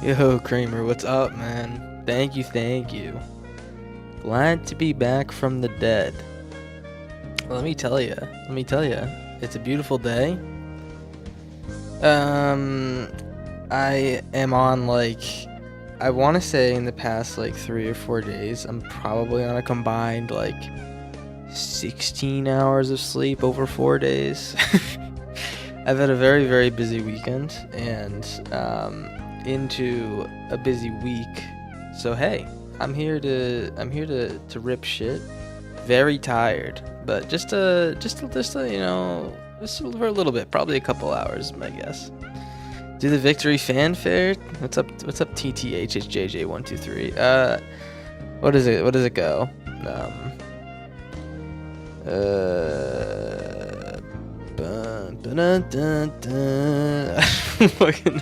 Yo, Kramer, what's up, man? Thank you. Glad to be back from the dead. Let me tell you, it's a beautiful day. I am on, like, I want to say in the past, like, 3 or 4 days, I'm probably on a combined, like, 16 hours of sleep over 4 days. I've had a very, very busy weekend, and, into a busy week. So, hey, I'm here to rip shit. Very tired, but just for a little bit, probably a couple hours, my guess. Do the victory fanfare. What's up TTHHJJ123? What does it go? Fucking,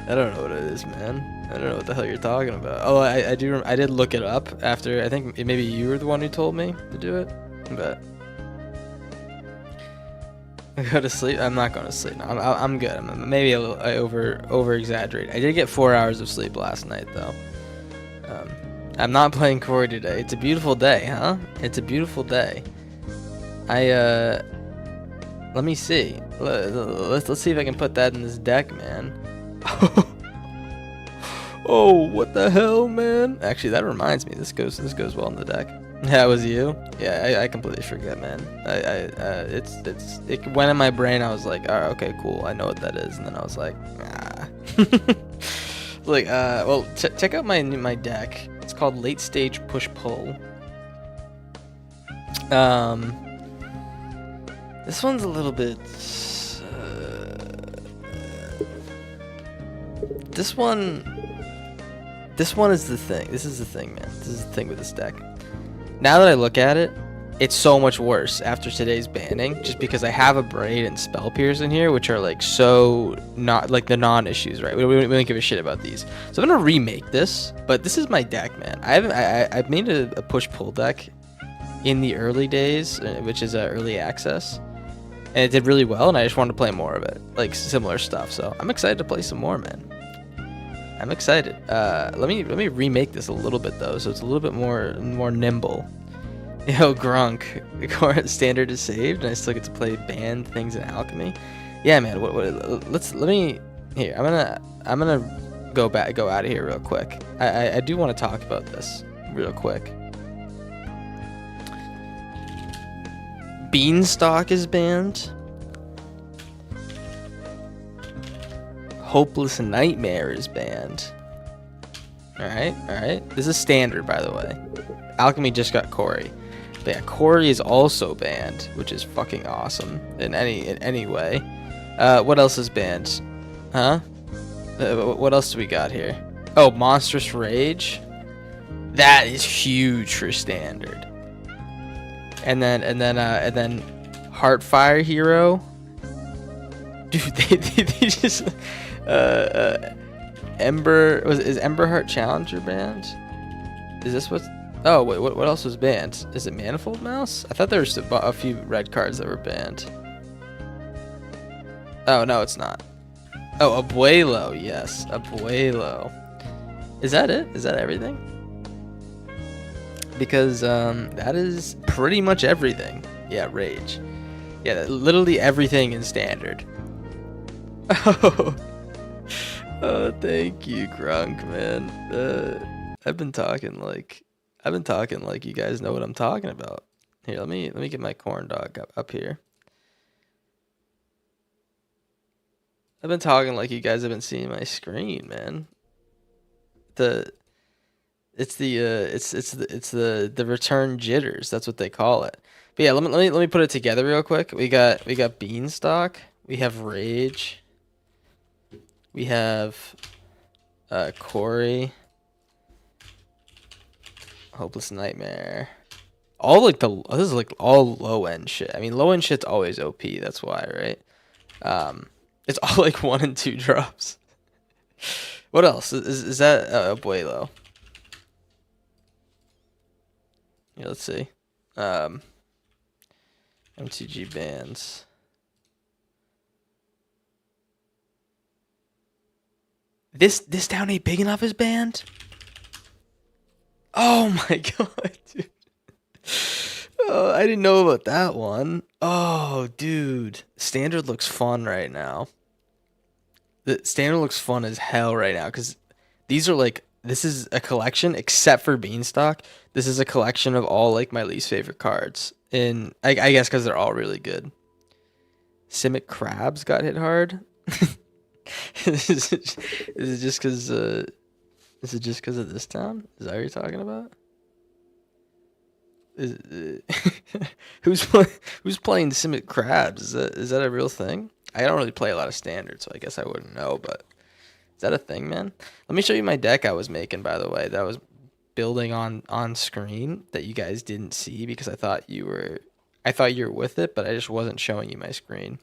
I don't know what it is, man. I don't know what the hell you're talking about. Oh, I did look it up after. I think maybe you were the one who told me to do it, but I go to sleep. I'm not going to sleep. No, I'm good. Maybe I over exaggerate. I did get 4 hours of sleep last night though. I'm not playing Corey today. It's a beautiful day, huh? It's a beautiful day. Let me see. Let's see if I can put that in this deck, man. Oh, what the hell, man? Actually, that reminds me. This goes well in the deck. That was you? Yeah, I completely forget, man. It went in my brain. I was like, oh, okay, cool. I know what that is. And then I was like, ah. Like, well, check out my deck. It's called Late Stage Push Pull. This one's a little bit. This one is the thing. This is the thing, man. This is the thing with this deck. Now that I look at it, it's so much worse after today's banning, just because I have a Braid and Spell Pierce in here, which are like so not like the non-issues, right? We don't give a shit about these. So I'm gonna remake this, but this is my deck, man. I've made a push-pull deck in the early days, which is early access, and it did really well, and I just wanted to play more of it, like similar stuff. So I'm excited to play some more, man. I'm excited. Let me remake this a little bit though, so it's a little bit more nimble. Yo, Grunk, the standard is saved, and I still get to play banned things in alchemy. Yeah, man. Let me here. I'm gonna go out of here real quick. I do want to talk about this real quick. Beanstalk is banned. Hopeless Nightmare is banned. Alright. This is standard, by the way. Alchemy just got Corey. But yeah, Corey is also banned, which is fucking awesome in any way. What else is banned? Huh? What else do we got here? Oh, Monstrous Rage. That is huge for standard. And then Heartfire Hero. Dude, they just is Emberheart Challenger banned? Is this what's Oh, wait, what else was banned? Is it Manifold Mouse? I thought there was a few red cards that were banned. Oh, no, it's not. Oh, Abuelo, yes, Abuelo. Is that it? Is that everything? Because that is pretty much everything. Yeah, Rage. Yeah, literally everything in Standard. Oh, oh, thank you, Grunk, man. I've been talking like you guys know what I'm talking about. Here, let me get my corn dog up here. I've been talking like you guys have been seeing my screen, man. It's the return jitters. That's what they call it. But yeah, let me put it together real quick. We got Beanstalk. We have Rage. We have Corey. Hopeless Nightmare. All like this is like all low end shit. I mean, low end shit's always OP. That's why, right? It's all like 1 and 2 drops. What else is that? Abuelo. Yeah, let's see. MTG bands. This town ain't big enough as banned? Oh my god, dude. Oh, I didn't know about that one. Oh, dude. Standard looks fun right now. The Standard looks fun as hell right now because these are like, this is a collection except for Beanstalk. This is a collection of all like my least favorite cards. And I guess because they're all really good. Simic Crabs got hit hard. Is it just because of this town? Is that what you're talking about? Who's playing Simic Crabs? Is that a real thing? I don't really play a lot of Standard, so I guess I wouldn't know. But is that a thing, man? Let me show you my deck I was making, by the way. That I was building on screen that you guys didn't see because I thought you were with it, but I just wasn't showing you my screen.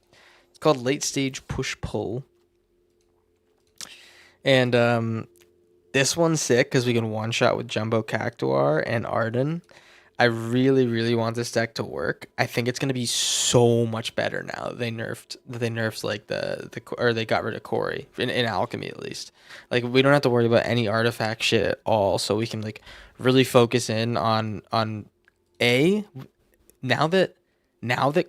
It's called Late Stage Push Pull. And this one's sick because we can one-shot with Jumbo Cactuar and Arden. I really, really want this deck to work. I think it's gonna be so much better now that they nerfed like or they got rid of Corey in Alchemy at least. Like we don't have to worry about any artifact shit at all, so we can like really focus in on now that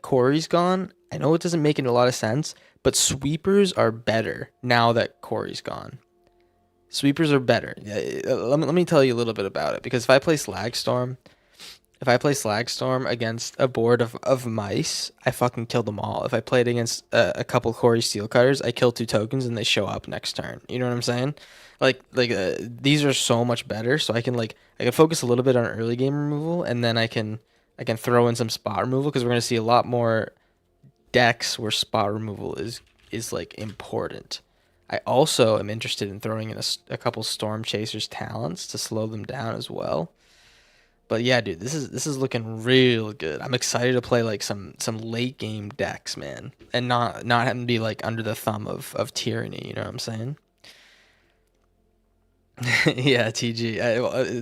Corey's gone. I know it doesn't make a lot of sense, but sweepers are better now that Corey's gone. Sweepers are better. Let me tell you a little bit about it because if I play Slagstorm against a board of mice, I fucking kill them all. If I played against a couple Corey Steel Cutters, I kill 2 tokens and they show up next turn. You know what I'm saying? These are so much better. So I can focus a little bit on early game removal, and then I can throw in some spot removal because we're gonna see a lot more decks where spot removal is like important. I also am interested in throwing in a couple Storm Chasers talents to slow them down as well. But yeah, dude, this is looking real good. I'm excited to play like some late game decks, man, and not having to be like under the thumb of tyranny. You know what I'm saying? Yeah, TG.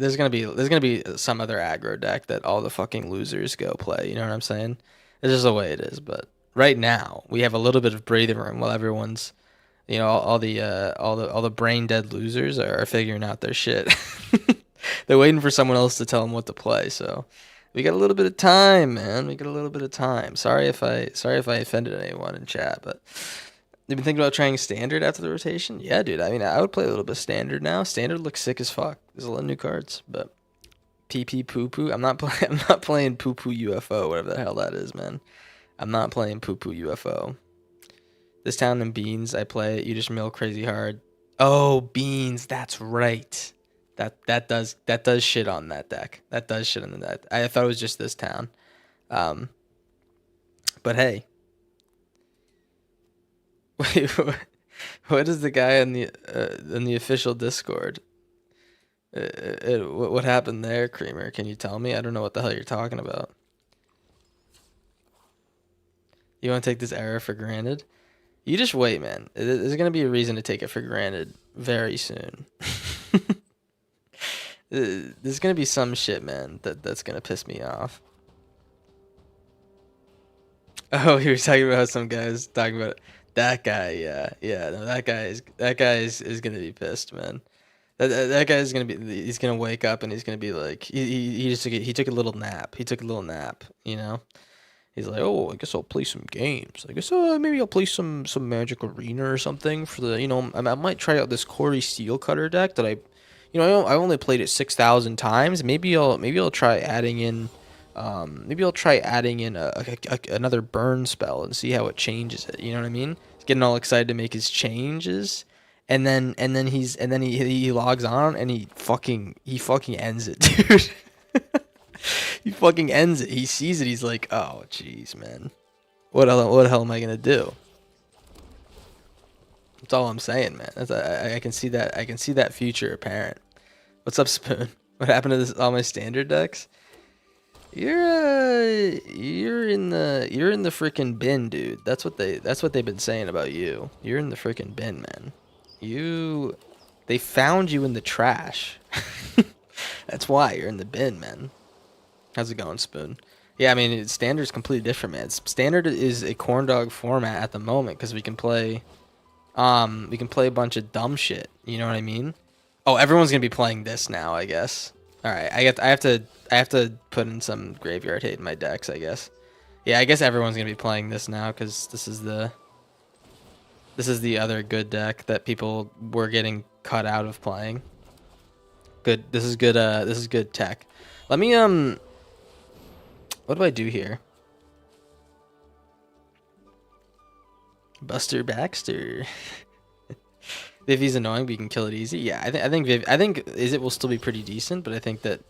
There's gonna be some other aggro deck that all the fucking losers go play. You know what I'm saying? It's just the way it is. But right now, we have a little bit of breathing room while everyone's, all the brain dead losers are figuring out their shit. They're waiting for someone else to tell them what to play. So we got a little bit of time, man. We got a little bit of time. Sorry if I offended anyone in chat, but you've been thinking about trying Standard after the rotation? Yeah, dude. I mean, I would play a little bit of Standard now. Standard looks sick as fuck. There's a lot of new cards, but PP Poo Poo. I'm not playing Poo Poo UFO, whatever the hell that is, man. I'm not playing Poo Poo UFO. This town and Beans, I play it. You just mill crazy hard. Oh, Beans. That's right. That does shit on that deck. That does shit on the deck. I thought it was just this town. But hey. Wait, what is the guy in the official Discord? What happened there, Creamer? Can you tell me? I don't know what the hell you're talking about. You want to take this error for granted? You just wait, man. There's going to be a reason to take it for granted very soon. There's gonna be some shit, man, that's gonna piss me off. Oh, he was talking about how some guys talking about that guy. Yeah, yeah. No, that guy is gonna be pissed, man. That guy is gonna be. He's gonna wake up and he's gonna be like, he just took a little nap. He took a little nap. You know. He's like, oh, I guess I'll play some games. I guess maybe I'll play some Magic Arena or something for the. I might try out this Corey Steel Cutter deck that I only played it 6,000 times. Maybe I'll try adding in. Maybe I'll try adding in another burn spell and see how it changes it. You know what I mean? He's getting all excited to make his changes, and then he logs on and he fucking ends it, dude. He fucking ends it. He sees it. He's like, oh, jeez, man. What the hell am I gonna do? That's all I'm saying, man. I can see that. I can see that future apparent. What's up, Spoon? What happened to all my standard decks? You're in the freaking bin, dude. That's what they've been saying about you. You're in the freaking bin, man. They found you in the trash. That's why you're in the bin, man. How's it going, Spoon? Yeah, I mean, standard's completely different, man. Standard is a corn dog format at the moment because we can play a bunch of dumb shit. You know what I mean? Oh, everyone's gonna be playing this now, I guess. All right, I have to put in some graveyard hate in my decks, I guess. Yeah, I guess everyone's gonna be playing this now because this is the other good deck that people were getting cut out of playing. Good. This is good. This is good tech. Let me what do I do here? Buster Baxter. Vivi's annoying, but you can kill it easy. Yeah, I think Izzet will still be pretty decent, but I think that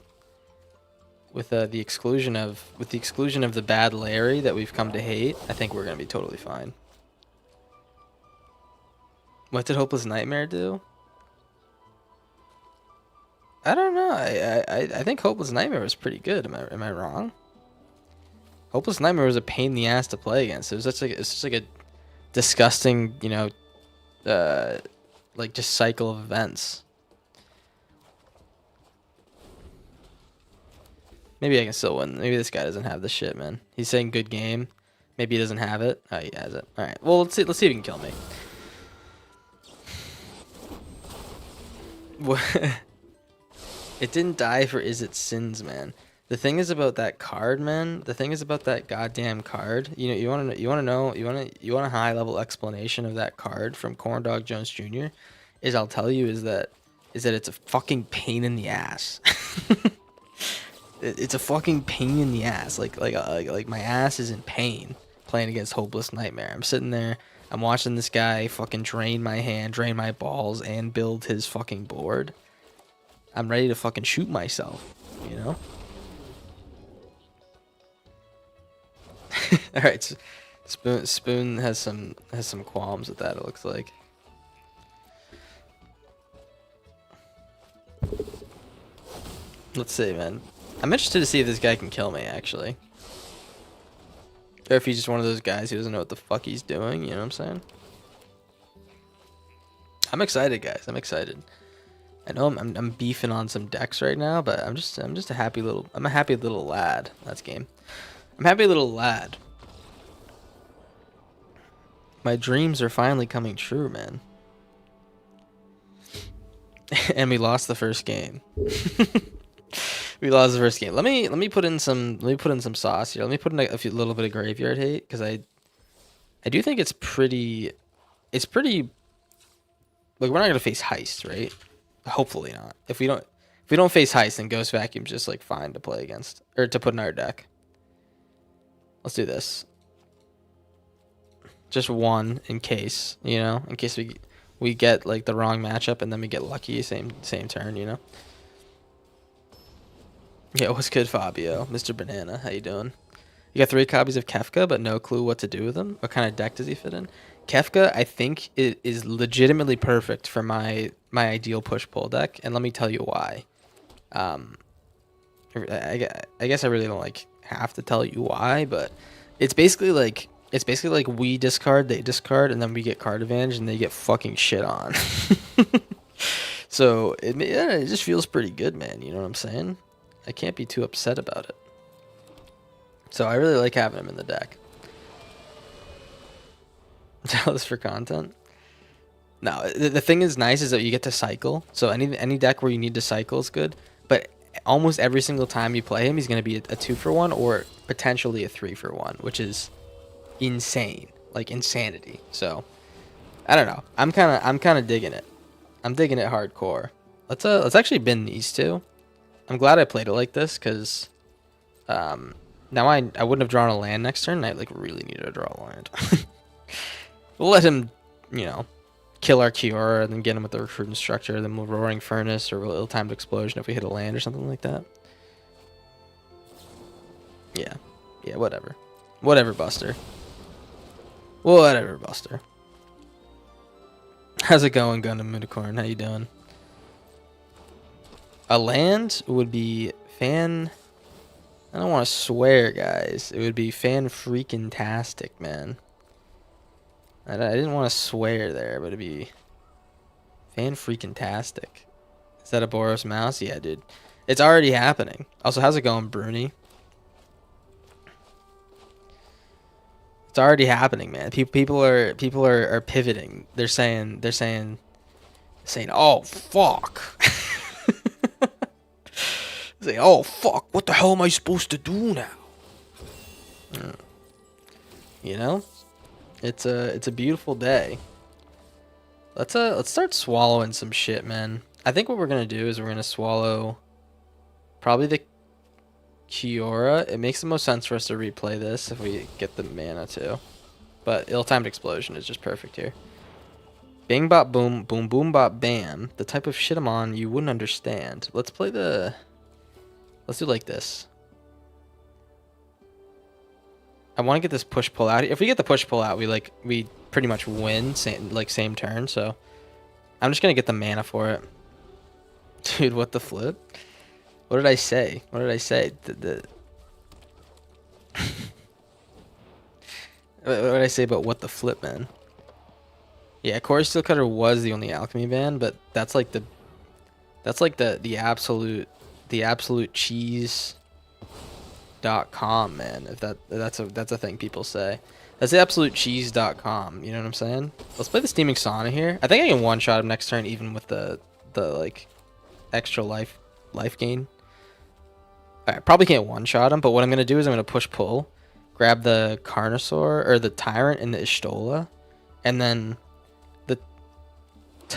with the exclusion of the bad Larry that we've come to hate, I think we're gonna be totally fine. What did Hopeless Nightmare do? I don't know. I think Hopeless Nightmare was pretty good. Am I wrong? Hopeless Nightmare was a pain in the ass to play against. It's just like a disgusting, like just cycle of events. Maybe I can still win. Maybe this guy doesn't have the shit, man. He's saying good game. Maybe he doesn't have it. Oh, he has it. All right. Well, let's see if he can kill me. It didn't die for Izzet's sins, man. The thing is about that card, man. The thing is about that goddamn card. You want a high level explanation of that card from Corn Dog Jones Jr. I'll tell you is that it's a fucking pain in the ass. It's a fucking pain in the ass. Like my ass is in pain playing against Hopeless Nightmare. I'm sitting there. I'm watching this guy fucking drain my hand, drain my balls, and build his fucking board. I'm ready to fucking shoot myself, you know? All right, so Spoon has some qualms with that. It looks like. Let's see, man. I'm interested to see if this guy can kill me, actually, or if he's just one of those guys who doesn't know what the fuck he's doing. You know what I'm saying? I'm excited, guys. I'm excited. I know I'm beefing on some decks right now, but I'm just a happy little lad. That's game. I'm a happy little lad. My dreams are finally coming true, man. And we lost the first game. We lost the first game. Let me put in some sauce here. Let me put in a little bit of graveyard hate because I do think it's pretty. Like, we're not gonna face Heist, right? Hopefully not. If we don't face Heist, then Ghost Vacuum's just like fine to play against or to put in our deck. Let's do this. Just one in case, in case we get like the wrong matchup and then we get lucky same turn, Yeah, what's good, Fabio? Mr. Banana, how you doing? You got 3 copies of Kefka, but no clue what to do with them. What kind of deck does he fit in? Kefka, I think, it is legitimately perfect for my ideal push-pull deck, and let me tell you why. I guess I really don't like have to tell you why, but it's basically like we discard, they discard, and then we get card advantage, and they get fucking shit on. So it just feels pretty good, man. You know what I'm saying? I can't be too upset about it. So I really like having him in the deck. Jealous for content? No, the thing is nice is that you get to cycle. So any deck where you need to cycle is good. But almost every single time you play him, he's going to be a 2-for-1 or potentially a 3-for-1, which is insane, like insanity. So I don't know. I'm kind of digging it. I'm digging it hardcore. Let's actually bin these two. I'm glad I played it like this because now I wouldn't have drawn a land next turn. And I like really needed to draw a land. We'll let him, you know, kill our Kiora and then get him with the recruit instructor. Then we'll Roaring Furnace or ill-timed explosion if we hit a land or something like that. Yeah, whatever. Whatever, Buster. Whatever, Buster. How's it going, Gundam Unicorn? How you doing? A land would be fan... I don't want to swear, guys. It would be fan-freaking-tastic, man. I didn't want to swear there, but it'd be fan-freaking-tastic. Is that a Boros mouse? Yeah, dude. It's already happening. Also, how's it going, Bruni? It's already happening, man. People are pivoting. They're saying, oh fuck. Say, oh fuck, what the hell am I supposed to do now? You know, it's a beautiful day. Let's start swallowing some shit, man. I think what we're gonna do is we're gonna swallow probably the Kiora. It makes the most sense for us to replay this if we get the mana too. But ill-timed explosion is just perfect here. Bing bop boom, boom boom bop bam. The type of shit I'm on you wouldn't understand. Let's play the... Let's do like this. I want to get this push-pull out. If we get the push-pull out, we pretty much win, same turn, so... I'm just going to get the mana for it. Dude, what the flip? What did I say? What did I say? What did I say about what the flip, man? Yeah, Core Steel Cutter was the only alchemy ban, but that's like the absolute cheese.com, man. If that's a thing people say. That's the absolute cheese.com, you know what I'm saying? Let's play the Steaming Sauna here. I think I can one-shot him next turn even with the like extra life gain. Alright, probably can't one-shot him, but what I'm gonna do is I'm gonna push-pull, grab the Carnosaur or the Tyrant and the Ishtola, and then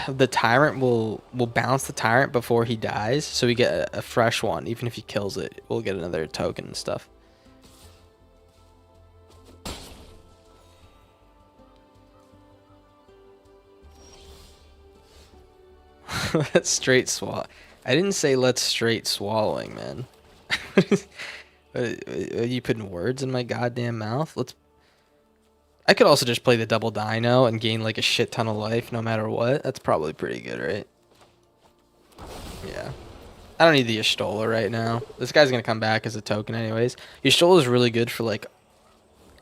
the Tyrant will bounce the Tyrant before he dies, so we get a fresh one. Even if he kills it, we'll get another token and stuff. Let's straight swallow. I didn't say let's straight swallowing, man. Are you putting words in my goddamn mouth? I could also just play the double dino and gain like a shit ton of life no matter what. That's probably pretty good, right? Yeah. I don't need the Ishtola right now. This guy's gonna come back as a token anyways. Ishtola is really good for like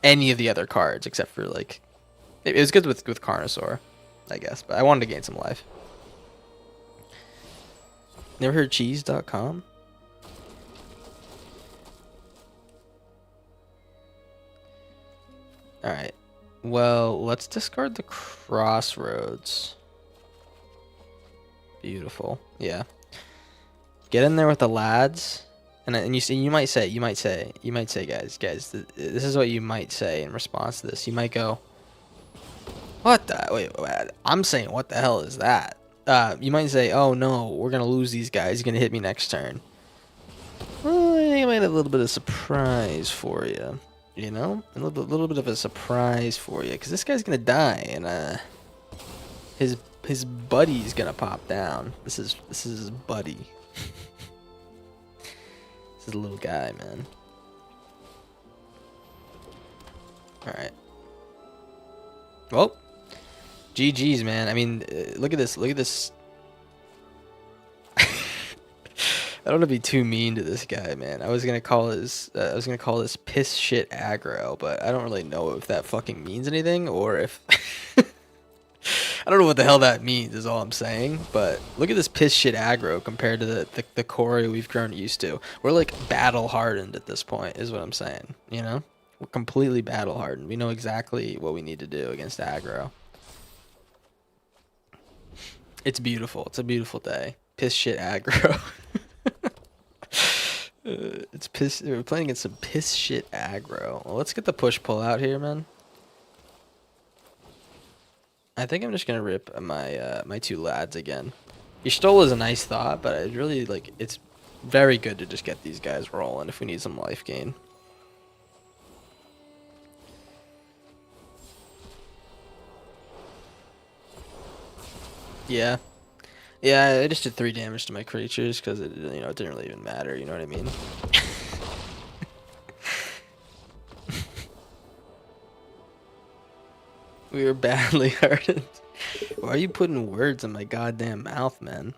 any of the other cards except for like... It was good with Carnosaur, I guess. But I wanted to gain some life. Never heard cheese.com? Alright. Well, let's discard the Crossroads. Beautiful. Yeah. Get in there with the lads. And you might say, guys, this is what you might say in response to this. You might go, what the, wait, I'm saying, what the hell is that? You might say, oh no, we're going to lose these guys. He's going to hit me next turn. Well, I might have a little bit of surprise for you. You know? A little bit of a surprise for you. Because this guy's going to die. And his buddy's going to pop down. This is his buddy. This is a little guy, man. Alright. Well, GG's, man. I mean, look at this. Look at this. I don't want to be too mean to this guy, man. I was gonna call this piss shit aggro, but I don't really know if that fucking means anything or if I don't know what the hell that means is all I'm saying, but look at this piss shit aggro compared to the core we've grown used to. We're like battle hardened at this point is what I'm saying, you know? We're completely battle hardened. We know exactly what we need to do against aggro. It's beautiful. It's a beautiful day. Piss shit aggro. It's piss. We're playing against some piss shit aggro. Well, let's get the push pull out here, man. I think I'm just gonna rip my my two lads again. Y'shtola is a nice thought, but I really like. It's very good to just get these guys rolling if we need some life gain. Yeah. Yeah, I just did 3 damage to my creatures because it, you know, it didn't really even matter. You know what I mean? We were badly hardened. Why are you putting words in my goddamn mouth, man?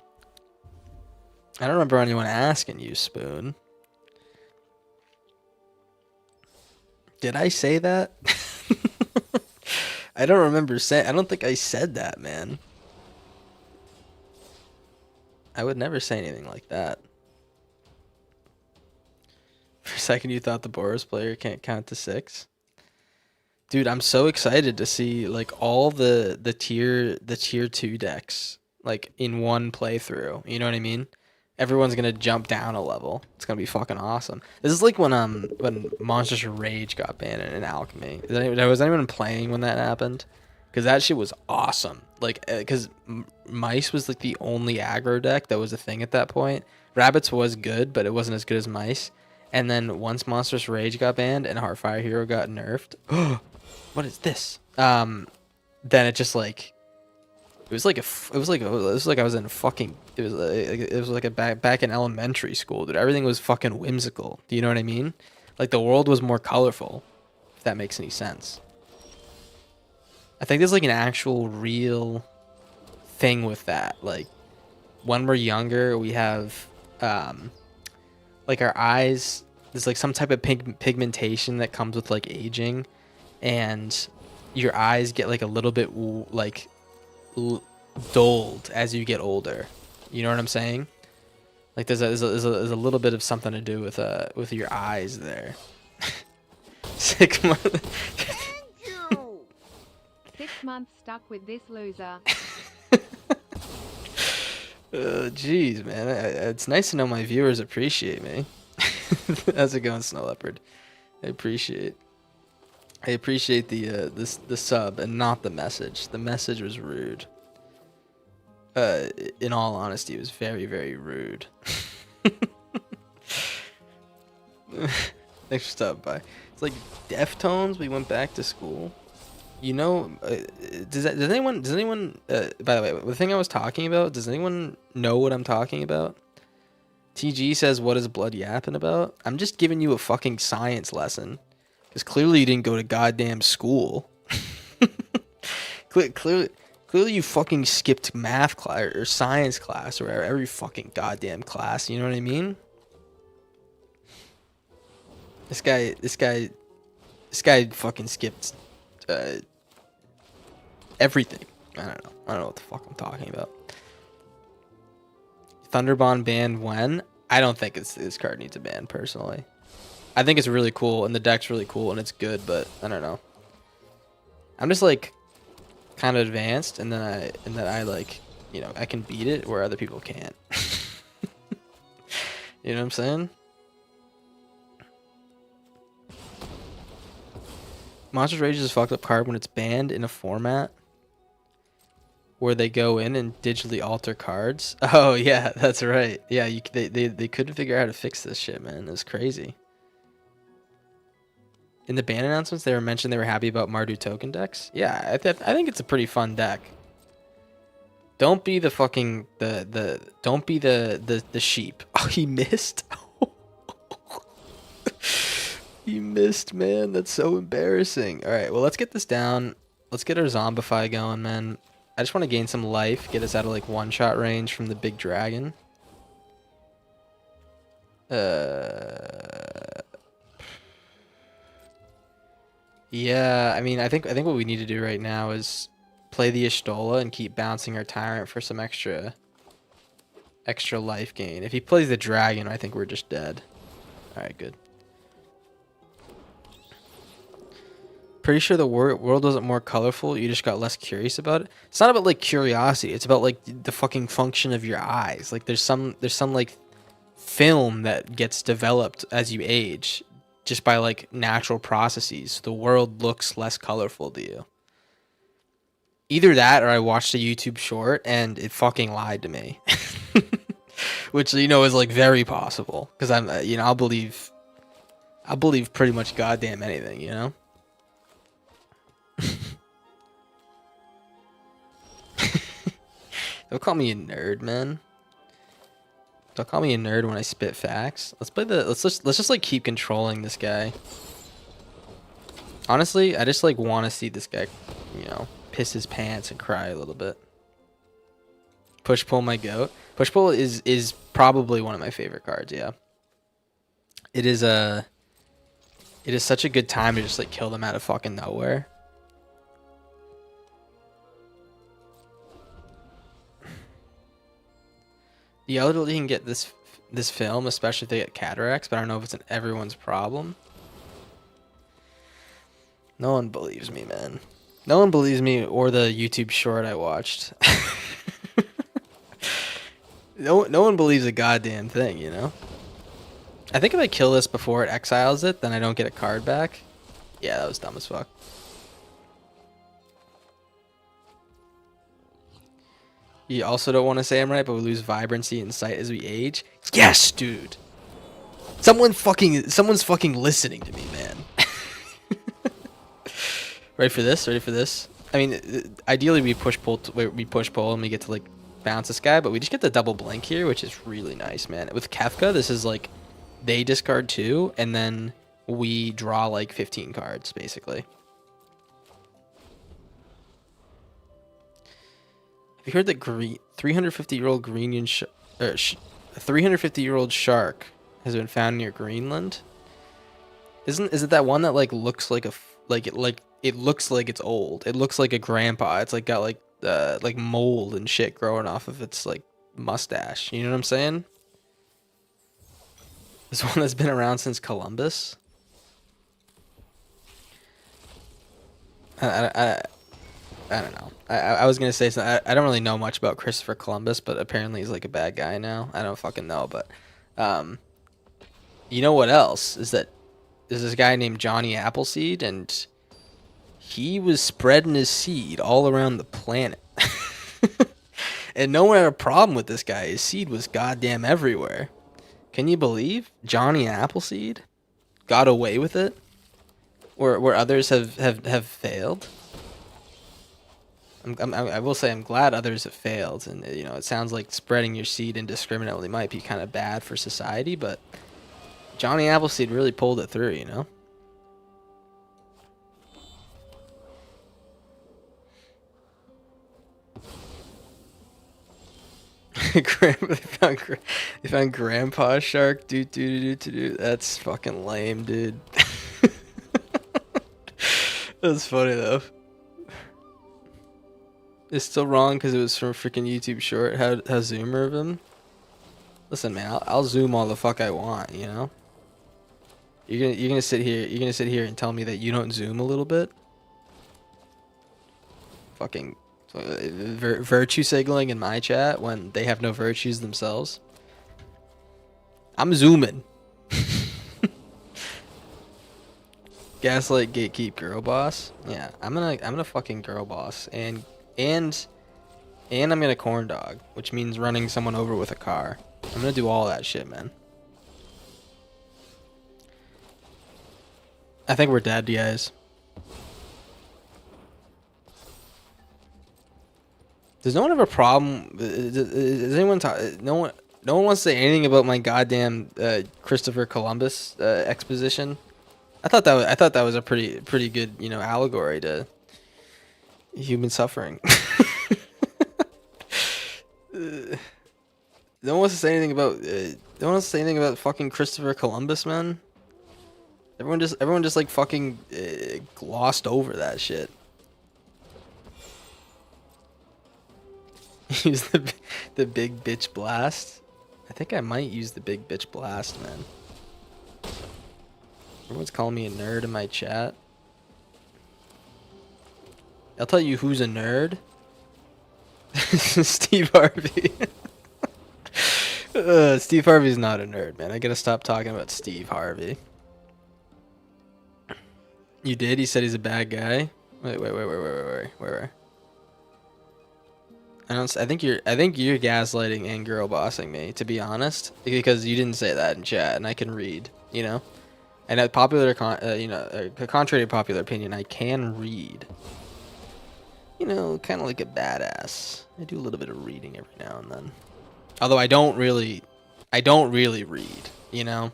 I don't remember anyone asking you, Spoon. Did I say that? I don't remember saying. I don't think I said that, man. I would never say anything like that. For a second, you thought the Boros player can't count to 6. Dude, I'm so excited to see like all the tier 2 decks like in one playthrough. You know what I mean? Everyone's gonna jump down a level. It's gonna be fucking awesome. This is like when Monsters of Rage got banned in Alchemy. Was anyone playing when that happened? Because that shit was awesome. Like, because Mice was like the only aggro deck that was a thing at that point. Rabbits was good, but it wasn't as good as Mice. And then once Monsters Rage got banned and Heartfire Hero got nerfed, what is this? Then it just like, it was like I was in fucking, it was like a back in elementary school, dude. Everything was fucking whimsical. Do you know what I mean? Like the world was more colorful, if that makes any sense. I think there's like an actual real thing with that. Like when we're younger, we have like our eyes, there's like some type of pigmentation that comes with like aging, and your eyes get like a little bit like dulled as you get older. You know what I'm saying? Like there's a little bit of something to do with your eyes there. 6 months. 6 months stuck with this loser. Jeez, man. It's nice to know my viewers appreciate me. How's it going, Snow Leopard? I appreciate the sub and not the message. The message was rude. In all honesty, it was very, very rude. Thanks for stopping by. It's like Deftones. We went back to school. You know, does anyone by the way, the thing I was talking about, does anyone know what I'm talking about? TG says, what is blood yapping about? I'm just giving you a fucking science lesson, because clearly you didn't go to goddamn school. Clearly you fucking skipped math class or science class or every fucking goddamn class. You know what I mean? This guy fucking skipped everything. I don't know what the fuck I'm talking about. Thunderbond banned when? I don't think this card needs a ban personally. I think it's really cool and the deck's really cool and it's good, but I don't know. I'm just like kind of advanced, and then I like, you know, I can beat it where other people can't. You know what I'm saying? Monsters Rage is a fucked up card when it's banned in a format where they go in and digitally alter cards. Oh yeah, that's right. Yeah, they couldn't figure out how to fix this shit, man. It's crazy. In the ban announcements, they were mentioned they were happy about Mardu token decks. Yeah, I think it's a pretty fun deck. Don't be the fucking don't be the sheep. Oh, he missed. He missed, man. That's so embarrassing. All right, well, let's get this down. Let's get our Zombify going, man. I just want to gain some life, get us out of like one-shot range from the big dragon. Yeah, I mean, I think what we need to do right now is play the Ishtola and keep bouncing our Tyrant for some extra life gain. If he plays the Dragon, I think we're just dead. Alright, good. Pretty sure the world wasn't more colorful, you just got less curious about it. It's not about like curiosity, it's about like the fucking function of your eyes. Like there's some like film that gets developed as you age just by like natural processes. The world looks less colorful to you. Either that or I watched a YouTube short and it fucking lied to me. Which, you know, is like very possible because I'm you know, I'll believe pretty much goddamn anything, you know? Don't call me a nerd, man. Don't call me a nerd when I spit facts. Let's just like keep controlling this guy. Honestly, I just like want to see this guy, you know, piss his pants and cry a little bit. Push pull my goat. Push pull is probably one of my favorite cards, yeah. It is such a good time to just like kill them out of fucking nowhere. The elderly can get this film, especially if they get cataracts, but I don't know if it's everyone's problem. No one believes me, man. No one believes me or the YouTube short I watched. No one believes a goddamn thing, you know? I think if I kill this before it exiles it, then I don't get a card back. Yeah, that was dumb as fuck. You also don't want to say I'm right, but we lose vibrancy and sight as we age. Yes, dude. Someone's fucking listening to me, man. Ready for this? Ready for this? I mean, ideally we push pull and we get to like bounce this guy, but we just get the double blink here, which is really nice, man. With Kefka, this is like they discard 2, and then we draw like 15 cards, basically. Have you heard that 350-year-old Greenland 350-year-old shark has been found near Greenland? Is it that one that like looks like it looks like it's old? It looks like a grandpa. It's like got like mold and shit growing off of its like mustache. You know what I'm saying? This one that's been around since Columbus. I don't know. I was gonna say something. I don't really know much about Christopher Columbus, but apparently he's like a bad guy now. I don't fucking know, but you know what else is that? There's this guy named Johnny Appleseed, and he was spreading his seed all around the planet. And no one had a problem with this guy. His seed was goddamn everywhere. Can you believe Johnny Appleseed got away with it, where others have failed? I will say I'm glad others have failed, and you know it sounds like spreading your seed indiscriminately might be kind of bad for society, but Johnny Appleseed really pulled it through, you know. They found Grandpa Shark. That's fucking lame, dude. That's funny though. It's still wrong because it was from a freaking YouTube short. How zoomer of him? Listen, man, I'll zoom all the fuck I want. You know. You're gonna sit here and tell me that you don't zoom a little bit? Fucking virtue signaling in my chat when they have no virtues themselves. I'm zooming. Gaslight, gatekeep, girl boss. Yeah, I'm gonna fucking girl boss and I'm gonna corn dog, which means running someone over with a car. I'm gonna do all that shit, man. I think we're dead, guys. Does no one have a problem? Does anyone talk? No one wants to say anything about my goddamn Christopher Columbus exposition. I thought that was a pretty good, you know, allegory to human suffering. No one wants to say anything about. No one wants to say anything about fucking Christopher Columbus, man. Everyone just like fucking glossed over that shit. Use the big bitch blast. I think I might use the big bitch blast, man. Everyone's calling me a nerd in my chat. I'll tell you who's a nerd. Steve Harvey. Steve Harvey's not a nerd, man. I gotta stop talking about Steve Harvey. You did? He said he's a bad guy. Wait. I think you're gaslighting and girl bossing me, to be honest, because you didn't say that in chat, and I can read, you know. And at contrary to popular opinion, I can read. You know, kind of like a badass. I do a little bit of reading every now and then. Although I don't really read, you know.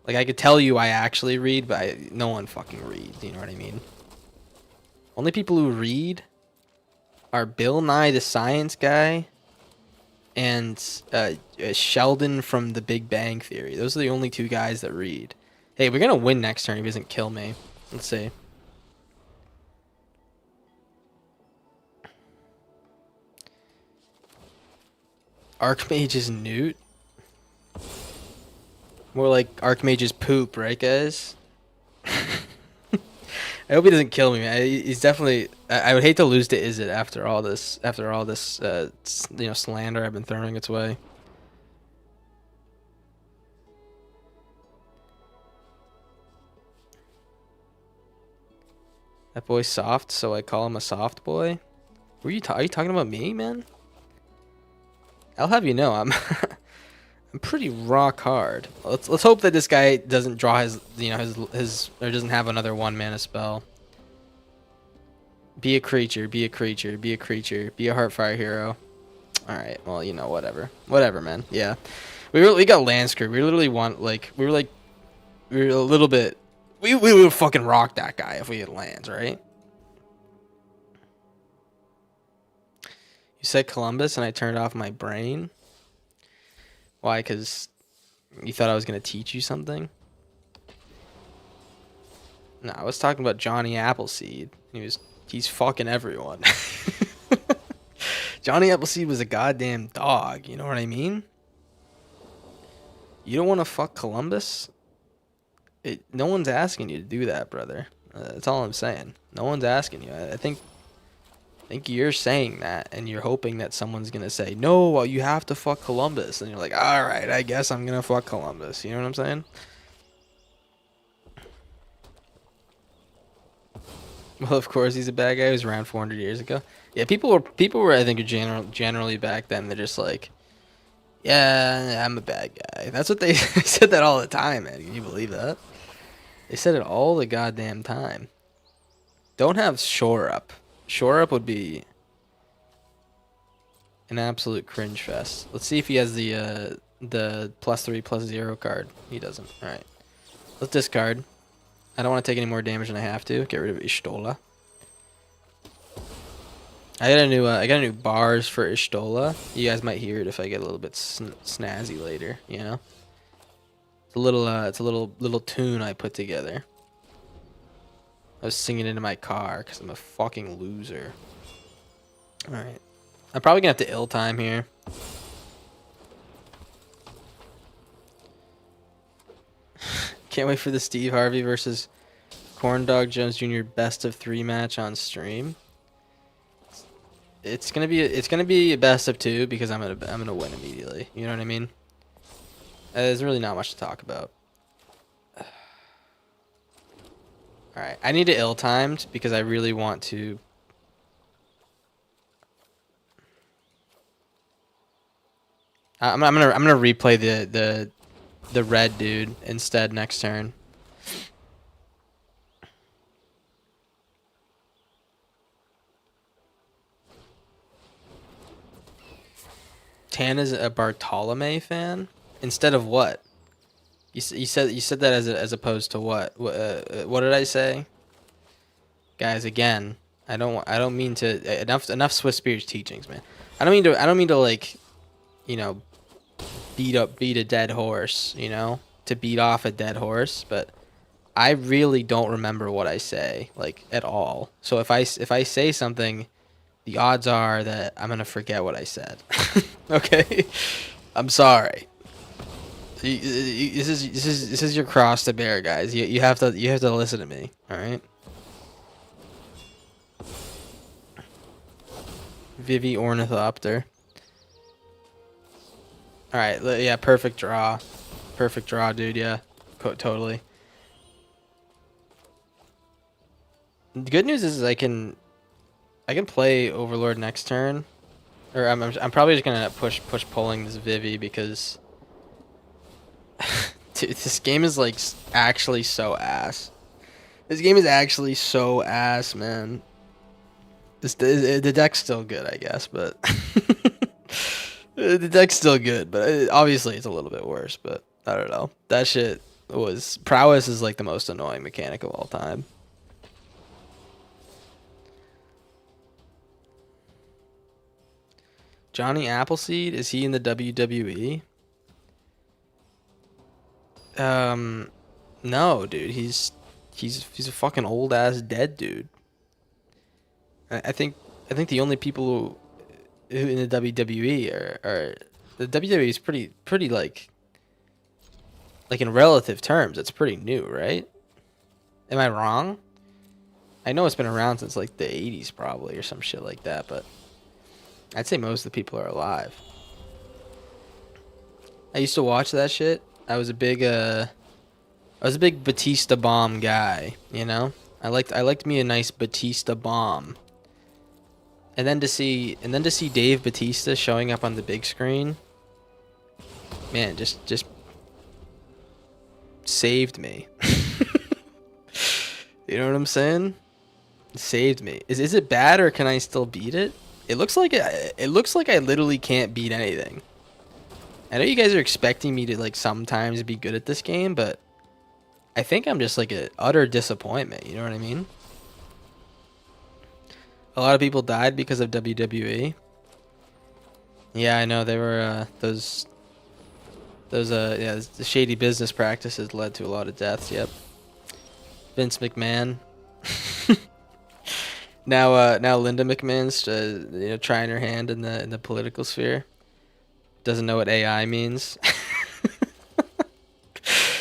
Like, I could tell you I actually read, but no one fucking reads, you know what I mean? Only people who read are Bill Nye the Science Guy and Sheldon from The Big Bang Theory. Those are the only two guys that read. Hey, we're gonna win next turn if he doesn't kill me. Let's see. Archmage's Newt? More like Archmage's poop, right, guys? I hope he doesn't kill me, man. He's definitely. I would hate to lose to Izzet after all this. Slander I've been throwing its way. That boy's soft, so I call him a soft boy. Are you talking about me, man? I'll have you know, I'm pretty rock hard. Let's hope that this guy doesn't draw his or doesn't have another 1-mana spell. Be a creature, be a creature, be a creature, be a Heartfire hero. All right, well, you know, whatever, man. Yeah, we got land screw. We literally we were a little bit. We would fucking rock that guy if we had lands, right? You said Columbus and I turned off my brain. Why? Because you thought I was going to teach you something? No, I was talking about Johnny Appleseed. He's fucking everyone. Johnny Appleseed was a goddamn dog, you know what I mean? You don't want to fuck Columbus? No one's asking you to do that, brother. That's all I'm saying. No one's asking you. I think you're saying that, and you're hoping that someone's gonna say, "No, well, you have to fuck Columbus," and you're like, "All right, I guess I'm gonna fuck Columbus." You know what I'm saying? Well, of course he's a bad guy. He was around 400 years ago. Yeah, people were I think generally back then. They're just like, "Yeah, I'm a bad guy." That's what they said that all the time, man. Can you believe that? They said it all the goddamn time. Don't have Shore Up. Shore Up would be an absolute cringe fest. Let's see if he has the +3/+0 card. He doesn't. All right. Let's discard. I don't want to take any more damage than I have to. Get rid of Ishtola. I got a new bars for Ishtola. You guys might hear it if I get a little bit snazzy later. You know. It's a little tune I put together. I was singing into my car because I'm a fucking loser. Alright. I'm probably going to have to ill time here. Can't wait for the Steve Harvey versus Corndog Jones Jr. best of 3 match on stream. It's gonna be a best of 2 because I'm gonna win immediately. You know what I mean? There's really not much to talk about. Alright, I need to ill-timed because I really want to... I'm gonna replay the red dude instead next turn. Tana's a Bartolome fan instead of what? You said that as opposed to what? What did I say? Guys, again, I don't mean to enough Swiss Spears teachings, man. I don't mean to like, you know, beat a dead horse, you know, to beat off a dead horse, but I really don't remember what I say, like, at all. So if I say something the odds are that I'm gonna forget what I said. Okay, I'm sorry. This is your cross to bear, guys. You have to listen to me. All right. Vivi Ornithopter. All right. Yeah. Perfect draw. Perfect draw, dude. Yeah. Totally. The good news is I can play Overlord next turn, or I'm probably just gonna push pulling this Vivi because dude, this game is like actually so ass. This game is actually so ass, man. The deck's still good, I guess, but the deck's still good, but obviously it's a little bit worse. But I don't know. That shit was prowess is like the most annoying mechanic of all time. Johnny Appleseed, is he in the WWE? No, dude. He's a fucking old ass dead dude. I think the only people who in the WWE are the WWE is pretty like in relative terms, it's pretty new, right? Am I wrong? I know it's been around since like the 80s probably or some shit like that, but I'd say most of the people are alive. I used to watch that shit. I was a big Batista bomb guy, you know? I liked me a nice Batista bomb. And then to see Dave Batista showing up on the big screen, man, just saved me. You know what I'm saying? It saved me. Is it bad or can I still beat it? It looks like I literally can't beat anything. I know you guys are expecting me to like sometimes be good at this game, but I think I'm just like an utter disappointment. You know what I mean? A lot of people died because of WWE. Yeah, I know they were those the shady business practices led to a lot of deaths. Yep. Vince McMahon. Now Linda McMahon's trying her hand in the political sphere. Doesn't know what AI means.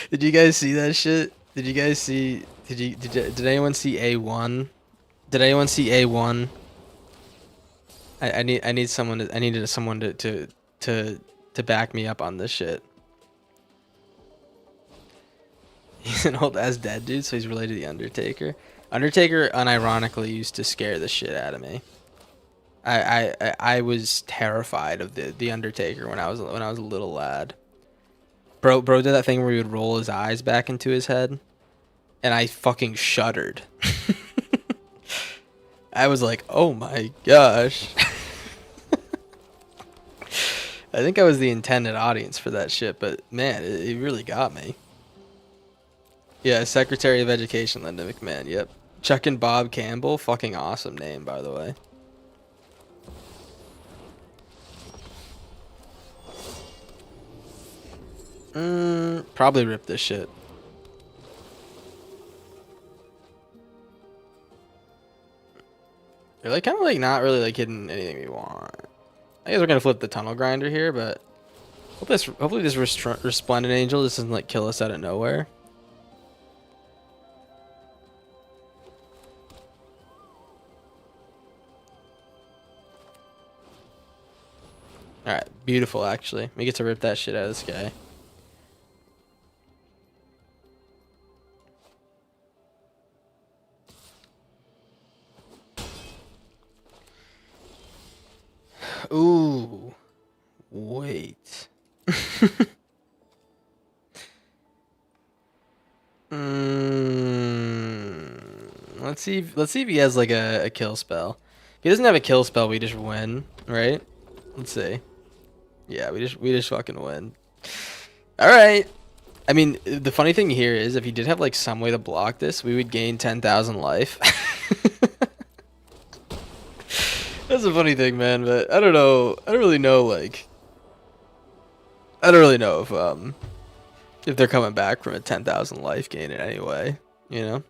Did you guys see that shit? Did you guys see? Did anyone see A1? Did anyone see A1? I needed someone to back me up on this shit. He's an old ass dead dude, so he's related to the Undertaker. Undertaker unironically used to scare the shit out of me. I was terrified of the Undertaker when I was a little lad. Bro did that thing where he would roll his eyes back into his head, and I fucking shuddered. I was like, oh my gosh. I think I was the intended audience for that shit, but man, it really got me. Yeah, Secretary of Education, Linda McMahon, yep. Chuck and Bob Campbell, fucking awesome name, by the way. Probably rip this shit. You're like kind of like not really like hitting anything we want. I guess we're gonna flip the tunnel grinder here, but hopefully this resplendent angel just doesn't like kill us out of nowhere. All right, beautiful. Actually, we get to rip that shit out of this guy. Ooh, wait. Let's see if he has like a kill spell. If he doesn't have a kill spell, we just win, right? Let's see. Yeah, we just fucking win. All right. I mean, the funny thing here is if he did have like some way to block this, we would gain 10,000 life. That's a funny thing, man, but I don't know. I don't really know, like... I don't really know if they're coming back from a 10,000 life gain in any way, you know?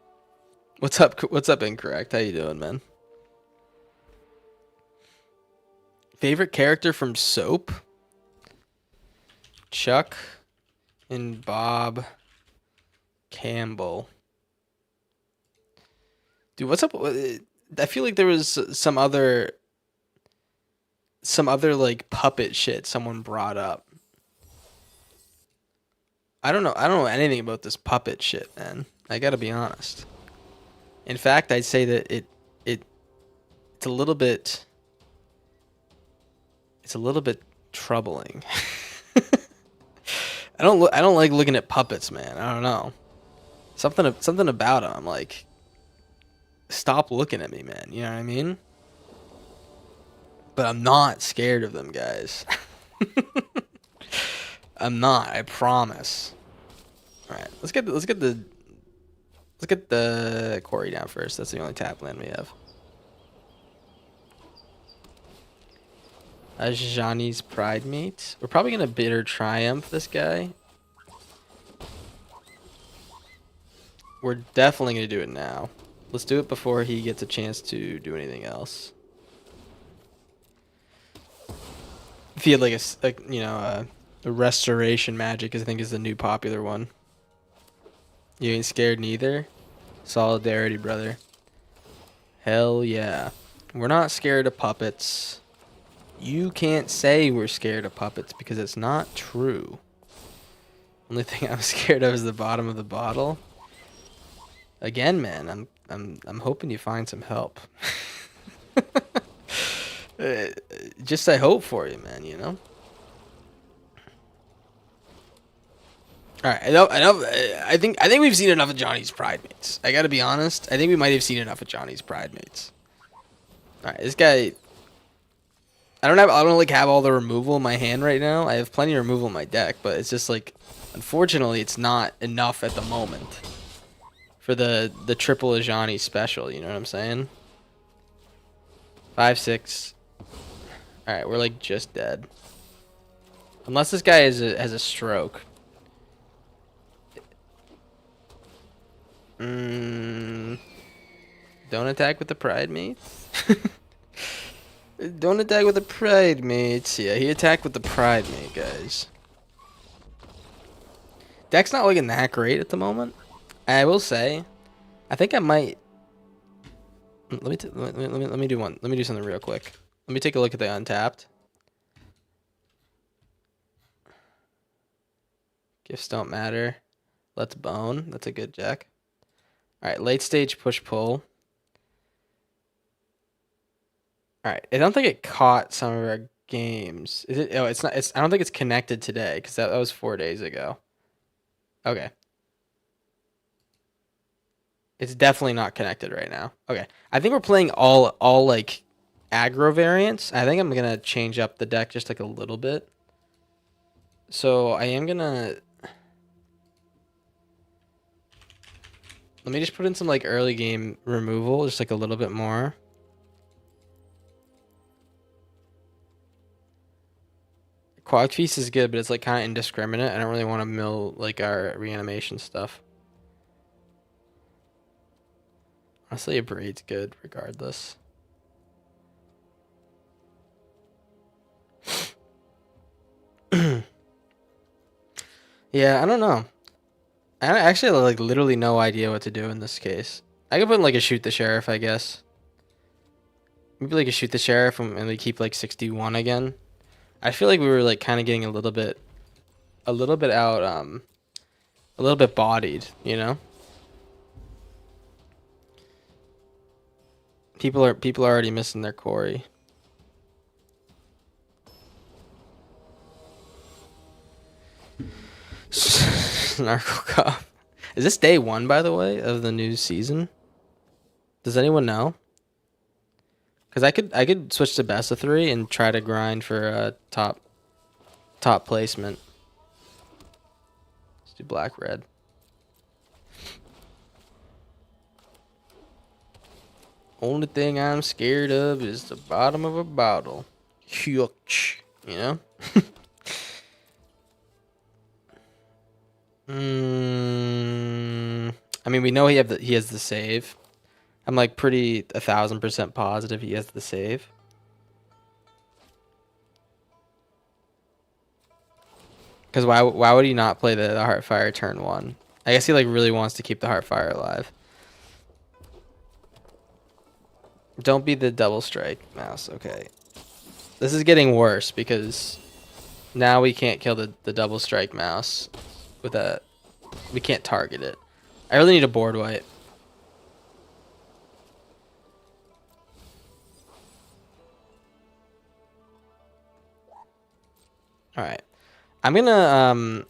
What's up, Incorrect? How you doing, man? Favorite character from Soap? Chuck and Bob Campbell. Dude, what's up? I feel like there was some other like puppet shit someone brought up. I don't know. I don't know anything about this puppet shit, man. I gotta be honest. In fact, I'd say that it's a little bit troubling. I don't like looking at puppets, man. I don't know. Something about them. I'm like, stop looking at me, man. You know what I mean? But I'm not scared of them, guys. I'm not. I promise. All right, let's get the quarry down first. That's the only tap land we have. Johnny's pride mate. We're probably gonna bitter triumph this guy. We're definitely gonna do it now. Let's do it before he gets a chance to do anything else. If he had like a restoration magic, I think is the new popular one. You ain't scared neither? Solidarity, brother. Hell yeah. We're not scared of puppets. You can't say we're scared of puppets because it's not true. Only thing I'm scared of is the bottom of the bottle. Again, man, I'm hoping you find some help. Just I hope for you, man, you know? Alright, I think we've seen enough of Johnny's pride mates. I gotta be honest. I think we might have seen enough of Johnny's pride mates. Alright, this guy, I don't like have all the removal in my hand right now. I have plenty of removal in my deck, but it's just like, unfortunately, it's not enough at the moment for the triple Johnny special. You know what I'm saying? 5, 6. All right, we're like just dead, unless this guy has a stroke. Don't attack with the pride mates. Don't attack with the pride mates. Yeah, he attacked with the pride mate, guys. Deck's not looking that great at the moment. I will say, I think I might. Let me do one. Let me do something real quick. Let me take a look at the untapped. Gifts don't matter. Let's bone. That's a good deck. All right, late stage push pull. All right, I don't think it caught some of our games. Is it? Oh, it's not. I don't think it's connected today because that was 4 days ago. Okay. It's definitely not connected right now. Okay, I think we're playing all like aggro variants. I think I'm gonna change up the deck just like a little bit. So I am gonna. Let me just put in some like early game removal, just like a little bit more. Quag Feast is good, but it's like kind of indiscriminate. I don't really want to mill like our reanimation stuff. Honestly, a braid's good regardless. Yeah, I don't know. I actually have like literally no idea what to do in this case. I could put in like a shoot the sheriff, I guess. Maybe like a shoot the sheriff and we keep like 61 again. I feel like we were like kind of getting a little bit out, a little bit bodied, you know? People are already missing their quarry. Narco Cop. Is this day 1, by the way, of the new season? Does anyone know? Because I could switch to best of 3 and try to grind for top placement. Let's do black red. Only thing I'm scared of is the bottom of a bottle. Huge, you know? I mean, we know he has the save. I'm like pretty 1000% positive he has the save. Because why would he not play the Heartfire turn 1? I guess he like really wants to keep the Heartfire alive. Don't be the double strike mouse. Okay. This is getting worse because now we can't kill the double strike mouse with a... We can't target it. I really need a board wipe. Alright. I'm gonna...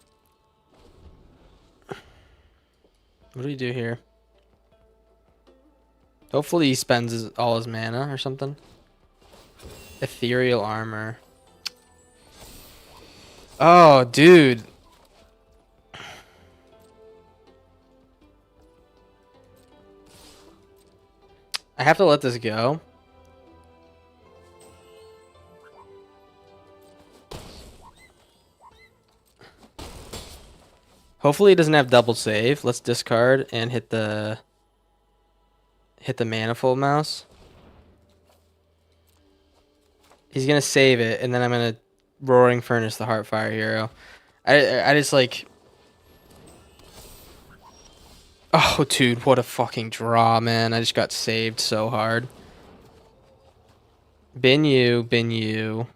What do we do here? Hopefully he spends all his mana or something. Ethereal armor. Oh, dude. I have to let this go. Hopefully he doesn't have double save. Let's discard and hit the manifold mouse. He's gonna save it, and then I'm gonna Roaring Furnace the Heartfire hero. I just like... Oh, dude, what a fucking draw, man. I just got saved so hard. Bin you.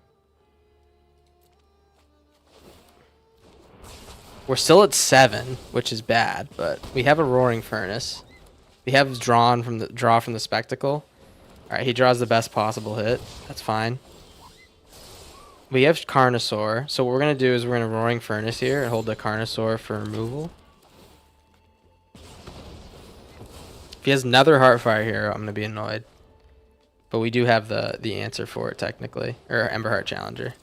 We're still at 7, which is bad, but we have a Roaring Furnace. We have draw from the Spectacle. Alright, he draws the best possible hit. That's fine. We have Carnosaur, so what we're going to do is we're going to Roaring Furnace here and hold the Carnosaur for removal. If he has another Heartfire hero, I'm going to be annoyed. But we do have the answer for it, technically. Or Emberheart Challenger.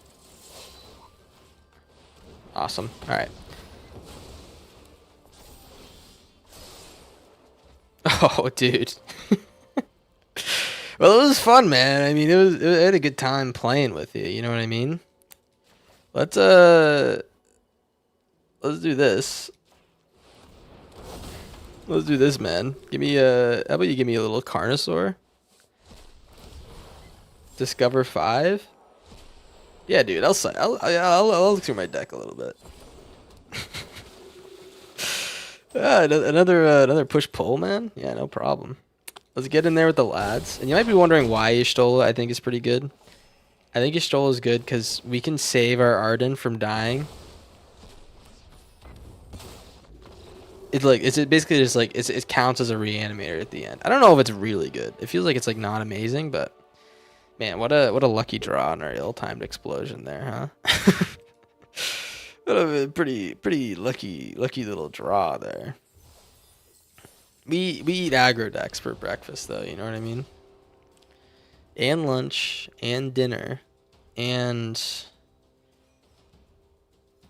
Awesome. Alright. Oh, dude. Well, it was fun, man. I mean, I had a good time playing with you. You know what I mean? Let's do this. Let's do this, man. Give me how about you give me a little Carnosaur? Discover 5. Yeah, dude. I'll look through my deck a little bit. Another push pull, man. Yeah, no problem. Let's get in there with the lads. And you might be wondering why Y'shtola I think is pretty good. I think Y'shtola is good because we can save our Arden from dying. It's basically just like it counts as a reanimator at the end. I don't know if it's really good. It feels like it's like not amazing, but man, what a lucky draw on our ill-timed explosion there, huh? What a pretty lucky little draw there. We eat aggro decks for breakfast though, you know what I mean? And lunch and dinner and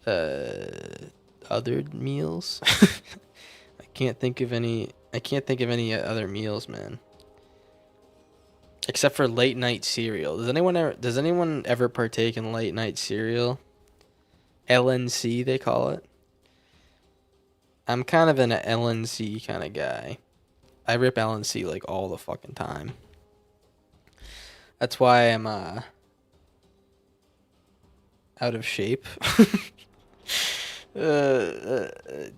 other meals. I can't think of any other meals, man. Except for late night cereal. Does anyone ever partake in late night cereal? LNC they call it. I'm kind of an LNC kind of guy. I rip LNC like all the fucking time. That's why I'm out of shape. You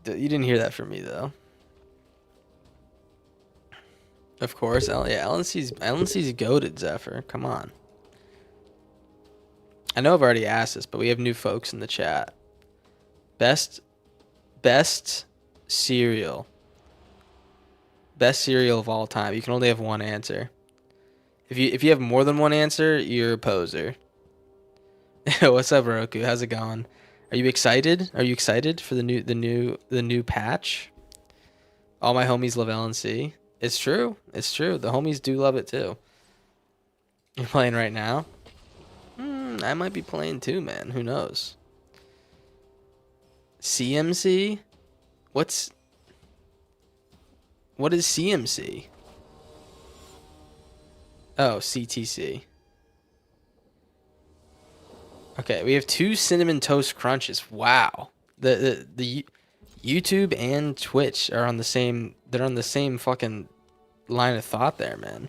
didn't hear that from me though. Of course, yeah, LNC's goated, Zephyr. Come on. I know I've already asked this, but we have new folks in the chat. Best cereal. Best cereal of all time. You can only have one answer. If you have more than one answer, you're a poser. What's up, Roku? How's it going? Are you excited? Are you excited for the new patch? All my homies love LNC. It's true. It's true. The homies do love it too. You're playing right now? I might be playing too, man. Who knows? CMC? What is CMC? Oh, CTC. Okay, we have 2 cinnamon toast crunches. Wow. The YouTube and Twitch are on the same. They're on the same fucking line of thought there, man.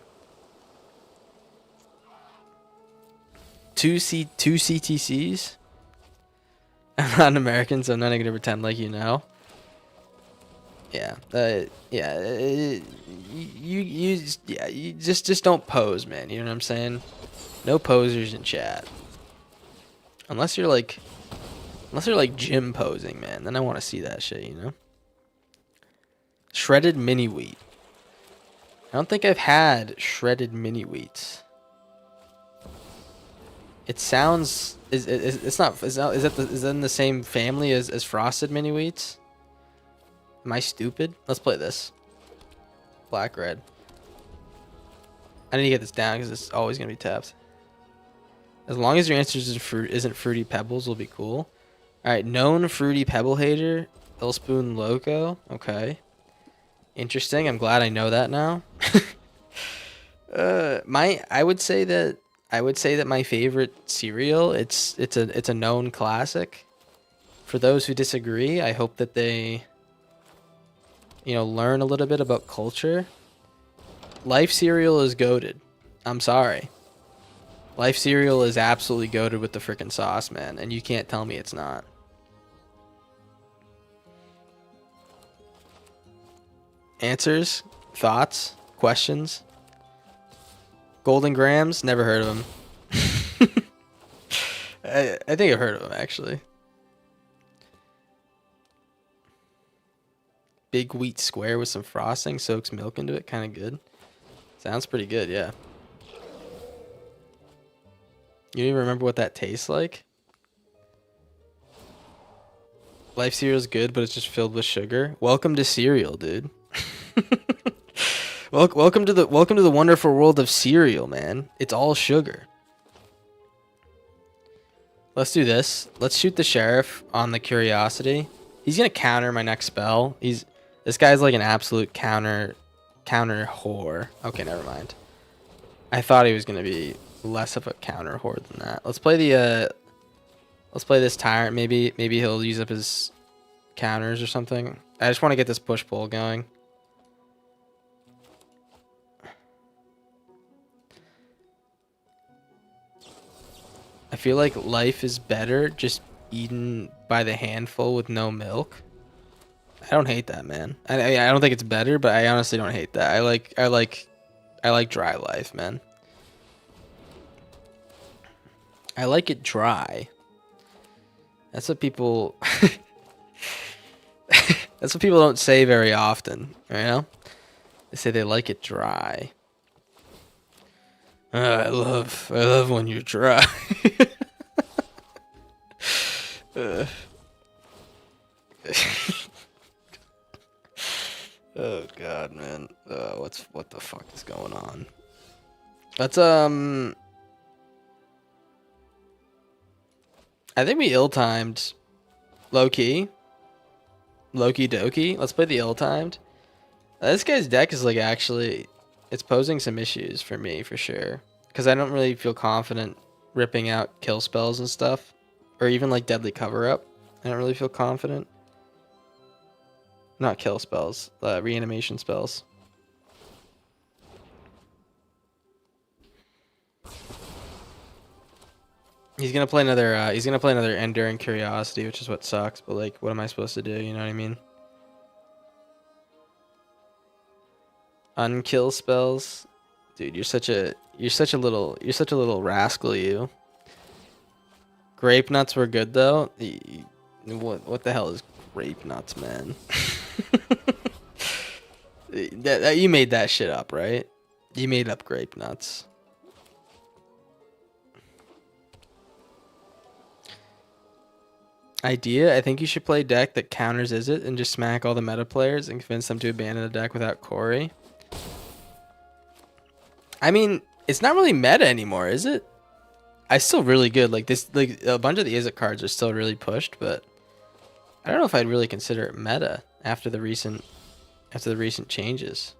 2 CTCs. I'm not an American, so I'm not gonna pretend like you know. Yeah. Yeah. You just don't pose, man. You know what I'm saying? No posers in chat. Unless you're like gym posing, man. Then I want to see that shit, you know? Shredded mini wheat. I don't think I've had shredded mini wheats. It sounds is that in the same family as frosted mini wheats? Am I stupid? Let's play this. Black red. I need to get this down because it's always gonna be tapped. As long as your answer isn't fruity pebbles, will be cool. All right, known fruity pebble hater, Spoon Loco. Okay, interesting. I'm glad I know that now. I would say that my favorite cereal. It's a known classic. For those who disagree, I hope that they, learn a little bit about culture. Life cereal is goated. I'm sorry. Life cereal is absolutely goated with the frickin' sauce, man, and you can't tell me it's not. Answers, thoughts, questions. Golden Grams, never heard of them. I think I've heard of them actually. Big wheat square with some frosting, soaks milk into it, kind of good. Sounds pretty good, yeah. You don't even remember what that tastes like? Life cereal's good, but it's just filled with sugar. Welcome to cereal, dude. Welcome to the wonderful world of cereal, man. It's all sugar. Let's do this. Let's shoot the sheriff on the curiosity. He's gonna counter my next spell. This guy's like an absolute counter whore. Okay, never mind. I thought he was gonna be less of a counter whore than that. Let's play this tyrant. Maybe he'll use up his counters or something. I just want to get this push pull going. I feel like life is better just eaten by the handful with no milk. I don't hate that, man. I don't think it's better, but I honestly don't hate that. I like dry life, man. I like it dry. That's what people that's what people don't say very often, you know? They say they like it dry. I love when you're dry. Oh god, man. What the fuck is going on? Let's I think we ill-timed low-key. Loki dokie. Let's play the ill-timed. This guy's deck is like actually, it's posing some issues for me for sure. Because I don't really feel confident ripping out kill spells and stuff. Or even like deadly cover-up. I don't really feel confident. Not kill spells, reanimation spells. He's gonna play another Enduring Curiosity, which is what sucks, but like what am I supposed to do, you know what I mean? Unkill spells? Dude, you're such a little rascal, you. Grape nuts were good though. What the hell is grape nuts, man? You made that shit up, right? You made up grape nuts. Idea, I think you should play a deck that counters Izzet and just smack all the meta players and convince them to abandon the deck without Corey. I mean, it's not really meta anymore, is it? I still really good. Like this, like a bunch of the Izzet cards are still really pushed, but I don't know if I'd really consider it meta after the recent changes.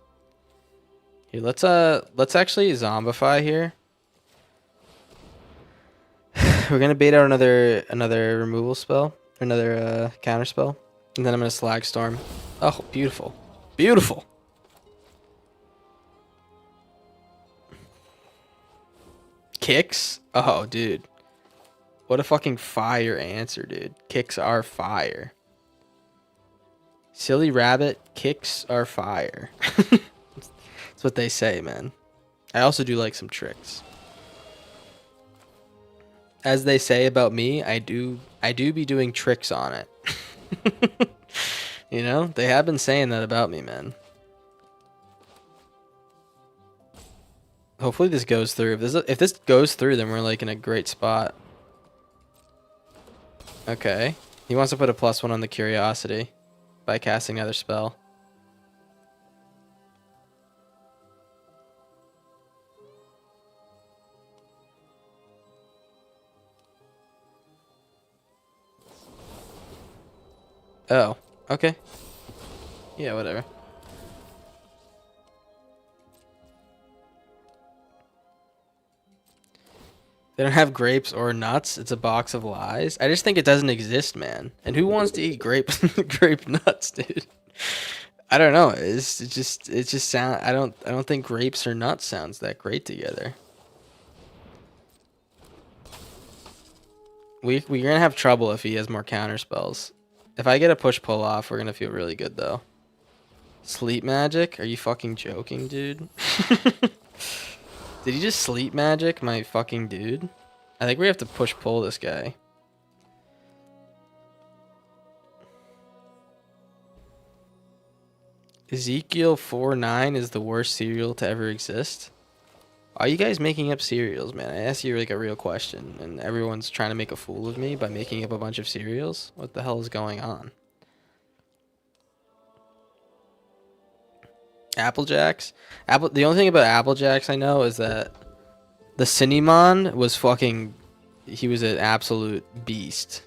Here, let's actually zombify here. We're gonna bait out another removal spell, another counter spell, and then I'm gonna Slag Storm. Oh, beautiful, beautiful. Kicks. Oh, dude, What a fucking fire answer, dude. Kicks are fire. Silly rabbit, kicks are fire. That's what they say, man. I also do like some tricks. As they say about me, I do be doing tricks on it. You know, they have been saying that about me, man. Hopefully this goes through. If this goes through, then we're like in a great spot. Okay. He wants to put a +1 on the curiosity by casting another spell. Oh, okay. Yeah, whatever. They don't have grapes or nuts. It's a box of lies. I just think it doesn't exist, man. And who wants to eat grape nuts, dude? I don't know. It just sound. I don't think grapes or nuts sounds that great together. We're gonna have trouble if he has more counter spells. If I get a push pull off, we're gonna feel really good though. Sleep magic? Are you fucking joking, dude? Did he just sleep magic my fucking dude? I think we have to push pull this guy. Ezekiel 4:9 is the worst cereal to ever exist. Are you guys making up cereals, man? I asked you like a real question, and everyone's trying to make a fool of me by making up a bunch of cereals. What the hell is going on? Apple Jacks. The only thing about Apple Jacks I know is that the Cinnamon was fucking. He was an absolute beast.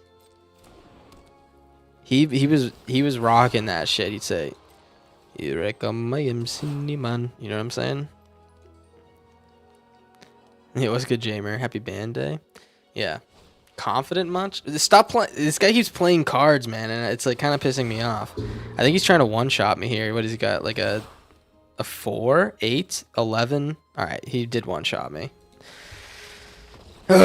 He was rocking that shit. He'd say, "Here I come, I am Cinnamon." You know what I'm saying? Yeah, what's good, Jamer? Happy band day. Yeah. Confident much? Stop playing. This guy keeps playing cards, man, and it's like kind of pissing me off. I think he's trying to one-shot me here. What has he got? Like a 4, 8, 11. All right, he did one-shot me. We're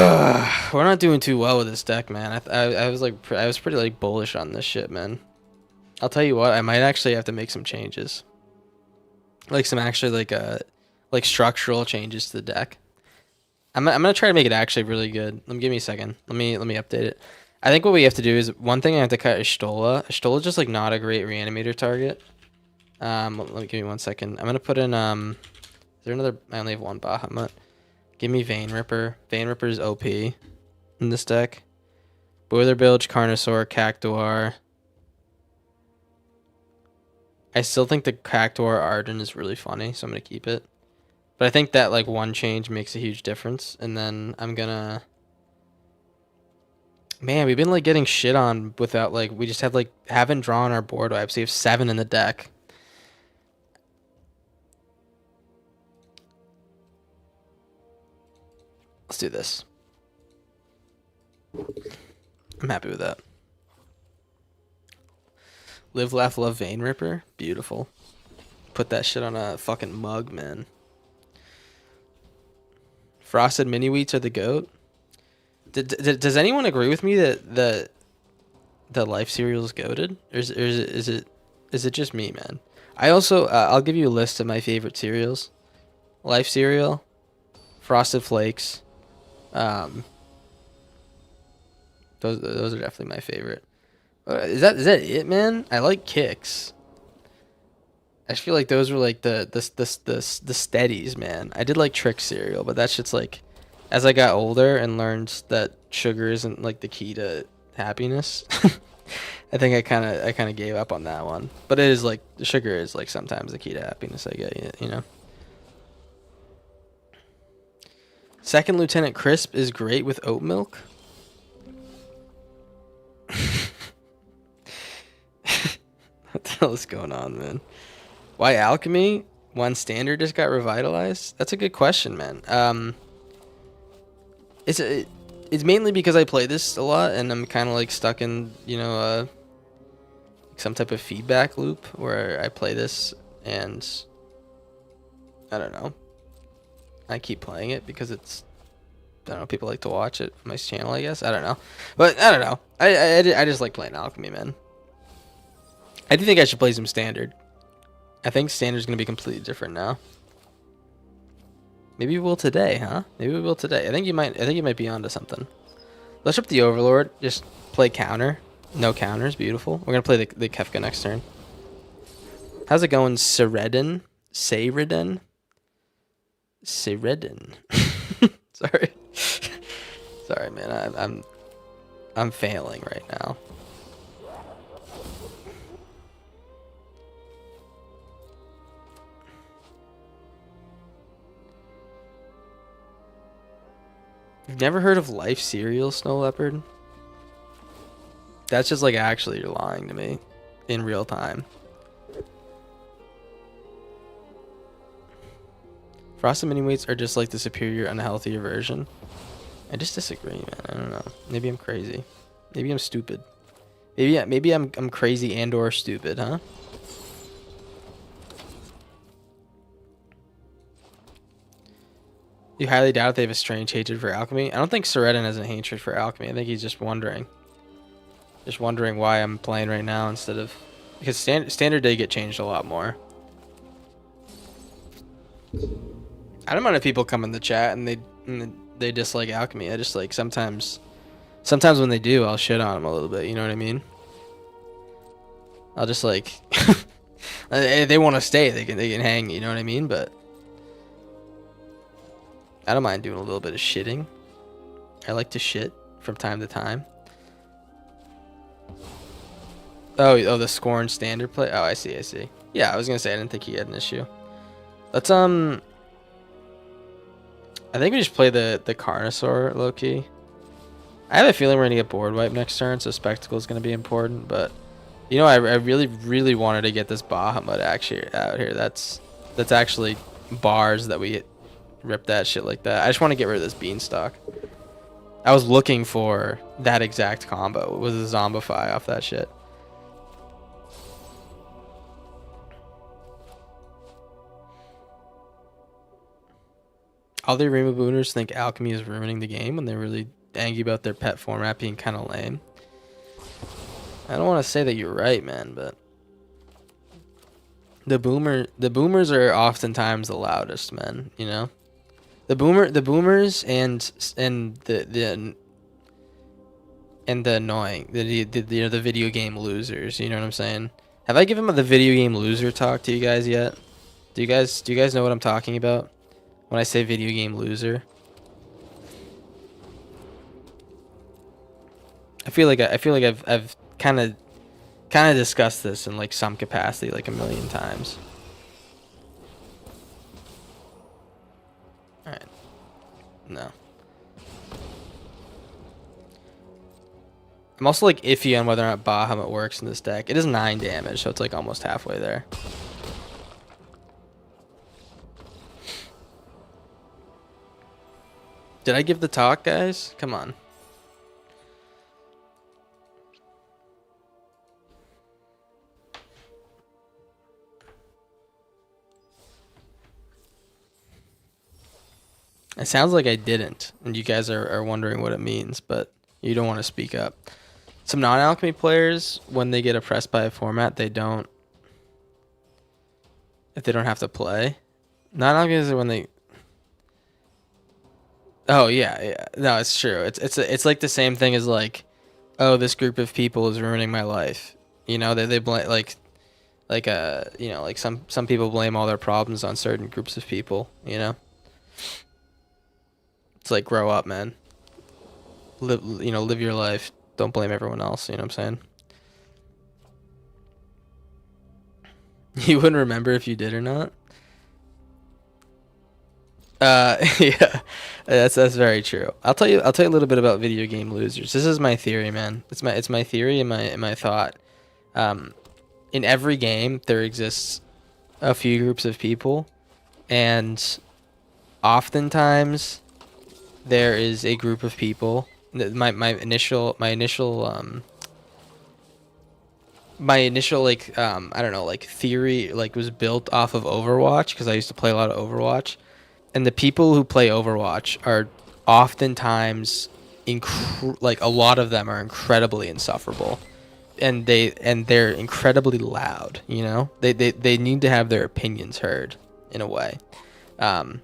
not doing too well with this deck, man. I was pretty like bullish on this shit, man. I'll tell you what, I might actually have to make some changes, like some actually like structural changes to the deck. I'm gonna try to make it actually really good. Give me a second. Let me update it. I think what we have to do is one thing I have to cut is Stola. Stola's just like not a great reanimator target. Let me give me 1 second. I'm gonna put in is there another? I only have one Bahamut. Give me Vein Ripper. Vein Ripper is OP in this deck. Boiler Bilge, Carnosaur, Cactuar. I still think the Cactuar Arden is really funny, so I'm gonna keep it. But I think that like one change makes a huge difference, and then I'm gonna. Man, we've been like getting shit on without like we just have like haven't drawn our board wipes. We have 7 in the deck. Let's do this. I'm happy with that. Live, laugh, love, Vein Ripper. Beautiful. Put that shit on a fucking mug, man. Frosted mini wheats are the goat. Does anyone agree with me that the life cereal is goated, or is it just me, man? I also I'll give you a list of my favorite cereals. Life cereal, Frosted Flakes. Those are definitely my favorite. Is that it, man? I like Kicks. I just feel like those were like the steadies, man. I did like Trick cereal, but that shit's like, as I got older and learned that sugar isn't like the key to happiness, I think I kind of gave up on that one. But it is like sugar is like sometimes the key to happiness. I get you know. Second Lieutenant Crisp is great with oat milk. What the hell is going on, man? Why alchemy when standard just got revitalized? That's a good question, man. It's mainly because I play this a lot and I'm kind of like stuck in, you know, some type of feedback loop where I play this and I don't know. I keep playing it because it's don't know, people like to watch it on my channel, I guess. I don't know. But I don't know. I just like playing alchemy, man. I do think I should play some standard. I think standard's gonna be completely different now. Maybe we will today, huh? Maybe we will today. I think you might be onto something. Let's up the Overlord. Just play counter. No counters. Beautiful. We're gonna play the Kefka next turn. How's it going, Seredin? Seredin? Seredin. Sorry. Sorry, man. I'm failing right now. You've never heard of Life Cereal, Snow Leopard? That's just like actually you're lying to me in real time. Frosted Mini Wheats are just like the superior, unhealthier version. I just disagree, man. I don't know. Maybe I'm crazy. Maybe I'm stupid. Maybe I'm crazy and or stupid, huh? You highly doubt they have a strange hatred for alchemy? I don't think Seredin has a hatred for alchemy. I think he's just wondering. Just wondering why I'm playing right now instead of... Because standard did get changed a lot more. I don't mind if people come in the chat and they dislike alchemy. I just like sometimes when they do, I'll shit on them a little bit. You know what I mean? I'll just like... if they want to stay, they can hang, you know what I mean? But... I don't mind doing a little bit of shitting. I like to shit from time to time. Oh, the Scorn standard play. Oh, I see. Yeah, I was gonna say I didn't think he had an issue. Let's I think we just play the Carnosaur low key. I have a feeling we're gonna get board wipe next turn, so Spectacle is gonna be important. But you know, I really wanted to get this Bahamut actually out here. That's actually bars that we rip that shit like that. I just want to get rid of this Beanstalk. I was looking for that exact combo with a Zombify off that shit. All the Arima Booners think alchemy is ruining the game when they're really angry about their pet format being kind of lame. I don't want to say that you're right, man, but the boomers are oftentimes the loudest, man, you know? The boomers and the annoying, the video game losers, you know what I'm saying? Have I given the video game loser talk to you guys yet? Do you guys know what I'm talking about when I say video game loser? I feel like I've kind of discussed this in like some capacity like a million times. All right. No. I'm also like iffy on whether or not Bahamut works in this deck. It is 9 damage, so it's like almost halfway there. Did I give the talk, guys? Come on. It sounds like I didn't, and you guys are wondering what it means, but you don't want to speak up. Some non-alchemy players, when they get oppressed by a format, they don't... If they don't have to play. Non-alchemy are when they... Oh, yeah. No, it's true. It's like the same thing as like, oh, this group of people is ruining my life. You know, they blame, you know, like some people blame all their problems on certain groups of people, you know? It's like, grow up, man. Live your life. Don't blame everyone else. You know what I'm saying? You wouldn't remember if you did or not. Yeah, that's very true. I'll tell you a little bit about video game losers. This is my theory, man. It's my theory and my thought. In every game, there exists a few groups of people, and oftentimes there is a group of people. My initial like I don't know, like theory like was built off of Overwatch because I used to play a lot of Overwatch, and the people who play Overwatch are oftentimes like a lot of them are incredibly insufferable, and they're incredibly loud, you know. They need to have their opinions heard in a way. And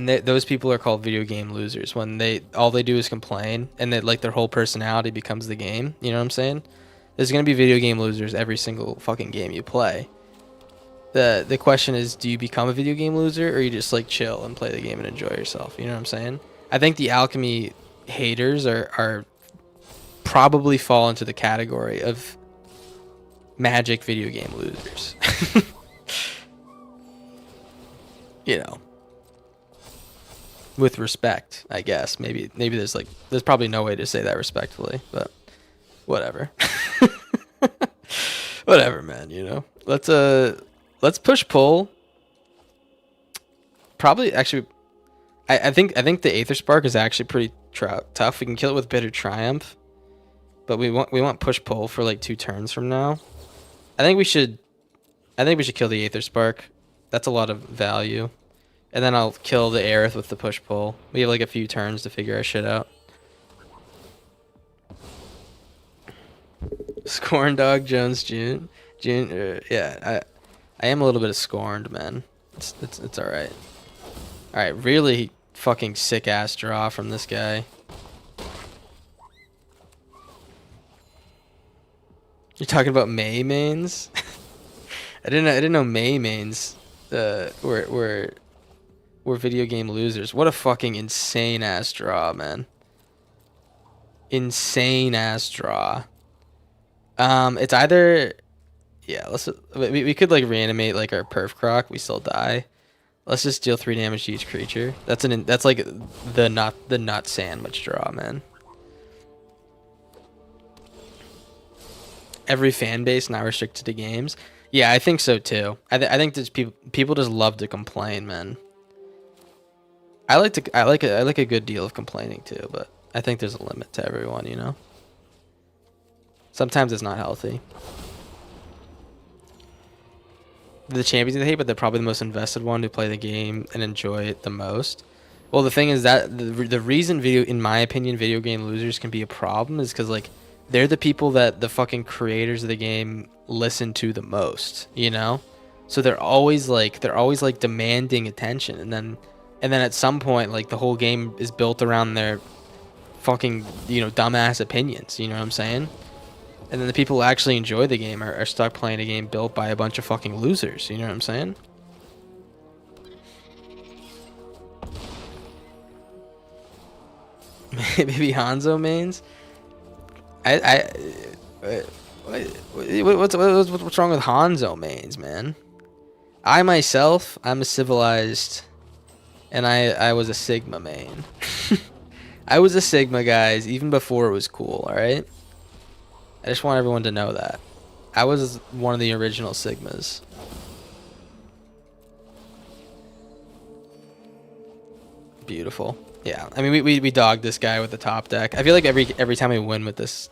those people are called video game losers when all they do is complain, and like their whole personality becomes the game. You know what I'm saying? There's gonna be video game losers every single fucking game you play. The question is, do you become a video game loser, or you just like chill and play the game and enjoy yourself? You know what I'm saying? I think the alchemy haters are probably fall into the category of Magic video game losers. You know, with respect, I guess. Maybe there's probably no way to say that respectfully, but whatever. Whatever, man, you know. Let's push pull. Probably actually I think the Aether Spark is actually pretty tough. We can kill it with Bitter Triumph, but we want push pull for like 2 turns from now. I think we should kill the Aether Spark. That's a lot of value. And then I'll kill the Aerith with the push pull. We have like a few turns to figure our shit out. Scorn Dog Jones June. Yeah, I am a little bit of scorned, man. It's all right. All right, really fucking sick ass draw from this guy. You're talking about May mains? I didn't know May mains were video game losers. What a fucking insane ass draw, man. Insane ass draw. It's either, yeah, we could like reanimate like our perf croc, we still die. Let's just deal 3 damage to each creature. That's like the nut sandwich draw, man. Every fan base not restricted to games. Yeah, I think so too. I think that people just love to complain, man. I like a good deal of complaining too, but I think there's a limit to everyone, you know. Sometimes it's not healthy. The champions they hate, but they're probably the most invested one who play the game and enjoy it the most. Well, the thing is that the reason in my opinion, video game losers can be a problem is because like they're the people that the fucking creators of the game listen to the most, you know. So they're always like demanding attention, and then at some point like the whole game is built around their fucking, you know, dumbass opinions. You know what I'm saying? And then the people who actually enjoy the game are stuck playing a game built by a bunch of fucking losers. You know what I'm saying? Maybe Hanzo mains? What's wrong with Hanzo mains, man? I'm a civilized, and I was a Sigma main. I was a Sigma, guys, even before it was cool, alright? I just want everyone to know that. I was one of the original Sigmas. Beautiful. Yeah, I mean we dogged this guy with the top deck. I feel like every time we win with this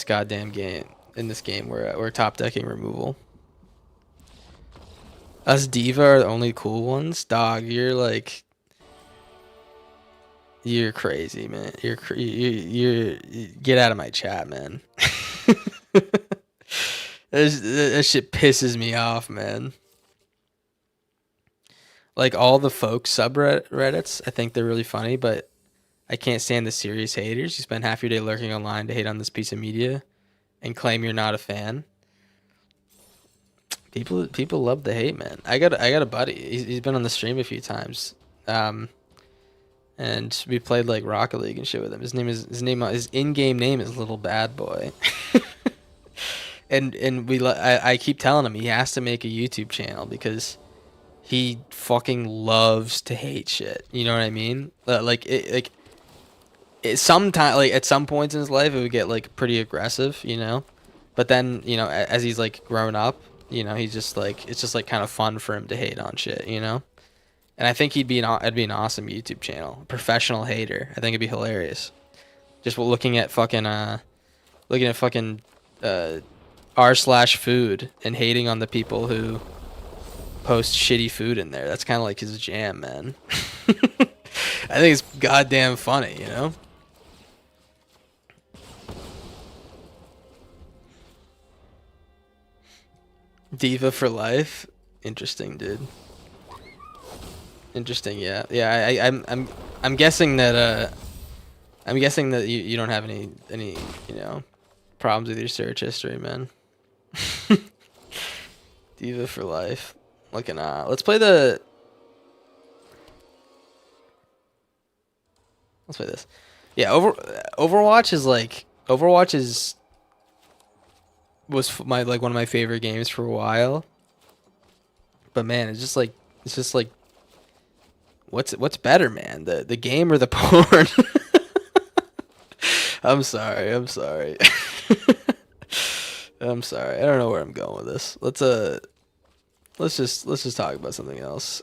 goddamn game, in this game we're top decking removal. Us Diva are the only cool ones. Dog, you're crazy, man. You're get out of my chat, man. That shit pisses me off, man. Like all the folk subreddits, I think they're really funny, but I can't stand the serious haters. You spend half your day lurking online to hate on this piece of media and claim you're not a fan. People love the hate, man. I got a buddy. He's been on the stream a few times. And we played like Rocket League and shit with him. His in-game name is Little Bad Boy. and I keep telling him he has to make a YouTube channel because he fucking loves to hate shit. You know what I mean? Sometimes, like at some points in his life, it would get like pretty aggressive, you know. But then, you know, as he's like grown up, you know, he's just like, it's just like kind of fun for him to hate on shit, you know. And I think it'd be an awesome YouTube channel, a professional hater. I think it'd be hilarious. Just looking at fucking r/food and hating on the people who post shitty food in there. That's kind of like his jam, man. I think it's goddamn funny, you know? Diva for life. Interesting, dude. Interesting, yeah. Yeah, I'm guessing that you don't have any you know, problems with your search history, man. Diva for life. Looking let's play this. Yeah, Overwatch was one of my favorite games for a while. But man, it's just like what's better, man? The game or the porn? I'm sorry. I'm sorry. I'm sorry. I don't know where I'm going with this. Let's just talk about something else.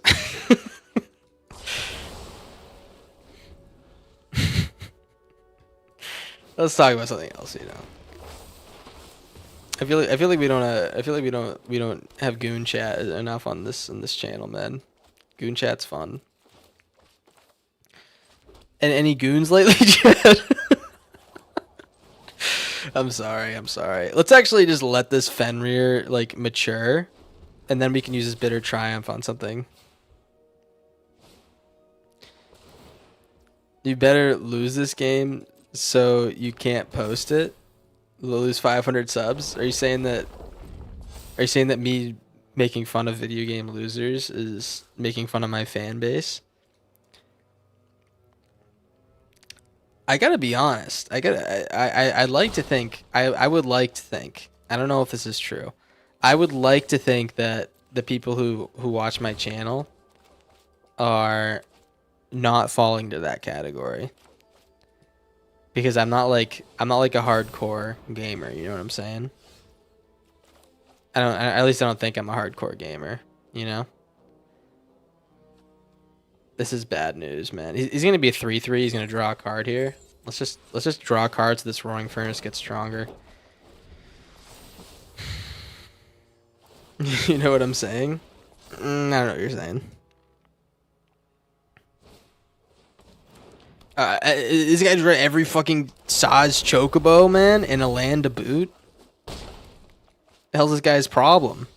Let's talk about something else, you know. I feel like we don't have goon chat enough on this channel, man. Goon chat's fun. And any goons lately, Chad? I'm sorry. Let's actually just let this Fenrir like mature, and then we can use this bitter triumph on something. You better lose this game so you can't post it. Lose 500 subs. Are you saying that me making fun of video game losers is making fun of my fan base? I gotta be honest. I'd like to think. I would like to think. I don't know if this is true. I would like to think that the people who watch my channel are not falling to that category. Because I'm not like a hardcore gamer, you know what I'm saying? At least I don't think I'm a hardcore gamer, you know? This is bad news, man. He's gonna be a 3-3, he's gonna draw a card here. Let's just draw a card so this roaring furnace gets stronger. You know what I'm saying? I don't know what you're saying. This guy's read every fucking Saz Chocobo, man, in a land to boot. The hell's this guy's problem?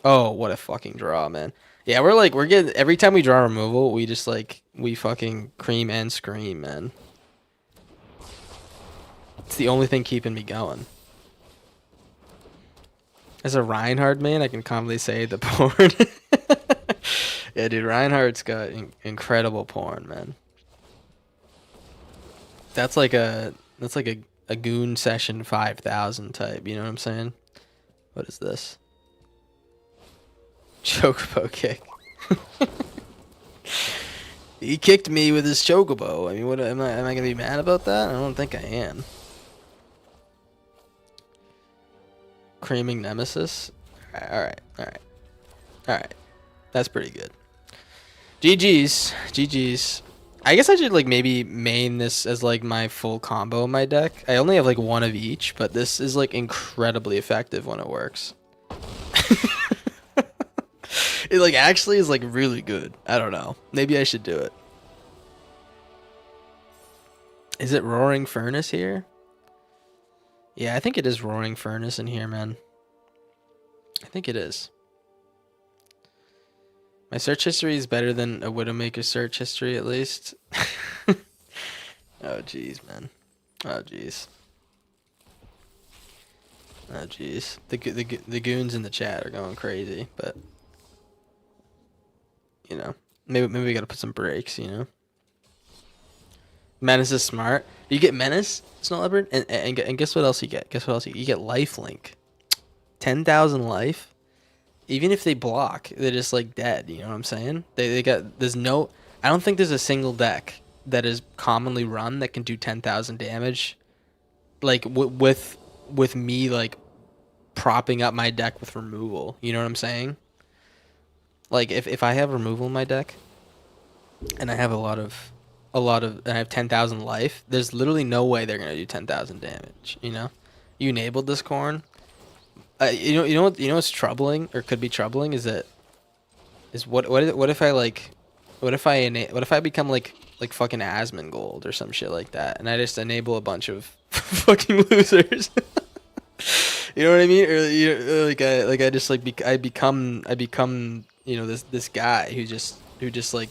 Oh, what a fucking draw, man. Yeah, we're getting, every time we draw removal, we just we fucking cream and scream, man. It's the only thing keeping me going. As a Reinhardt man, I can confidently say the porn. Yeah, dude, Reinhardt's got incredible porn, man. That's like a goon session 5000 type, you know what I'm saying? What is this? Chocobo kick. He kicked me with his chocobo. I mean, what am I gonna be mad about that? I don't think I am. Creaming Nemesis. All right. That's pretty good. GG's. I guess I should maybe main this as my full combo in my deck. I only have one of each, but this is incredibly effective when it works. It actually is really good. I don't know. Maybe I should do it. Is it Roaring Furnace here? Yeah, I think it is Roaring Furnace in here, man. I think it is. My search history is better than a Widowmaker's search history, at least. Oh, jeez, man. Oh, jeez. Oh, jeez. The goons in the chat are going crazy, but... You know, maybe we gotta put some brakes, you know? Menace is smart. You get Menace, Snow Leopard, and guess what else you get? You get Lifelink. 10,000 life. Even if they block, they're just dead. You know what I'm saying? They got, there's no, I don't think there's a single deck that is commonly run that can do 10,000 damage. With me propping up my deck with removal. You know what I'm saying? If I have removal in my deck, and I have and I have 10,000 life, there's literally no way they're gonna do 10,000 damage. You know, you enabled this Corn. You know what's troubling or could be troubling is what if What if I become like fucking Asmongold or some shit like that, and I just enable a bunch of fucking losers? You know what I mean? Or I just like I become you know this guy who just like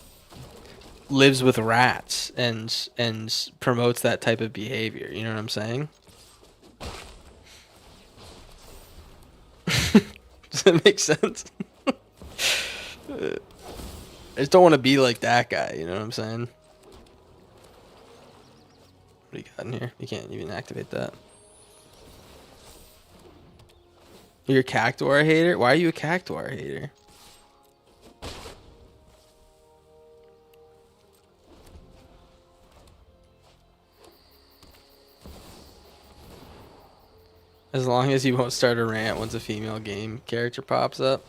lives with rats and promotes that type of behavior. You know what I'm saying? Does that make sense? I just don't want to be like that guy. You know what I'm saying? What do you got in here? You can't even activate that. You're a Cactuar hater? Why are you a Cactuar hater? As long as you won't start a rant once a female game character pops up.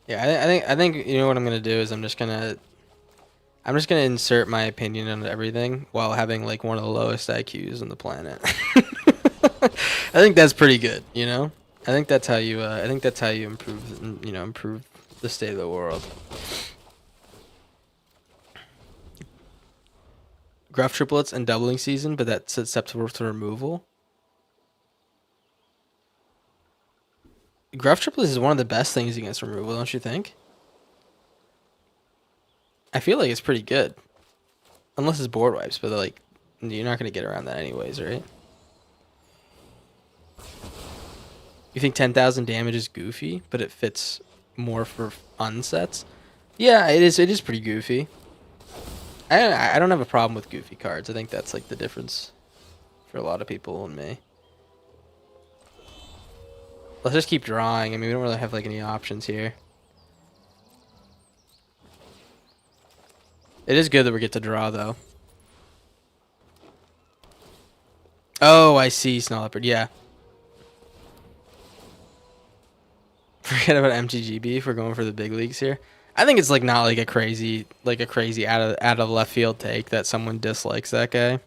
Yeah, I think you know what I'm gonna do is I'm just gonna insert my opinion on everything while having like one of the lowest IQs on the planet. I think that's pretty good, you know? I think that's how you improve, you know, improve the state of the world. Gruff triplets and doubling season, but that's susceptible to removal. Gruff triplets is one of the best things against removal, don't you think? I feel like it's pretty good. Unless it's board wipes, but like you're not gonna get around that anyways, right? You think 10,000 damage is goofy, but it fits more for unsets? Yeah, it is pretty goofy. I don't have a problem with goofy cards. I think that's like the difference for a lot of people and me. Let's just keep drawing. I mean, we don't really have like any options here. It is good that we get to draw though. Oh, I see, Snow Leopard. Yeah. Forget about MTGB if we're going for the big leagues here. I think it's like not like a crazy out of left field take that someone dislikes that guy.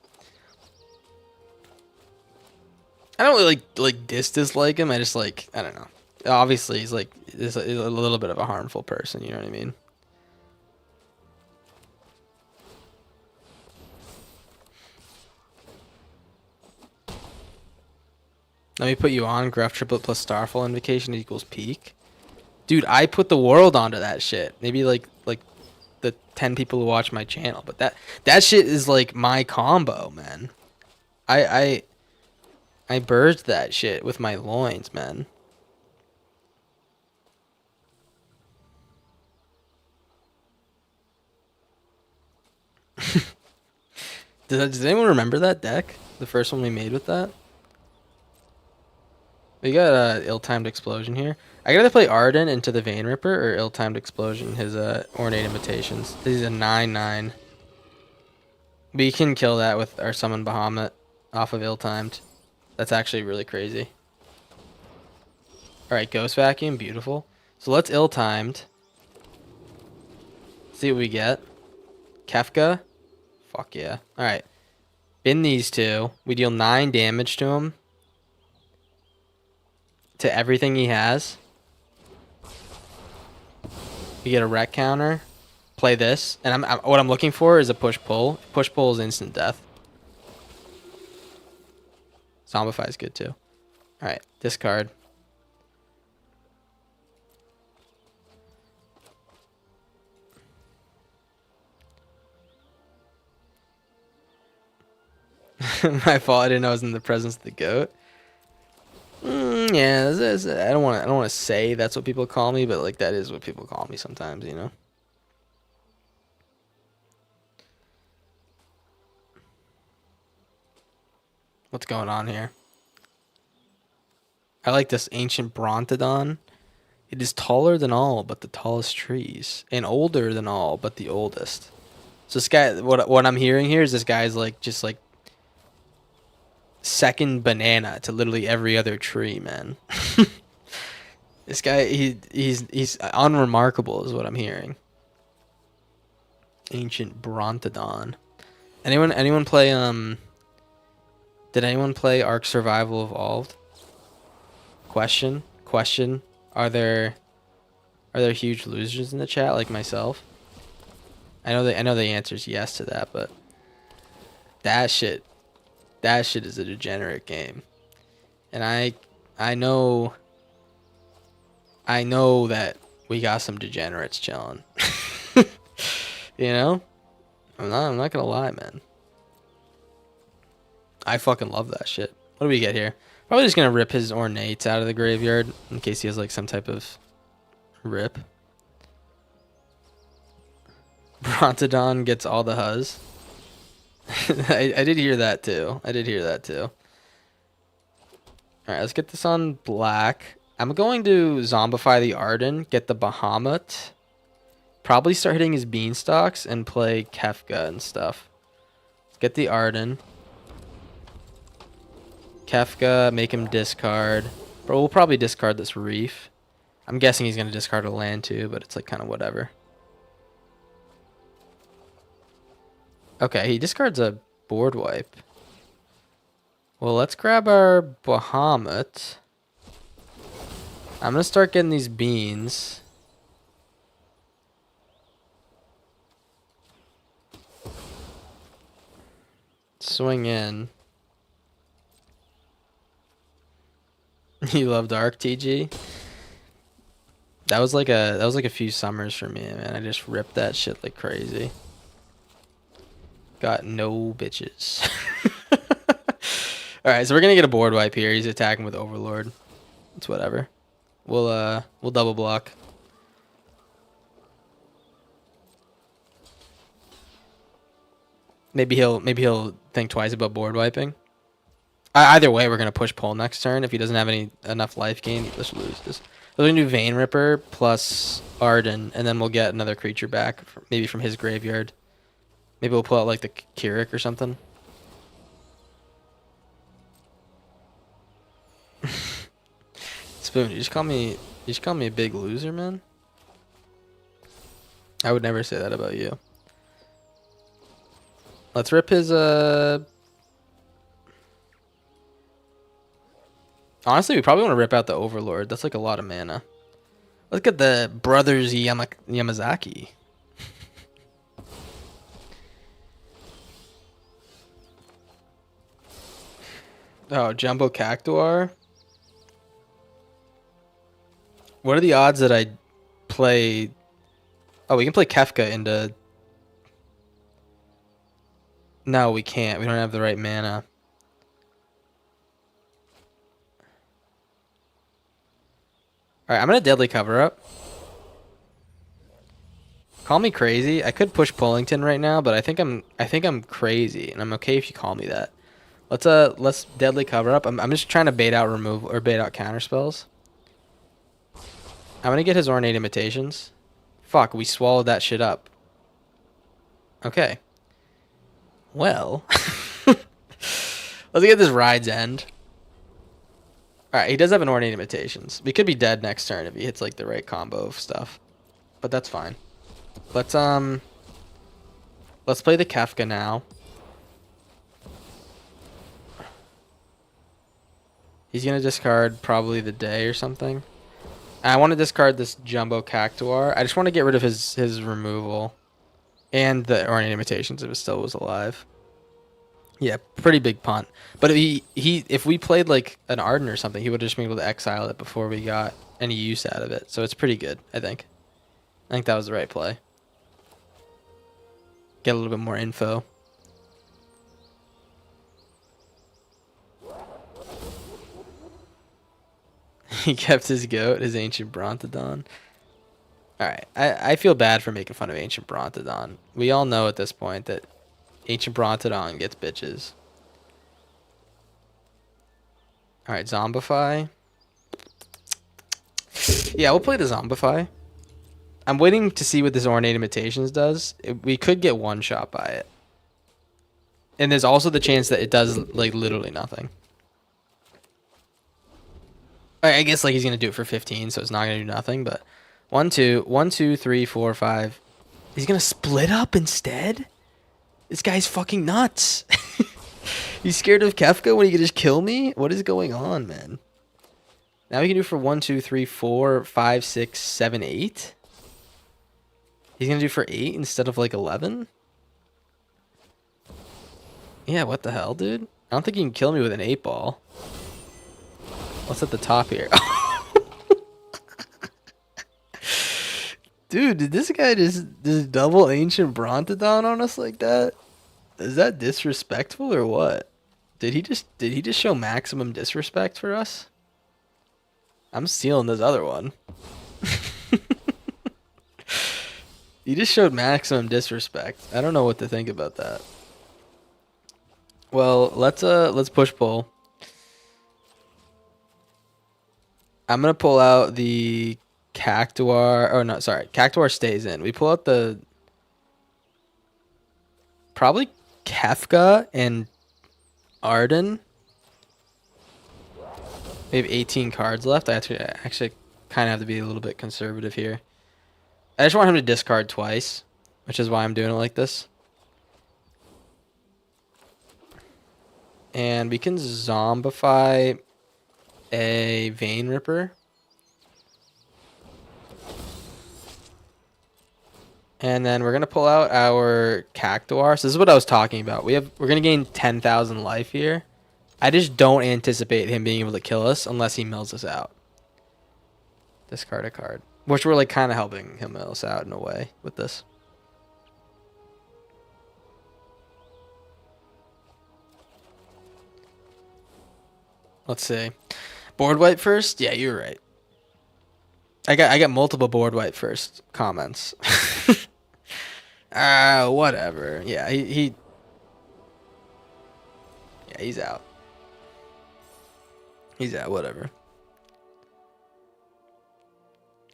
I don't really like dislike him. I just like, I don't know. Obviously he's like is a little bit of a harmful person, you know what I mean? Let me put you on. Gruff triplet plus Starfall invocation equals peak. Dude, I put the world onto that shit. Maybe like the 10 people who watch my channel, but that shit is like my combo, man. I birthed that shit with my loins, man. Does anyone remember that deck? The first one we made with that? We got a ill-timed explosion here. I gotta play Arden into the Vein Ripper or ill-timed explosion. His ornate imitations. This is a 9/9. We can kill that with our summon Bahamut off of ill-timed. That's actually really crazy. All right, Ghost Vacuum, beautiful. So let's ill-timed. See what we get. Kefka, fuck yeah. All right, bin these two. We deal 9 damage to him. To everything he has. We get a wreck counter. Play this, and what I'm looking for is a push-pull. Push-pull is instant death. Zombify is good too. All right, discard. My fault. I didn't know I was in the presence of the goat. Yeah, I don't want to say that's what people call me, but like that is what people call me sometimes, you know. What's going on here? I like this ancient Brontodon. It is taller than all but the tallest trees, and older than all but the oldest. So this guy, what I'm hearing here is this guy's like just like second banana to literally every other tree, man. This guy, he's unremarkable is what I'm hearing. Ancient Brontodon. Anyone play did anyone play Ark Survival Evolved? Question. Are there huge losers in the chat like myself? I know the answer is yes to that, but that shit is a degenerate game. And I know that we got some degenerates chilling. You know? I'm not gonna lie, man. I fucking love that shit. What do we get here? Probably just gonna rip his ornates out of the graveyard in case he has like some type of rip. Brontodon gets all the huzz. I did hear that too. Alright, let's get this on black. I'm going to zombify the Arden, get the Bahamut. Probably start hitting his Beanstalks and play Kefka and stuff. Let's get the Arden. Kefka, make him discard. But we'll probably discard this Reef. I'm guessing he's going to discard a land too, but it's like kind of whatever. Okay, he discards a board wipe. Well, let's grab our Bahamut. I'm going to start getting these beans. Swing in. You love Dark TG? That was like a few summers for me, man. I just ripped that shit like crazy. Got no bitches. Alright, so we're gonna get a board wipe here. He's attacking with Overlord. It's whatever. We'll double block. Maybe he'll think twice about board wiping. Either way, we're gonna push pull next turn. If he doesn't have enough life gain, let's lose this. We're gonna do Vein Ripper plus Arden, and then we'll get another creature back, maybe from his graveyard. Maybe we'll pull out like the Keurig or something. Spoon, you just call me a big loser, man. I would never say that about you. Let's rip his Honestly, we probably want to rip out the Overlord. That's like a lot of mana. Let's get the Brothers Yamazaki. Oh, Jumbo Cactuar. What are the odds that I play... Oh, we can play Kefka into... No, we can't. We don't have the right mana. Alright, I'm gonna Deadly Cover Up. Call me crazy. I could push Pullington right now, but I think I'm crazy, and I'm okay if you call me that. Let's Deadly Cover Up. I'm just trying to bait out removal or bait out counter spells. I'm gonna get his Ornate Imitations. Fuck, we swallowed that shit up. Okay. Well, let's get this Ride's End. Alright, he does have an Ornate Imitations. We could be dead next turn if he hits like the right combo of stuff. But that's fine. Let's play the Kefka now. He's gonna discard probably the Day or something. I want to discard this Jumbo Cactuar. I just want to get rid of his removal. And the Ornate Imitations if it still was alive. Yeah, pretty big punt. But if we played like an Arden or something, he would have just been able to exile it before we got any use out of it. So it's pretty good, I think. I think that was the right play. Get a little bit more info. He kept his goat, his Ancient Brontodon. Alright, I feel bad for making fun of Ancient Brontodon. We all know at this point that Ancient Brontodon gets bitches. Alright, Zombify. Yeah, we'll play the Zombify. I'm waiting to see what this Ornate Imitations does. We could get one shot by it. And there's also the chance that it does like literally nothing. I guess like he's gonna do it for 15, so it's not gonna do nothing, but 1, 2, 3, 4, 5. He's gonna split up instead? This guy's fucking nuts. He's scared of Kefka when he can just kill me? What is going on, man? Now we can do for 1, 2, 3, 4, 5, 6, 7, 8. He's gonna do for 8 instead of like 11? Yeah, what the hell, dude? I don't think you can kill me with an 8 ball. What's at the top here? Dude, did this guy just double Ancient Brontodon on us like that? Is that disrespectful or what? Did he just show maximum disrespect for us? I'm stealing this other one. He just showed maximum disrespect. I don't know what to think about that. Well, let's push pull. I'm gonna pull out the Cactuar. Oh no, sorry, Cactuar stays in. We pull out the probably Kefka and Arden. We have 18 cards left. I actually kind of have to be a little bit conservative here. I just want him to discard twice, which is why I'm doing it like this. And we can zombify a Vein Ripper. And then we're going to pull out our Cactuar. So this is what I was talking about. We're going to gain 10,000 life here. I just don't anticipate him being able to kill us unless he mills us out. Discard a card. Which we're like kind of helping him mill us out in a way with this. Let's see. Board wipe first? Yeah, you're right. I got multiple board wipe first comments. Whatever. Yeah, yeah, he's out. He's out, whatever.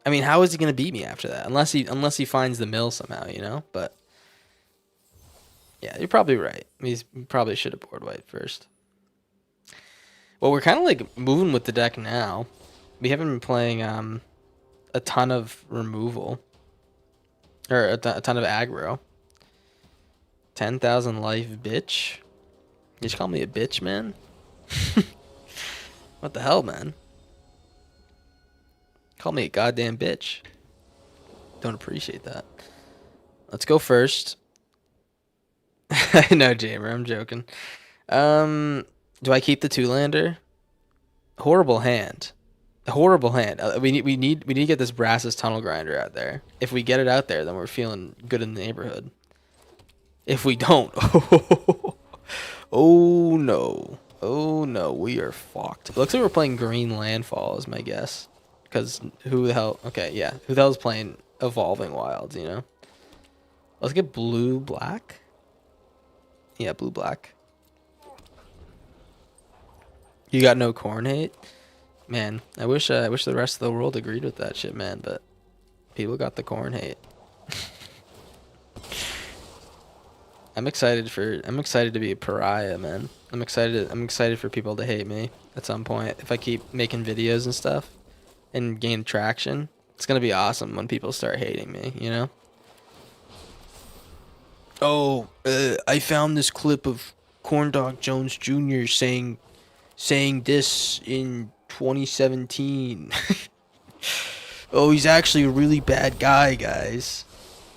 I mean, how is he gonna beat me after that? Unless he finds the mill somehow, you know? But yeah, you're probably right. He probably should have board wipe first. Well, we're kind of like moving with the deck now. We haven't been playing a ton of removal. Or a ton of aggro. 10,000 life, bitch. You just call me a bitch, man? What the hell, man? Call me a goddamn bitch. Don't appreciate that. Let's go first. I know, Jamer, I'm joking. Do I keep the 2-lander? Horrible hand. Horrible hand. We need to get this Brass's Tunnel Grinder out there. If we get it out there, then we're feeling good in the neighborhood. If we don't, oh no, oh no, we are fucked. It looks like we're playing Green Landfall, is my guess. Because who the hell? Okay, yeah, who the hell is playing Evolving Wilds? You know. Let's get blue black. Yeah, blue black. You got no corn hate? Man, I wish the rest of the world agreed with that shit, man, but people got the corn hate. I'm excited to be a pariah, man. I'm excited for people to hate me at some point. If I keep making videos and stuff and gain traction, it's going to be awesome when people start hating me, you know? Oh, I found this clip of Corndog Jones Jr. saying this in 2017. Oh, he's actually a really bad guy, guys.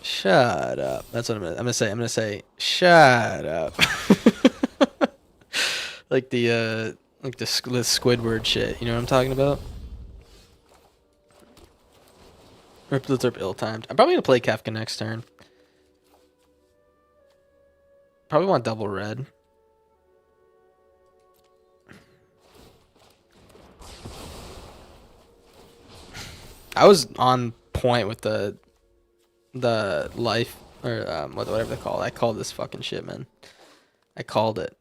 Shut up. That's what I'm gonna say. I'm gonna say, shut up. Like the Squidward shit. You know what I'm talking about? Riplets are ill-timed. I'm probably gonna play Kefka next turn. Probably want double red. I was on point with the life or whatever they call it. I called this fucking shit, man. I called it.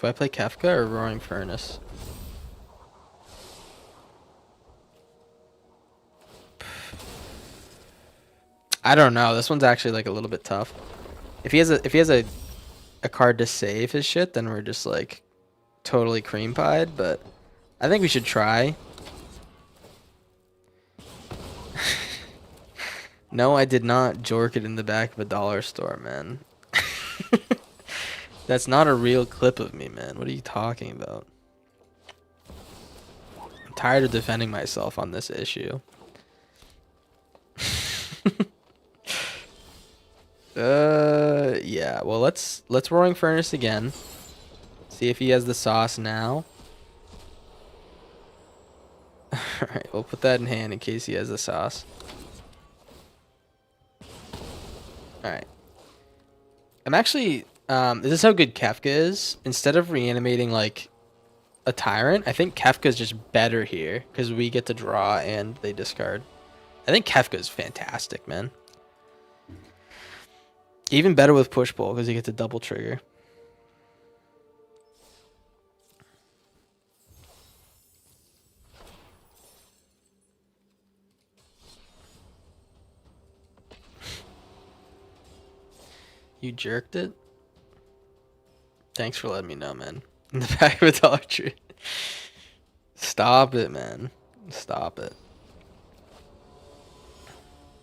Do I play Kefka or Roaring Furnace? I don't know. This one's actually like a little bit tough. If he has a card to save his shit, then we're just like totally cream pied, but I think we should try. No, I did not jork it in the back of a dollar store, man. That's not a real clip of me, man. What are you talking about? tired of defending myself on this issue. Yeah. Well, let's Roaring Furnace again. See if he has the sauce now. All right, we'll put that in hand in case he has the sauce. All right. I'm actually. This is how good Kefka is. Instead of reanimating like a Tyrant, I think Kefka is just better here because we get to draw and they discard. I think Kefka is fantastic, man. Even better with push pull because you get to double trigger. You jerked it? Thanks for letting me know, man. In the back of a Dollar Tree. Stop it, man. Stop it.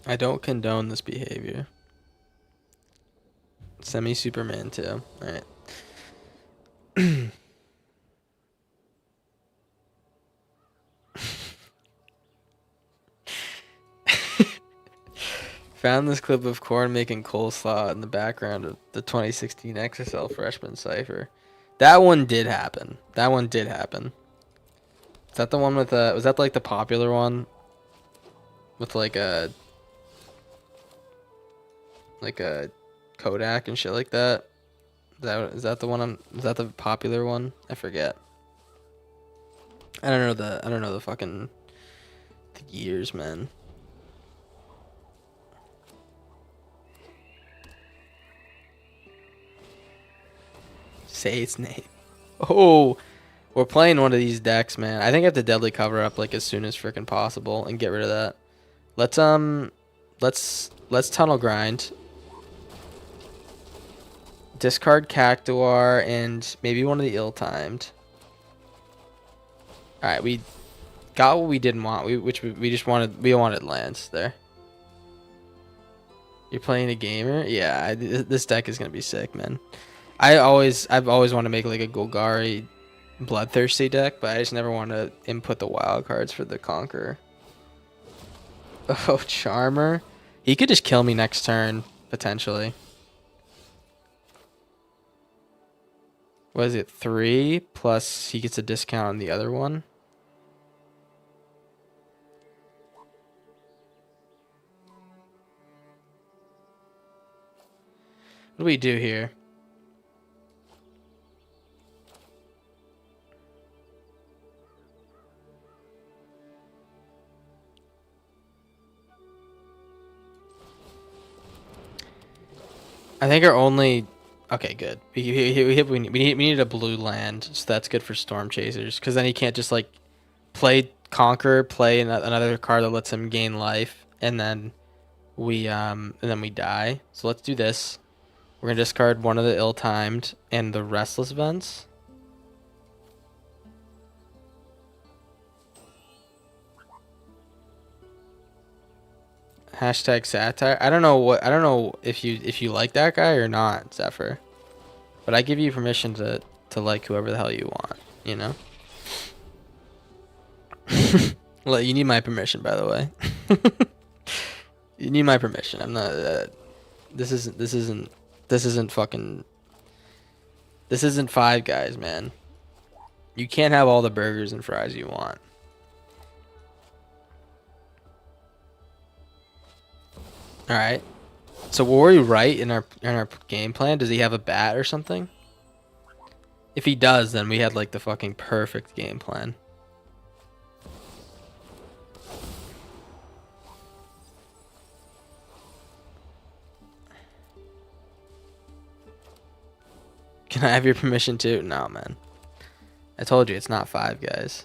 I don't condone this behavior. Semi-Superman too. Alright. Found this clip of Korn making coleslaw in the background of the 2016 XSL freshman cipher. That one did happen. That one did happen. Is that the one with was that like the popular one? With like a Kodak and shit like that? Is that the one is that the popular one? I forget. I don't know the fucking the years, man. Say its name. Oh, we're playing one of these decks, man. I think I have to deadly cover up like as soon as freaking possible and get rid of that. Let's tunnel grind. Discard Cactuar and maybe one of the ill-timed. All right, we got what we didn't want. We wanted lands there. You're playing a gamer? Yeah, this deck is gonna be sick, man. I've always wanted to make like a Golgari Bloodthirsty deck, but I just never want to input the wild cards for the Conqueror. Oh, Charmer. He could just kill me next turn, potentially. What is it? 3 plus he gets a discount on the other one. What do we do here? I think our only... Okay, good. We need a blue land, so that's good for Storm Chasers. Because then he can't just, like, play Conquer, play another card that lets him gain life, and then we die. So let's do this. We're going to discard one of the ill-timed and the Restless Vents. Hashtag satire. I don't know if you like that guy or not, Zephyr. But I give you permission to like whoever the hell you want, you know? Well, you need my permission, by the way. You need my permission. I'm not this isn't Five Guys, man. You can't have all the burgers and fries you want. All right. So were we right in our game plan? Does he have a bat or something? If he does, then we had like the fucking perfect game plan. Can I have your permission too? No, man. I told you it's not Five Guys.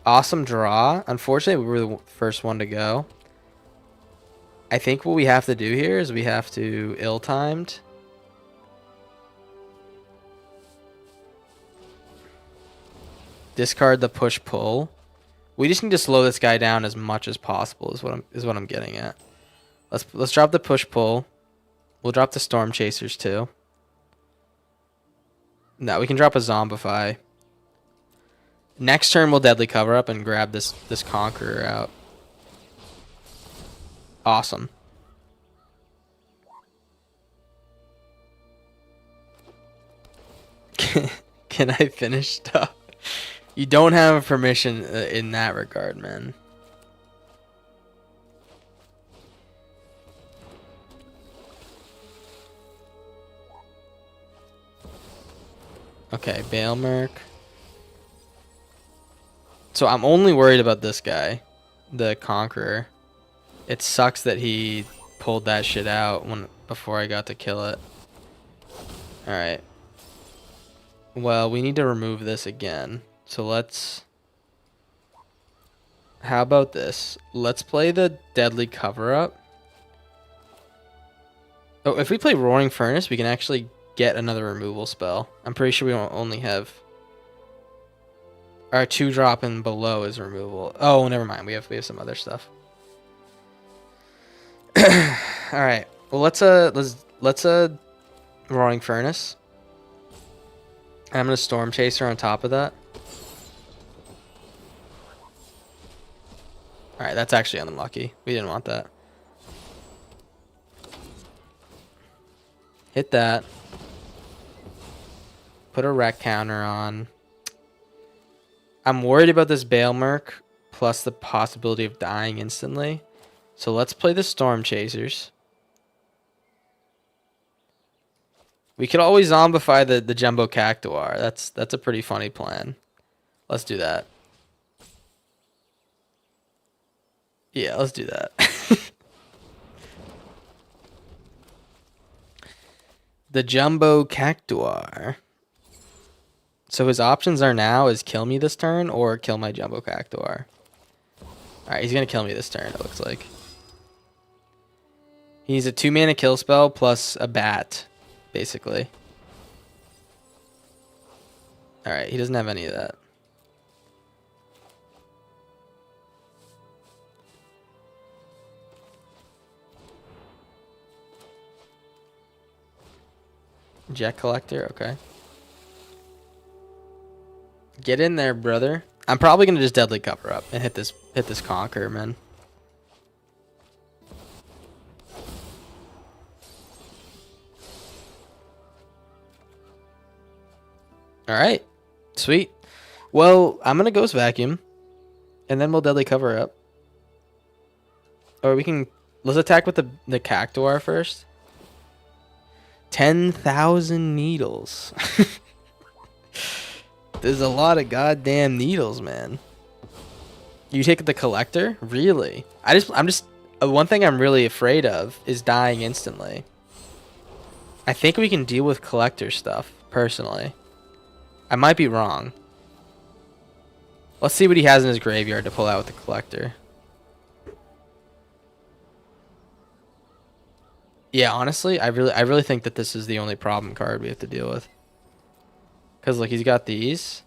Awesome draw. Unfortunately, we were the first one to go. I think what we have to do here is we have to ill-timed. Discard the push-pull. We just need to slow this guy down as much as possible is what I'm getting at. Let's drop the push-pull. We'll drop the Storm Chasers too. No, we can drop a Zombify. Next turn we'll deadly cover up and grab this Conqueror out. Awesome. Can I finish stuff? You don't have permission in that regard, man. Okay, Bale Merc. So I'm only worried about this guy, the Conqueror. It sucks that he pulled that shit out before I got to kill it. Alright. Well, we need to remove this again. So let's... How about this? Let's play the Deadly Cover-Up. Oh, if we play Roaring Furnace, we can actually get another removal spell. I'm pretty sure we don't only have... Our 2-drop and below is removal. Oh, never mind. We have some other stuff. Alright. Well, let's Roaring Furnace. I'm gonna Storm Chaser on top of that. Alright, that's actually unlucky. We didn't want that. Hit that. Put a wreck counter on. I'm worried about this Bale Merc plus the possibility of dying instantly. So let's play the Storm Chasers. We could always zombify the Jumbo Cactuar. That's a pretty funny plan. Let's do that. Yeah, let's do that. The Jumbo Cactuar. So his options are now is kill me this turn or kill my Jumbo Cactuar. Alright, he's going to kill me this turn, it looks like. He's a 2-mana kill spell plus a bat, basically. Alright, he doesn't have any of that. Jet Collector, okay. Get in there, brother. I'm probably gonna just deadly cover up and hit this Conqueror, man. Alright. Sweet. Well, I'm gonna Ghost Vacuum. And then we'll deadly cover up. Or we can let's attack with the Cactuar first. 10,000 needles. There's a lot of goddamn needles, man. You take the Collector? Really? I'm just one thing I'm really afraid of is dying instantly. I think we can deal with Collector stuff, personally. I might be wrong. Let's see what he has in his graveyard to pull out with the Collector. Yeah, honestly, I really think that this is the only problem card we have to deal with. Because, look, he's got these.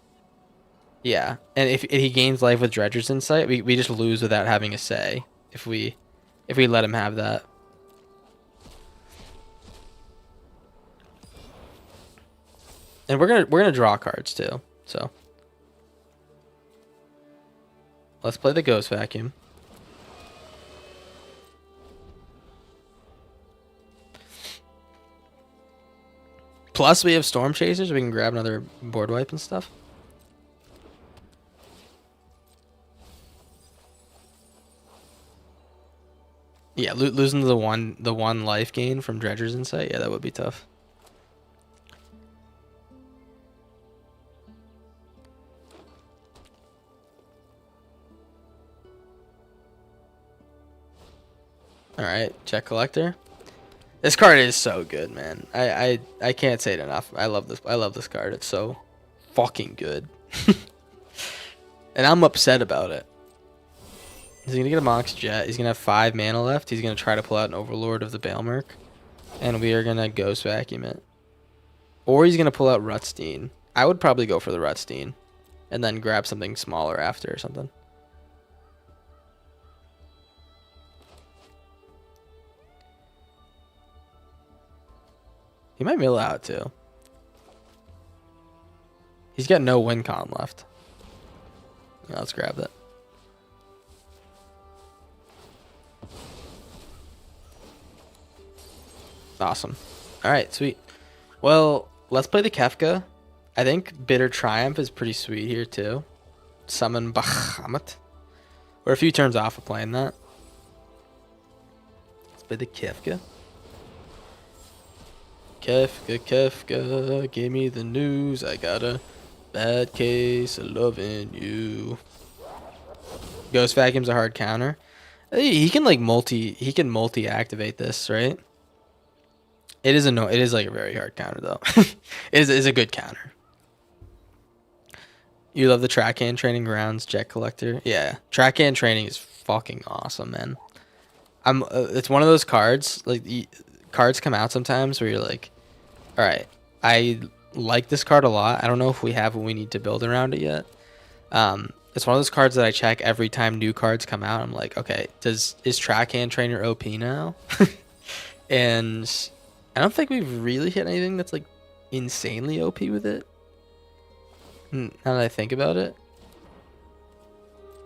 Yeah. And if he gains life with Dredger's Insight, we just lose without having a say. If we let him have that. And we're gonna draw cards too. So let's play the Ghost Vacuum. Plus, we have Storm Chasers. We can grab another board wipe and stuff. Yeah, losing the one life gain from Dredger's Insight. Yeah, that would be tough. All right, check Collector. This card is so good, man. I can't say it enough. I love this card. It's so fucking good. And I'm upset about it. He's gonna get a Mox Jet. He's gonna have 5 mana left. He's gonna try to pull out an Overlord of the Bale Merc. And we are gonna Ghost Vacuum it. Or he's gonna pull out Rutstein. I would probably go for the Rutstein. And then grab something smaller after or something. He might mill out too. He's got no win con left. Yeah, let's grab that. Awesome. All right, sweet. Well, let's play the Kefka. I think Bitter Triumph is pretty sweet here too. Summon Bahamut. We're a few turns off of playing that. Let's play the Kefka. Kefka, Kefka, give me the news. I got a bad case of loving you. Ghost Vacuum's a hard counter. He can like multi activate this, right? It is like a very hard counter though. It is a good counter. You love the track hand training grounds jet collector? Yeah. Track hand training is fucking awesome, man. It's one of those cards, like the cards come out sometimes where you're like, all right, I like this card a lot. I don't know if we have what we need to build around it yet. It's one of those cards that I check every time new cards come out. I'm like, okay, is track hand trainer OP now? And I don't think we've really hit anything that's like insanely OP with it. Now that I think about it,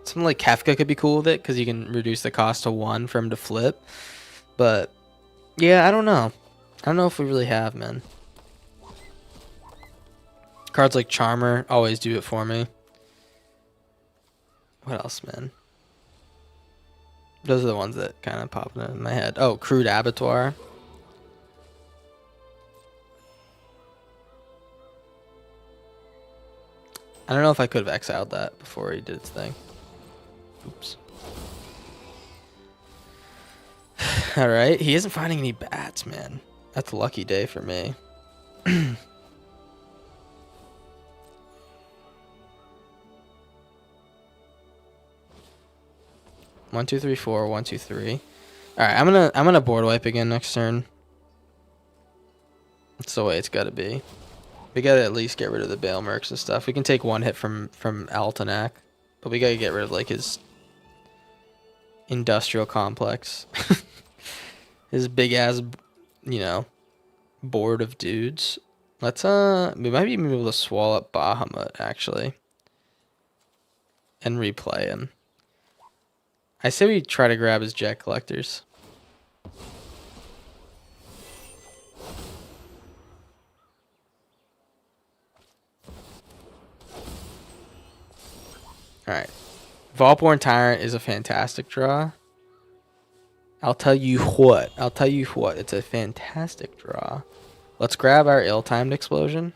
something like Kefka could be cool with it because you can reduce the cost to 1 for him to flip. But yeah, I don't know. I don't know if we really have, man. Cards like Charmer always do it for me. What else, man? Those are the ones that kind of pop in my head. Oh, Crude Abattoir. I don't know if I could have exiled that before he did its thing. Oops. Alright, he isn't finding any bats, man. That's a lucky day for me. 1, 2, 3, 4. 1, 2, 3. All right, I'm gonna board wipe again next turn. That's the way it's gotta be. We gotta at least get rid of the Bale Mercs and stuff. We can take 1 hit from Altanak, but we gotta get rid of like his industrial complex, his big ass, you know, board of dudes. Let's we might be able to swallow up Bahamut actually, and replay him. I say we try to grab his jet collectors. Alright. Volborn Tyrant is a fantastic draw. I'll tell you what. It's a fantastic draw. Let's grab our ill-timed explosion.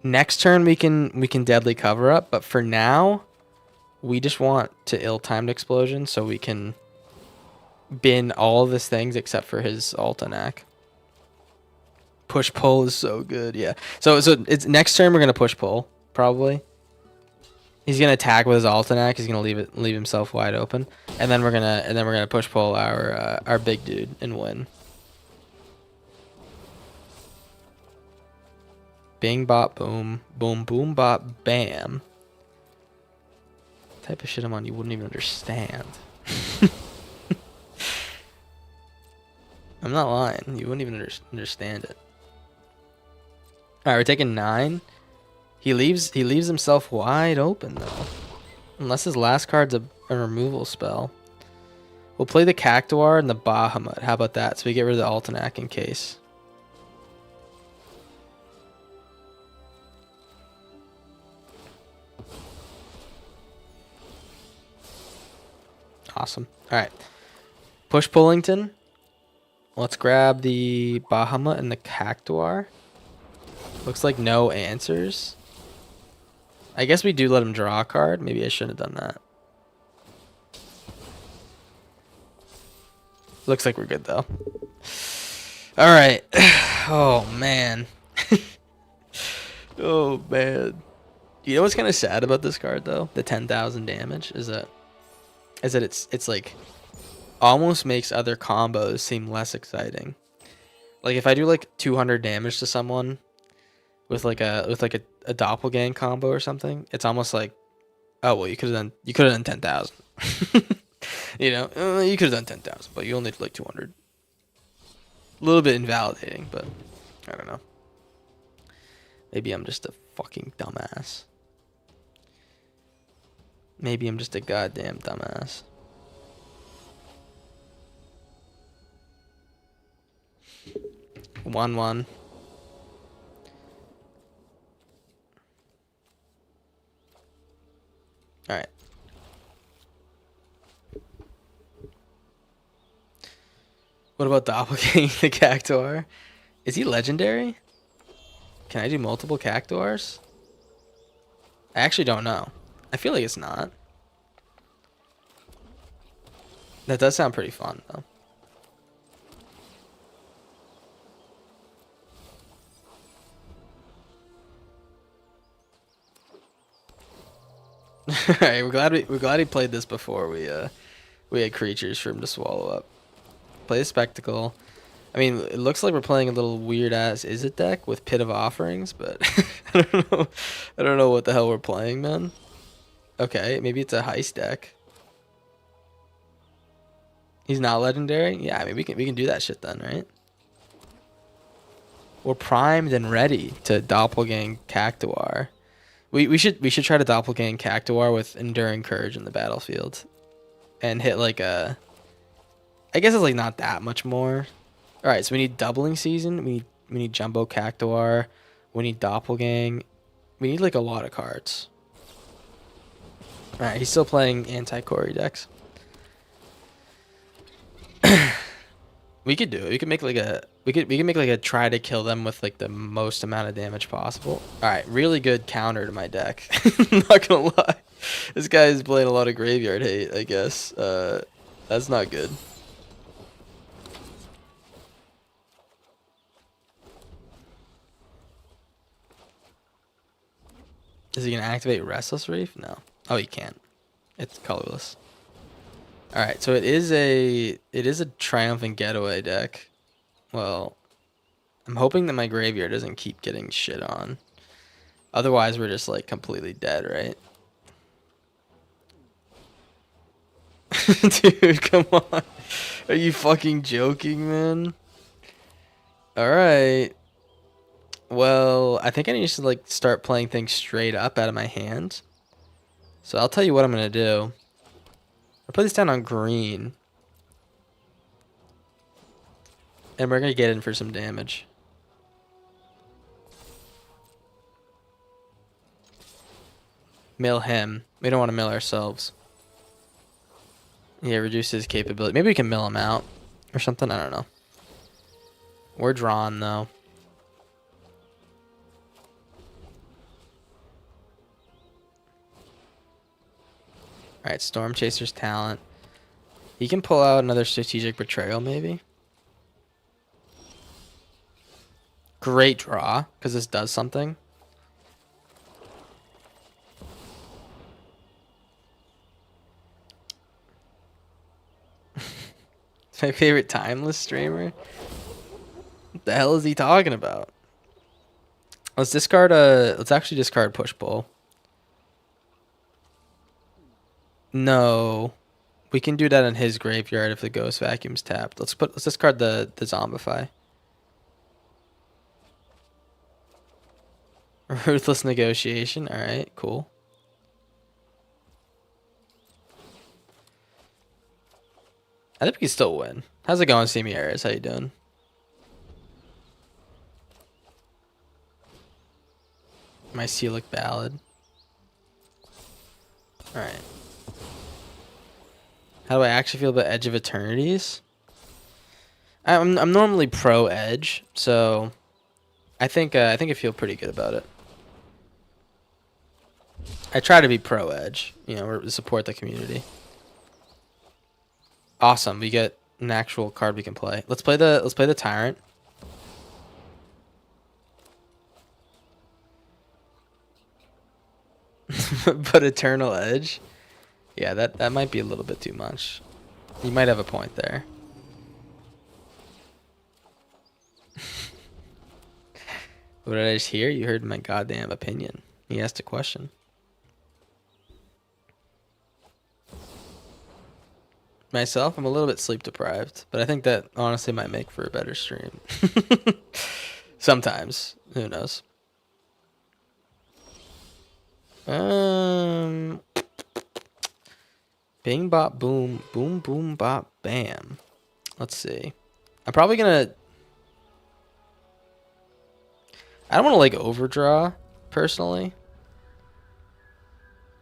Next turn we can deadly cover up, but for now we just want to ill-timed explosion so we can bin all of his things except for his Altanak. Push pull is so good, yeah. So it's next turn we're gonna push pull probably. He's gonna attack with his Altanak. He's gonna leave himself wide open, and then we're gonna push pull our big dude and win. Bing bop boom, boom boom bop bam. What type of shit I'm on you wouldn't even understand. I'm not lying. You wouldn't even understand it. All right, we're taking 9. He leaves himself wide open though, unless his last card's a removal spell. We'll play the Cactuar and the Bahamut. How about that? So we get rid of the Altanak in case. Awesome. All right, push Pullington. Let's grab the Bahamut and the Cactuar. Looks like no answers. I guess we do let him draw a card. Maybe I shouldn't have done that. Looks like we're good though. All right. Oh man. Oh man. You know what's kind of sad about this card though? The 10,000 damage is that it's like almost makes other combos seem less exciting. Like if I do like 200 damage to someone with like a doppelgang combo or something, it's almost like, oh well, you could have done 10,000. You know, you could have done 10,000, but you only did like 200. A little bit invalidating, but I don't know. Maybe I'm just a fucking dumbass. Maybe I'm just a goddamn dumbass. One. All right. What about doppelganging the Cactuar? Is he legendary? Can I do multiple Cactuars? I actually don't know. I feel like it's not. That does sound pretty fun, though. Alright, we're glad he played this before we had creatures for him to swallow up. Play a spectacle. I mean, it looks like we're playing a little weird ass Is It deck with Pit of Offerings, but I don't know what the hell we're playing, man. Okay, maybe it's a heist deck. He's not legendary? Yeah, I mean we can do that shit then, right? We're primed and ready to doppelgang Cactuar. We should try to doppelgang Cactuar with Enduring Courage in the battlefield. And hit like a... I guess it's like not that much more. Alright, so we need Doubling Season. We need Jumbo Cactuar. We need Doppelgang. We need like a lot of cards. Alright, he's still playing anti-Cory decks. We could do it. We could make like a we could make like a try to kill them with like the most amount of damage possible. Alright, really good counter to my deck. Not gonna lie. This guy is playing a lot of graveyard hate, I guess. That's not good. Is he gonna activate Restless Reef? No. Oh, he can't. It's colorless. All right, so it is a Triumphant Getaway deck. Well, I'm hoping that my graveyard doesn't keep getting shit on. Otherwise, we're just like completely dead, right? Dude, come on. Are you fucking joking, man? All right. Well, I think I need to like start playing things straight up out of my hand. So I'll tell you what I'm gonna do. I'll put this down on green. And we're gonna get in for some damage. Mill him. We don't want to mill ourselves. Yeah, reduce his capability. Maybe we can mill him out or something. I don't know. We're drawn though. Alright, Storm Chaser's talent. He can pull out another Strategic Betrayal, maybe. Great draw, because this does something. It's my favorite timeless streamer. What the hell is he talking about? Let's discard let's actually discard Push Pull. No. We can do that in his graveyard if the Ghost Vacuum's tapped. Let's discard the Zombify. Ruthless Negotiation. Alright, cool. I think we can still win. How's it going, Semieres? How you doing? My Celic Ballad. Alright. How do I actually feel about Edge of Eternities? I'm normally pro Edge, so I think I feel pretty good about it. I try to be pro Edge, you know, or support the community. Awesome, we get an actual card we can play. Let's play the Tyrant. But Eternal Edge? Yeah, that might be a little bit too much. You might have a point there. What did I just hear? You heard my goddamn opinion. He asked a question. Myself, I'm a little bit sleep deprived, but I think that honestly might make for a better stream. Sometimes. Who knows? Bing bop boom. Boom boom bop bam. Let's see. I'm probably gonna... I don't want to like overdraw, personally.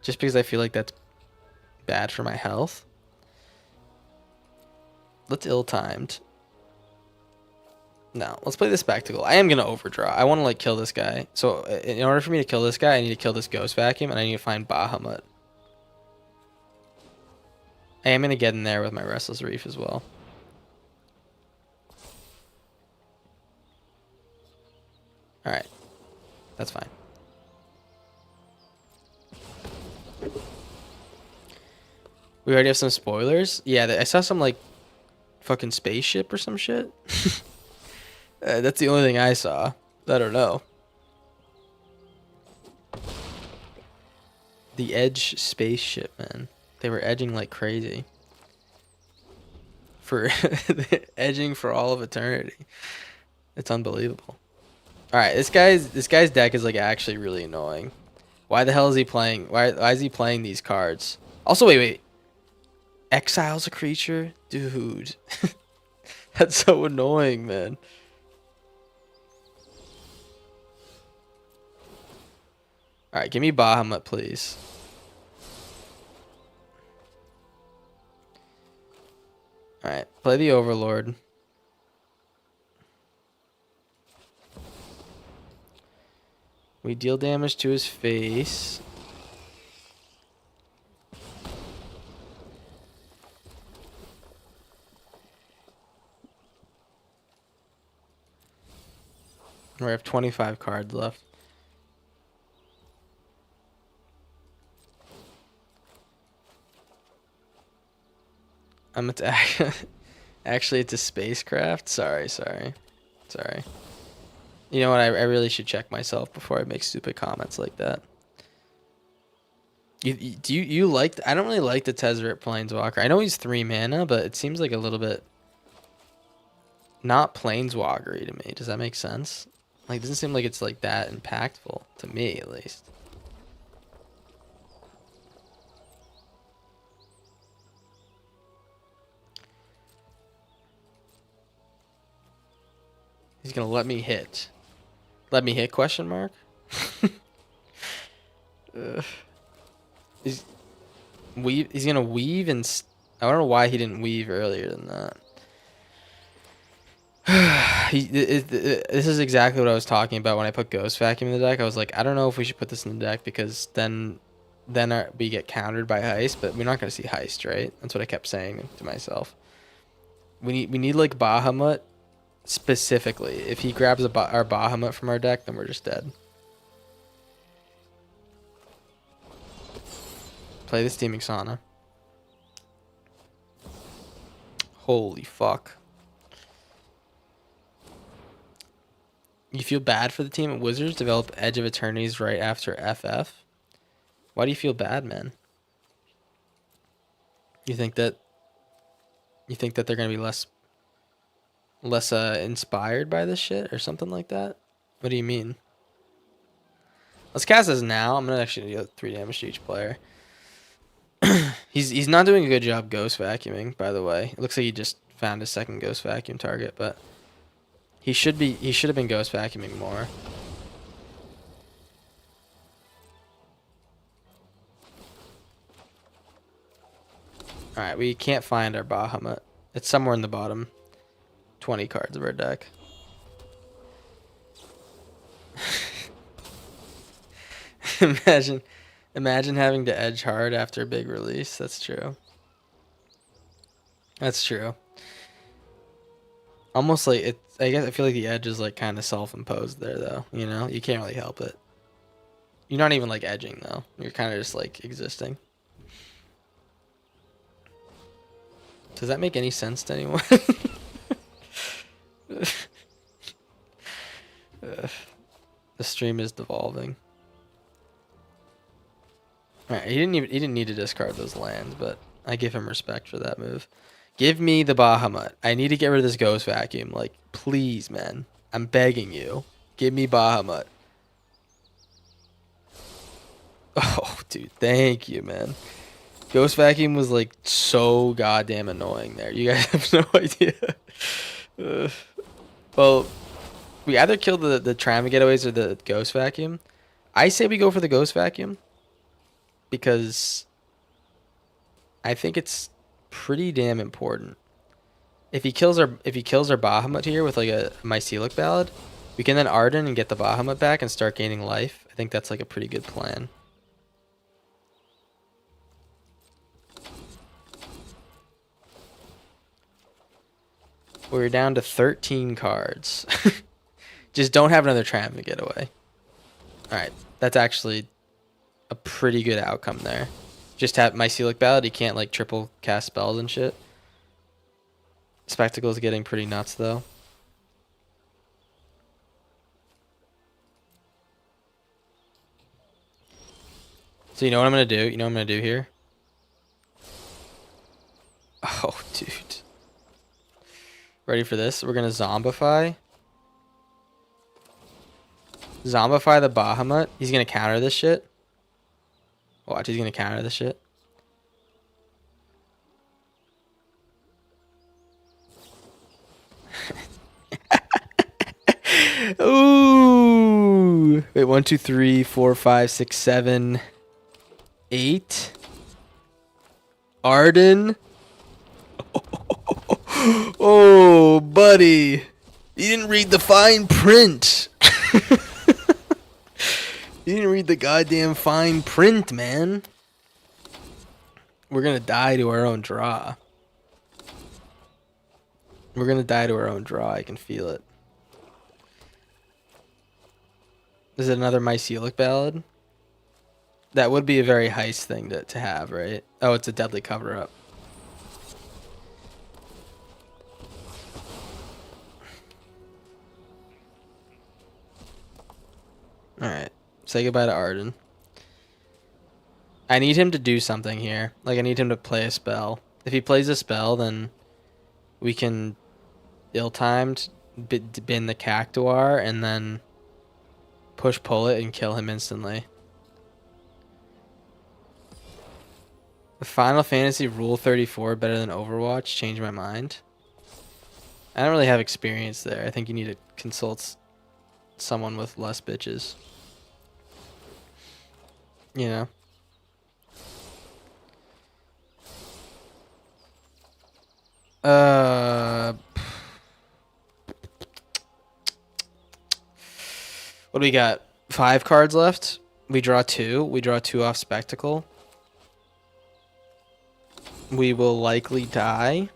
Just because I feel like that's bad for my health. Let's ill-timed. No, let's play the spectacle. I am going to overdraw. I want to like kill this guy. So in order for me to kill this guy, I need to kill this ghost vacuum and I need to find Bahamut. I am going to get in there with my Restless Reef as well. Alright. That's fine. We already have some spoilers? Yeah, I saw some like fucking spaceship or some shit. That's the only thing I saw. I don't know. The Edge spaceship, man. They were edging like crazy. For edging for all of eternity. It's unbelievable. Alright, this guy's deck is like actually really annoying. Why the hell is he playing? Why is he playing these cards? Also, wait. Exiles a creature? Dude. That's so annoying, man. Alright, give me Bahamut, please. Alright, play the Overlord. We deal damage to his face. We have 25 cards left. I'm attack. Actually, it's a spacecraft. Sorry. You know what? I really should check myself before I make stupid comments like that. You like? I don't really like the Tezzeret Planeswalker. I know he's 3 mana, but it seems like a little bit not Planeswalker-y to me. Does that make sense? Like, it doesn't seem like it's like that impactful to me, at least. He's gonna let me hit. Let me hit? Question mark. He's gonna weave and I don't know why he didn't weave earlier than that. This is exactly what I was talking about when I put Ghost Vacuum in the deck. I was like, I don't know if we should put this in the deck because then we get countered by Heist, but we're not gonna see Heist, right? That's what I kept saying to myself. We need like Bahamut specifically. If he grabs our Bahamut from our deck, then we're just dead. Play the Steaming Sauna. Holy fuck. You feel bad for the team at Wizards develop Edge of Eternities right after FF? Why do you feel bad, man? You think that they're gonna be less inspired by this shit or something like that? What do you mean? Let's cast this now. I'm gonna actually do 3 damage to each player. He's not doing a good job ghost vacuuming, by the way. It looks like he just found his second ghost vacuum target, but he should have been ghost vacuuming more. Alright, we can't find our Bahamut. It's somewhere in the bottom 20 cards of our deck. Imagine having to edge hard after a big release. That's true. That's true. Almost like it. I guess I feel like the edge is like kind of self-imposed there, though. You know, you can't really help it. You're not even like edging though. You're kind of just like existing. Does that make any sense to anyone? The stream is devolving. Alright, he didn't need to discard those lands, but I give him respect for that move. Give me the Bahamut. I need to get rid of this Ghost Vacuum. Like, please, man. I'm begging you. Give me Bahamut. Oh, dude. Thank you, man. Ghost Vacuum was like so goddamn annoying there. You guys have no idea. Uh, well, we either kill the Triumphant Getaways or the Ghost Vacuum. I say we go for the Ghost Vacuum because I think it's pretty damn important. If he kills our Bahamut here with like a Mycelic Ballad, we can then Arden and get the Bahamut back and start gaining life. I think that's like a pretty good plan. We're down to 13 cards. Just don't have another Triumphant Getaway. Alright, that's actually a pretty good outcome there. Just have Mycelic Ballad, he can't like triple cast spells and shit. Spectacle's getting pretty nuts though. So you know what I'm gonna do? You know what I'm gonna do here? Oh, dude. Ready for this? We're gonna Zombify. Zombify the Bahamut. He's gonna counter this shit. Watch, he's gonna counter this shit. Ooh. Wait, 1, 2, 3, 4, 5, 6, 7, 8. Arden. Oh, buddy. You didn't read the fine print. You didn't read the goddamn fine print, man. We're gonna die to our own draw. We're gonna die to our own draw. I can feel it. Is it another Mycelic Ballad? That would be a very heist thing to have, right? Oh, it's a deadly cover-up. Alright. Say goodbye to Arden. I need him to do something here. Like, I need him to play a spell. If he plays a spell, then we can ill-timed bin the Cactuar and then pull it and kill him instantly. The Final Fantasy Rule 34 better than Overwatch? Change my mind. I don't really have experience there. I think you need to consult someone with less bitches. You know? What do we got? 5 cards left. We draw 2. We draw 2 off Spectacle. We will likely die.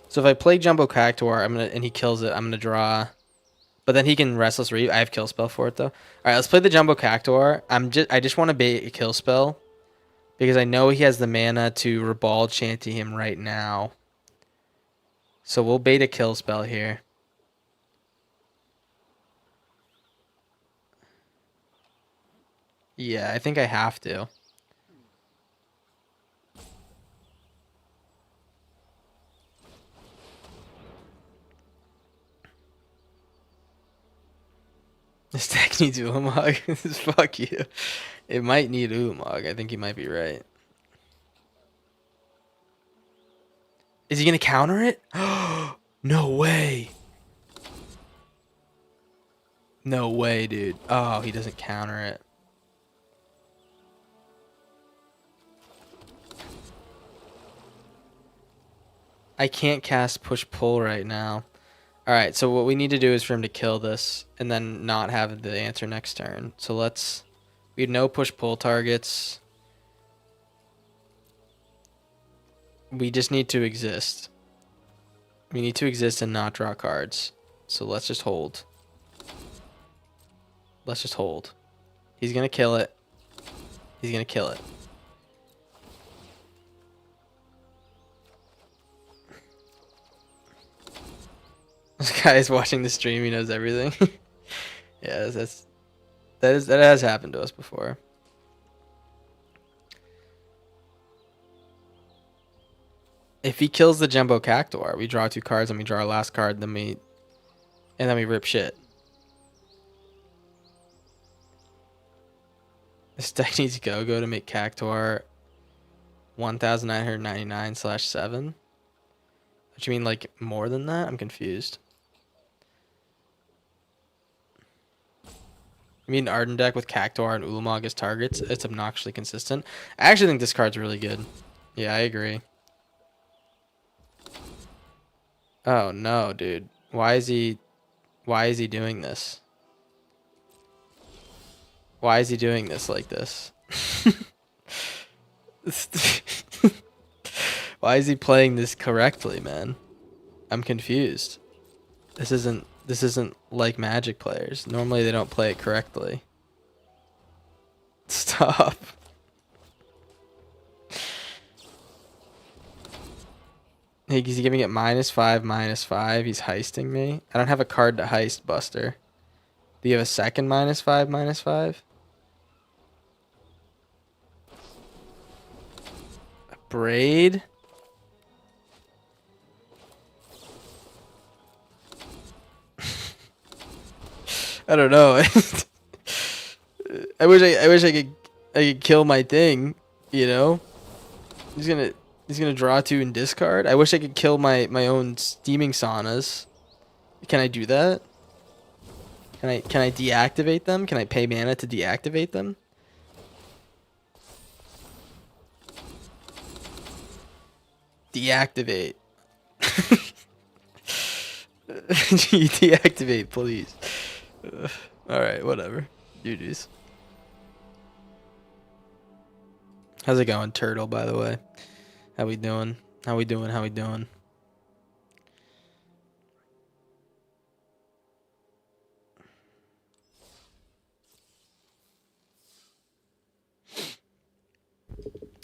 So if I play Jumbo Cactuar, and he kills it, I'm gonna draw. But then he can Restless Reef. I have kill spell for it though. All right, let's play the Jumbo Cactuar. I just want to bait a kill spell because I know he has the mana to Ribald Shanty him right now. So we'll bait a kill spell here. Yeah, I think I have to. This deck needs Ulamog. Fuck you. It might need Ulamog. I think you might be right. Is he going to counter it? No way. No way, dude. Oh, he doesn't counter it. I can't cast push-pull right now. Alright, so what we need to do is for him to kill this and then not have the answer next turn. So let's... We have no push-pull targets. We just need to exist. We need to exist and not draw cards. So let's just hold. Let's just hold. He's going to kill it. He's going to kill it. This guy is watching the stream. He knows everything. Yeah, that has happened to us before. If he kills the Jumbo Cactuar, we draw 2 cards and we draw our last card, then we rip shit. This deck needs Go-Go to make Cactuar 1999/7. What you mean, like more than that? I'm confused. You mean Arden deck with Cactuar and Ulamog as targets? It's obnoxiously consistent. I actually think this card's really good. Yeah, I agree. Oh no, dude. Why is he doing this? Why is he doing this like this? Why is he playing this correctly, man? I'm confused. This isn't like Magic players. Normally they don't play it correctly. Stop. He's giving it -5/-5. He's heisting me. I don't have a card to heist, Buster. Do you have a second -5/-5? A Braid? I don't know. I wish I could kill my thing, you know? He's gonna draw 2 and discard. I wish I could kill my own steaming saunas. Can I do that? Can I deactivate them? Can I pay mana to deactivate them? Deactivate. Deactivate, please. Alright, whatever. GG's. How's it going, Turtle, by the way? How we doing? How we doing?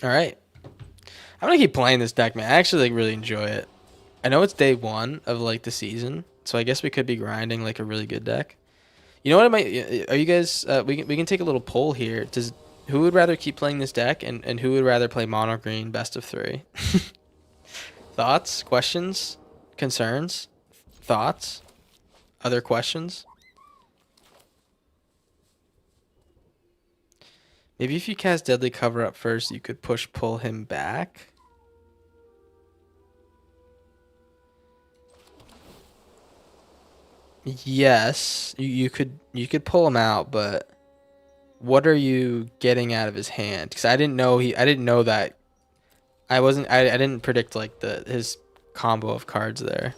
Alright. I'm gonna keep playing this deck, man. I actually like really enjoy it. I know it's day 1 of like the season, so I guess we could be grinding like a really good deck. You know what I might... Are you guys... we can take a little poll here. Who would rather keep playing this deck, and who would rather play mono green best of 3? Thoughts? Questions? Concerns? Thoughts? Other questions? Maybe if you cast Deadly Cover Up first, you could pull him back. Yes, you could pull him out, but what are you getting out of his hand? Because I didn't know that. I didn't predict like his combo of cards there.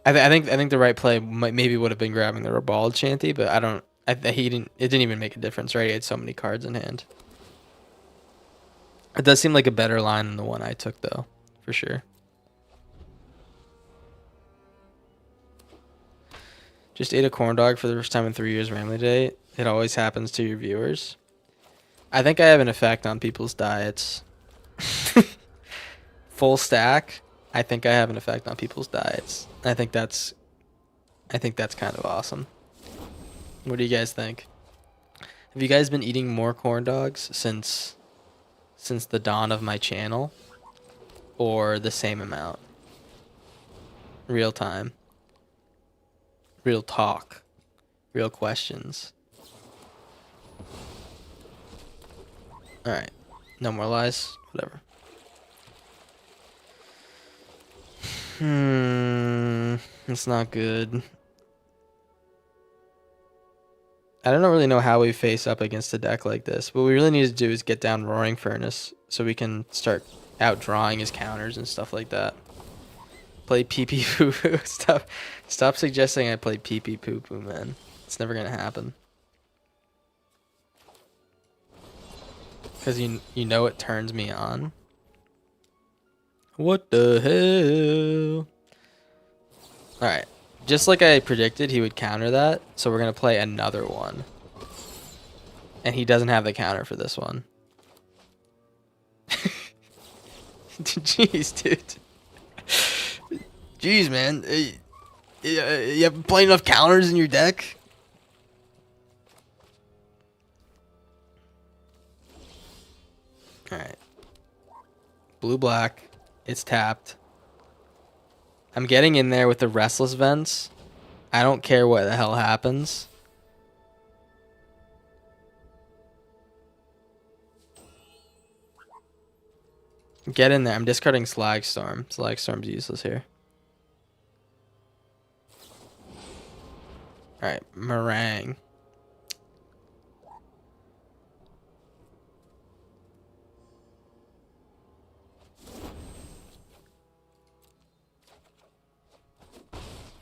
I think the right play maybe would have been grabbing the Ribald Shanty, but it didn't even make a difference, right? He had so many cards in hand. It does seem like a better line than the one I took, though, for sure. Just ate a corn dog for the first time in 3 years randomly today. It always happens to your viewers. I think I have an effect on people's diets. Full stack. I think I have an effect on people's diets. I think that's kind of awesome. What do you guys think? Have you guys been eating more corn dogs since the dawn of my channel, or the same amount? Real time. Real talk. Real questions. Alright. No more lies. Whatever. It's not good. I don't really know how we face up against a deck like this. What we really need to do is get down Roaring Furnace so we can start outdrawing his counters and stuff like that. Play pee-pee poo-poo. Stop suggesting I play pee-pee poo-poo, man. It's never gonna happen. Because you know it turns me on. What the hell? Alright. Just like I predicted, he would counter that. So we're going to play another one. And he doesn't have the counter for this one. Jeez, dude. Jeez, man. You haven't played enough counters in your deck? Alright. Blue-black. It's tapped. I'm getting in there with the Restless Vents. I don't care what the hell happens. Get in there. I'm discarding Slag Storm. Slag Storm's useless here. Alright, Meringue.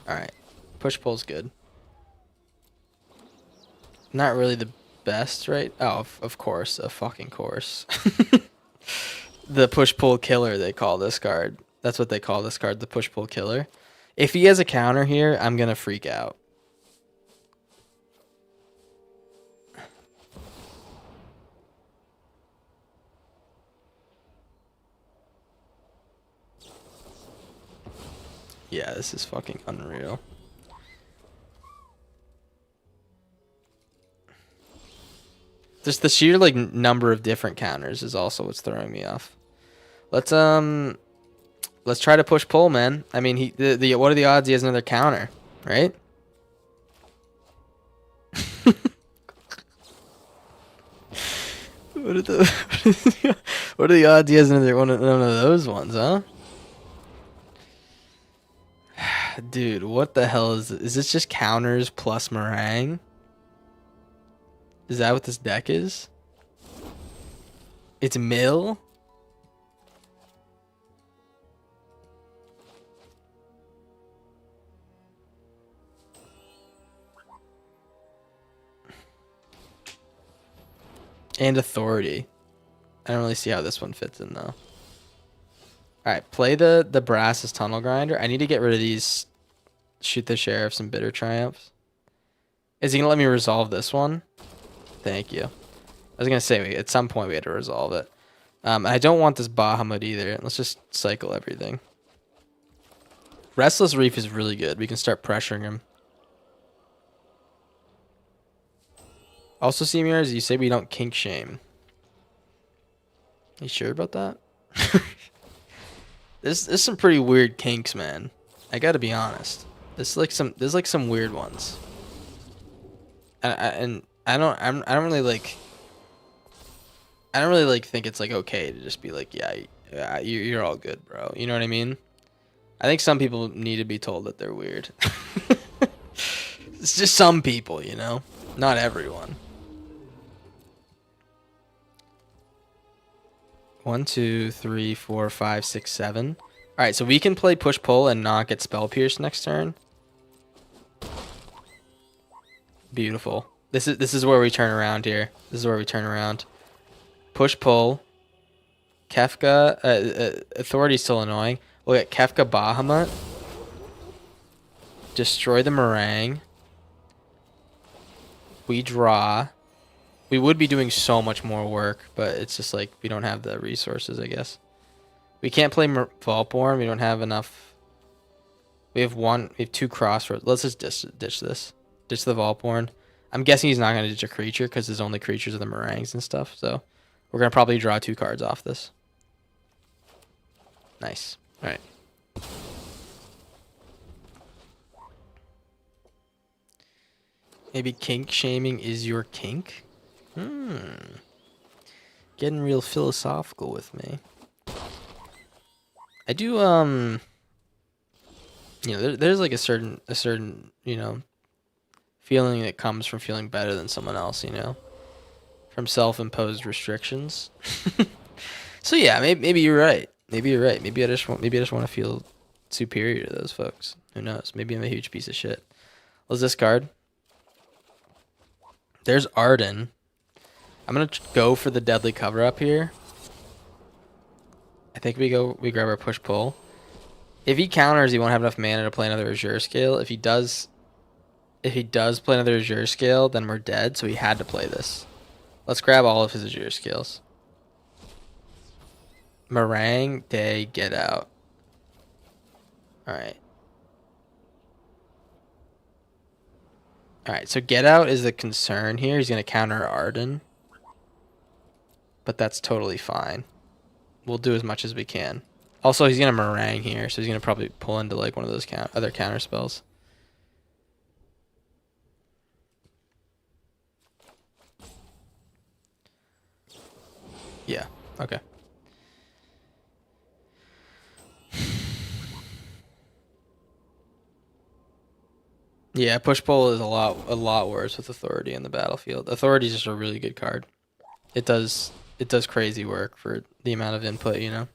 Alright. Push pull's good. Not really the best, right? Oh, of course. Of fucking course. The push pull killer, they call this card. That's what they call this card, the push pull killer. If he has a counter here, I'm gonna freak out. Yeah, this is fucking unreal. Just the sheer like number of different counters is also what's throwing me off. Let's try to push pull, man. I mean, the what are the odds he has another counter, right? What are the odds he has another one of those ones, huh? Dude, what the hell is this? Is this just counters plus meringue? Is that what this deck is? It's mill? And authority. I don't really see how this one fits in though. Alright, play the Brass's Tunnel Grinder. I need to get rid of these Shoot the Sheriffs and Bitter Triumphs. Is he gonna let me resolve this one? Thank you. I was gonna say at some point we had to resolve it. I don't want this Bahamut either. Let's just cycle everything. Restless Reef is really good. We can start pressuring him. Also, Semiars, you say we don't kink shame. You sure about that? There's some pretty weird kinks, man. I gotta be honest. There's like some weird ones. And I don't really like think it's like okay to just be like, yeah, you're all good, bro. You know what I mean? I think some people need to be told that they're weird. It's just some people, you know, not everyone. 1, 2, 3, 4, 5, 6, 7. All right, so we can play push pull and not get spell pierce next turn. Beautiful. This is where we turn around here. This is where we turn around. Push pull. Kefka. Authority's still annoying. We'll get Kefka Bahamut. Destroy the meringue. We draw. We would be doing so much more work, but it's just like we don't have the resources, I guess. We can't play Vaultborn. We don't have enough. We have 2 crossroads. Let's just ditch this. Ditch the Vaultborn. I'm guessing he's not going to ditch a creature because his only creatures are the meringues and stuff. So we're going to probably draw 2 cards off this. Nice. All right. Maybe kink shaming is your kink? Getting real philosophical with me. I do, you know, there's like a certain, you know, feeling that comes from feeling better than someone else, you know, from self-imposed restrictions. So yeah, maybe you're right. Maybe you're right. Maybe I just want to feel superior to those folks. Who knows? Maybe I'm a huge piece of shit. What's this card? There's Arden. I'm gonna go for the Deadly Cover Up here. I think we grab our push pull. If he counters, he won't have enough mana to play another Azure Scale. If he does play another Azure Scale, then we're dead. So he had to play this. Let's grab all of his Azure Scales. Meringue, Day, get out. Alright. Alright, so get out is the concern here. He's going to counter Arden. But that's totally fine. We'll do as much as we can. Also, he's going to meringue here, so he's going to probably pull into like one of those other counter spells. Yeah, okay. Yeah, push pull is a lot worse with authority in the battlefield. Authority is just a really good card. It does crazy work for the amount of input, you know.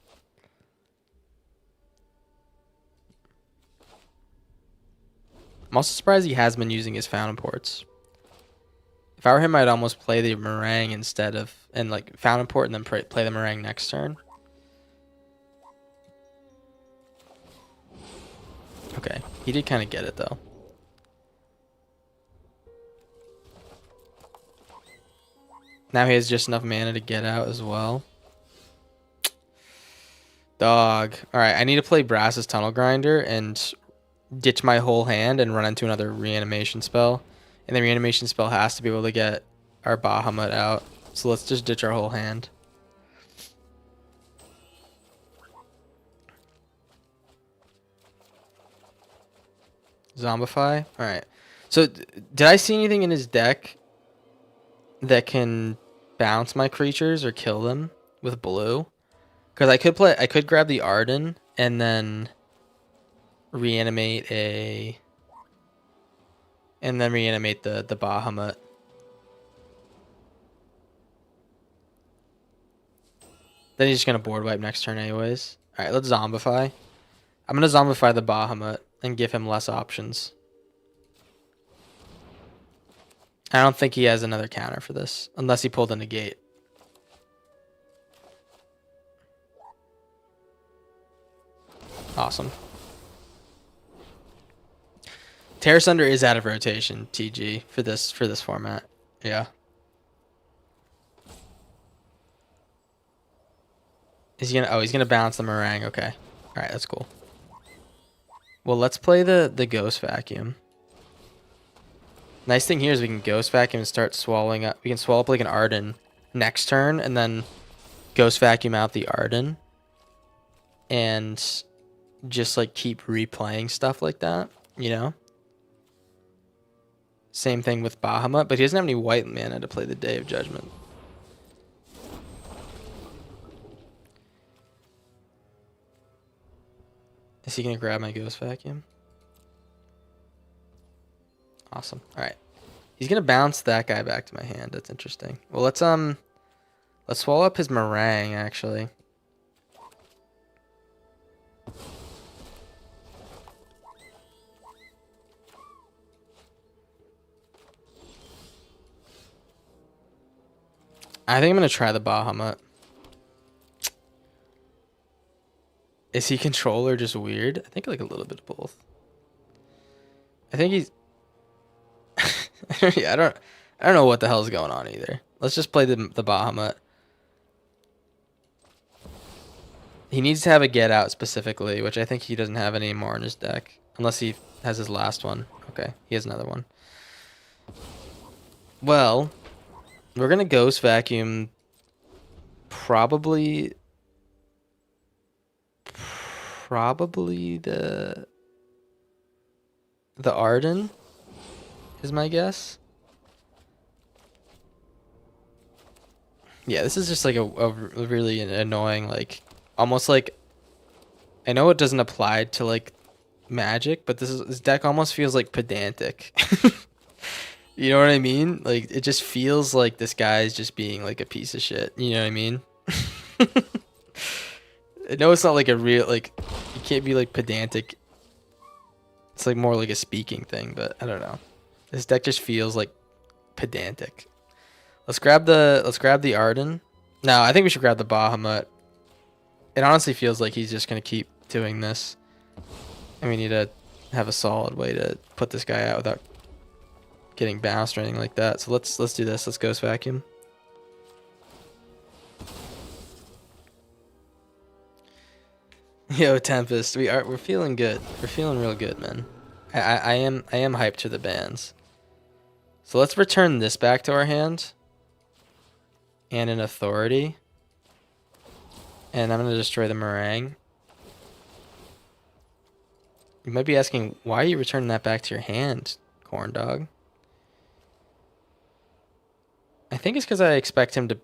I'm also surprised he has been using his fountain ports. If I were him, I'd almost play the meringue instead of and like fountain port and then play the meringue next turn. Okay, he did kind of get it though. Now he has just enough mana to get out as well. Dog. Alright, I need to play Brass's Tunnel Grinder and ditch my whole hand and run into another reanimation spell. And the reanimation spell has to be able to get our Bahamut out. So let's just ditch our whole hand. Zombify? Alright. So, did I see anything in his deck that can bounce my creatures or kill them with blue? Because I could grab the Arden and then reanimate the Bahamut. Then he's just gonna board wipe next turn anyways. Alright, let's zombify. I'm gonna zombify the Bahamut and give him less options. I don't think he has another counter for this, unless he pulled a negate. Awesome. Terror Sunder is out of rotation, TG, for this format. Yeah. Is he gonna he's gonna bounce the meringue, okay. Alright, that's cool. Well, let's play the Ghost Vacuum. Nice thing here is we can Ghost Vacuum and start swallowing up. We can swallow up like an Arden next turn and then Ghost Vacuum out the Arden. And just like keep replaying stuff like that, you know? Same thing with Bahamut, but he doesn't have any white mana to play the Day of Judgment. Is he gonna grab my Ghost Vacuum? Awesome. Alright. He's gonna bounce that guy back to my hand. That's interesting. Well, let's swallow up his meringue actually. I think I'm gonna try the Bahamut. Is he control or just weird? I think like a little bit of both. I think he's yeah, I don't know what the hell's going on either. Let's just play the Bahamut. He needs to have a get out specifically, which I think he doesn't have any more in his deck. Unless he has his last one. Okay, he has another one. Well, we're gonna Ghost Vacuum probably the Arden is my guess. Yeah, this is just like a really annoying, like almost like, I know it doesn't apply to like Magic, but this deck almost feels like pedantic. You know what I mean? Like it just feels like this guy's just being like a piece of shit. You know what I mean? I know it's not like a real, like, you can't be like pedantic. It's like more like a speaking thing, but I don't know. This deck just feels like pedantic. Let's grab the Arden. No, I think we should grab the Bahamut. It honestly feels like he's just gonna keep doing this. And we need to have a solid way to put this guy out without getting bounced or anything like that. So let's do this. Let's Ghost Vacuum. Yo, Tempest, we're feeling good. We're feeling real good, man. I am hyped to the BANS. So let's return this back to our hand. And an authority. And I'm gonna destroy the meringue. You might be asking, why are you returning that back to your hand, corn dog? I think it's because I expect him to...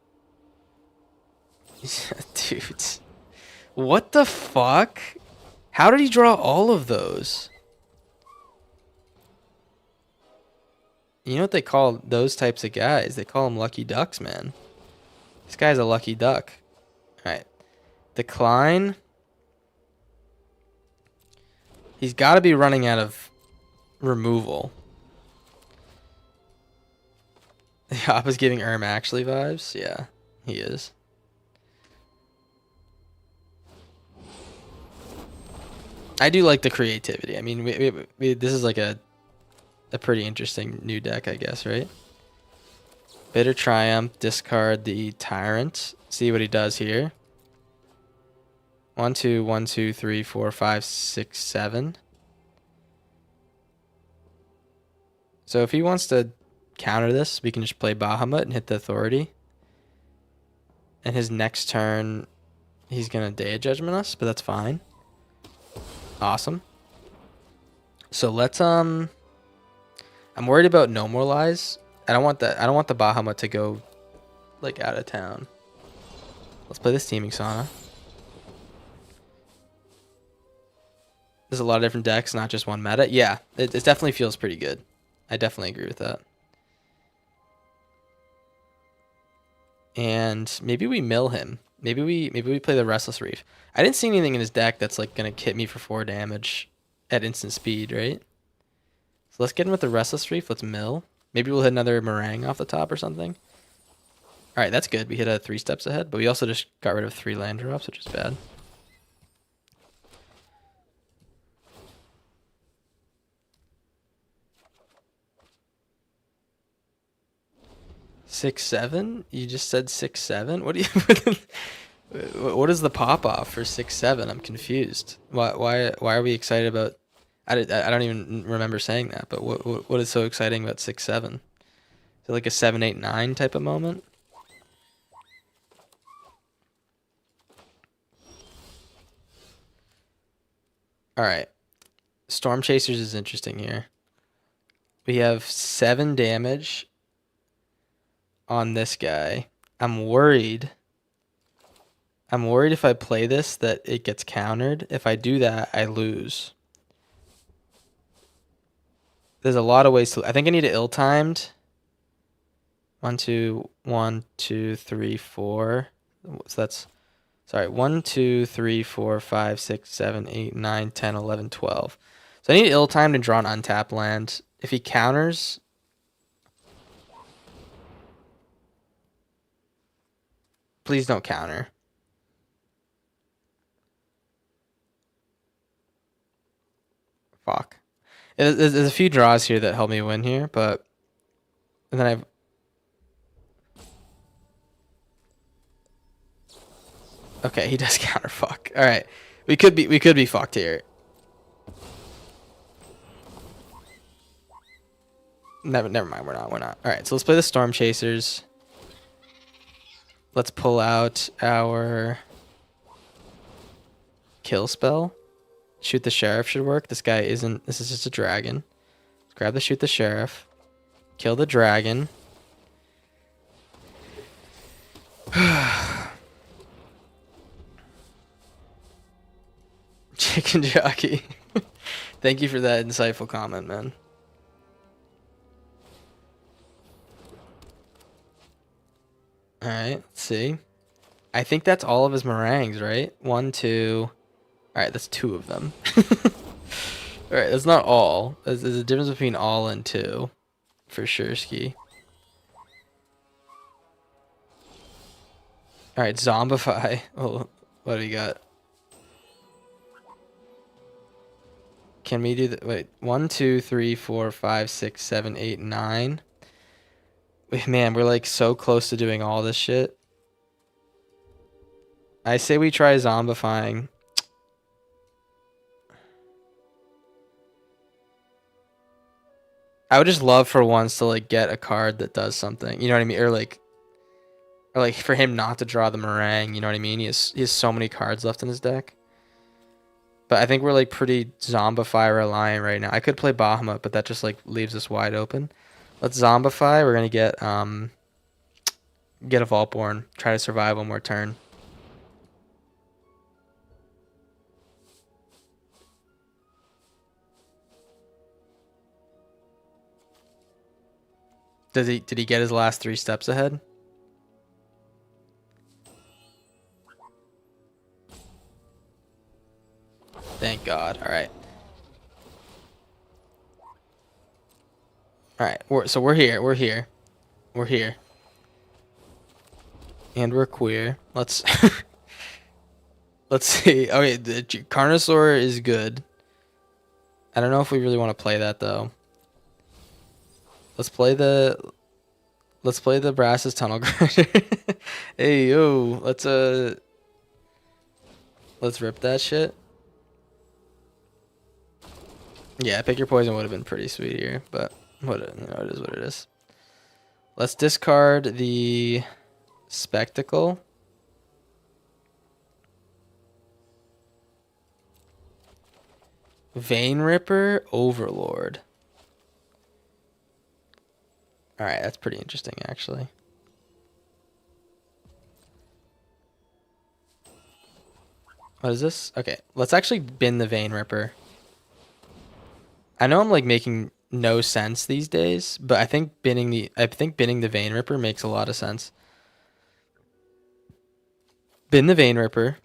Dude. What the fuck? How did he draw all of those? You know what they call those types of guys? They call them lucky ducks, man. This guy's a lucky duck. All right. Decline. He's got to be running out of removal. The op is giving actually vibes. Yeah, he is. I do like the creativity. I mean, this is like a pretty interesting new deck, I guess, right? Bitter Triumph, discard the Tyrant. See what he does here. 1, 2, 1, 2, 3, 4, 5, 6, 7. So if he wants to counter this, we can just play Bahamut and hit the Authority. And his next turn, he's going to Day of Judgment us, but that's fine. Awesome. So let's I'm worried about No More Lies. I don't want that. I don't want the Bahamut to go like out of town. Let's play this Teeming Sauna. There's a lot of different decks, not just one meta. Yeah, it definitely feels pretty good. I definitely agree with that. And maybe we mill him. Maybe we play the Restless Reef. I didn't see anything in his deck that's like gonna hit me for 4 damage at instant speed, right? So let's get in with the Restless Reef. Let's mill. Maybe we'll hit another Meringue off the top or something. All right, that's good. We hit a 3 steps ahead, but we also just got rid of 3 land drops, which is bad. Six, 7? You just said 6, 7? What do you? What is the pop off for 6, 7? I'm confused. Why are we excited about? I don't even remember saying that. But what is so exciting about 6, 7? Is it like a 7, 8, 9 type of moment? All right, Storm Chasers is interesting here. We have 7 damage on this guy. I'm worried if I play this that it gets countered. If I do that, I lose. There's a lot of ways to. I think I need it ill-timed. 1, 2, 1, 2, 3, 4. So that's, sorry, 1, 2, 3, 4, 5, 6, 7, 8, 9, 10, 11, 12. So I need ill-timed and draw an untapped land. If he counters, please don't counter. Fuck. There's a few draws here that help me win here, but and then I've. Okay, he does counter fuck. All right, we could be fucked here. Never mind. We're not. All right, so let's play the Storm Chasers. Let's pull out our kill spell. Shoot the Sheriff should work. This guy isn't. This is just a dragon. Let's grab the Shoot the Sheriff. Kill the dragon. Chicken jockey. Thank you for that insightful comment, man. All right, let's see. I think that's all of his meringues, right? 1, 2. All right, that's 2 of them. All right, that's not all. There's a difference between all and 2, for sure, Ski. All right, Zombify. Oh, what do we got? Can we do that? Wait, 1, 2, 3, 4, 5, 6, 7, 8, 9. Wait, man, we're like so close to doing all this shit. I say we try zombifying. I would just love for once to like get a card that does something. You know what I mean? Or like for him not to draw the meringue. You know what I mean? He has so many cards left in his deck. But I think we're like pretty zombify reliant right now. I could play Bahamut, but that just like leaves us wide open. Let's zombify. We're gonna get a Vaultborn. Try to survive one more turn. Did he get his last 3 steps ahead? Thank God. All right. All right. So we're here. We're here. We're here. And we're queer. Let's let's see. Okay, the Carnosaur is good. I don't know if we really want to play that though. Let's play the Brass's Tunnel Grinder. Hey yo, let's rip that shit. Yeah, pick your poison would have been pretty sweet here, but what it is what it is. Let's discard the Spectacle. Vein Ripper, Overlord. Alright, that's pretty interesting actually. What is this? Okay, let's actually bin the Vein Ripper. I know I'm like making no sense these days, but I think binning the Vein Ripper makes a lot of sense. Bin the Vein Ripper.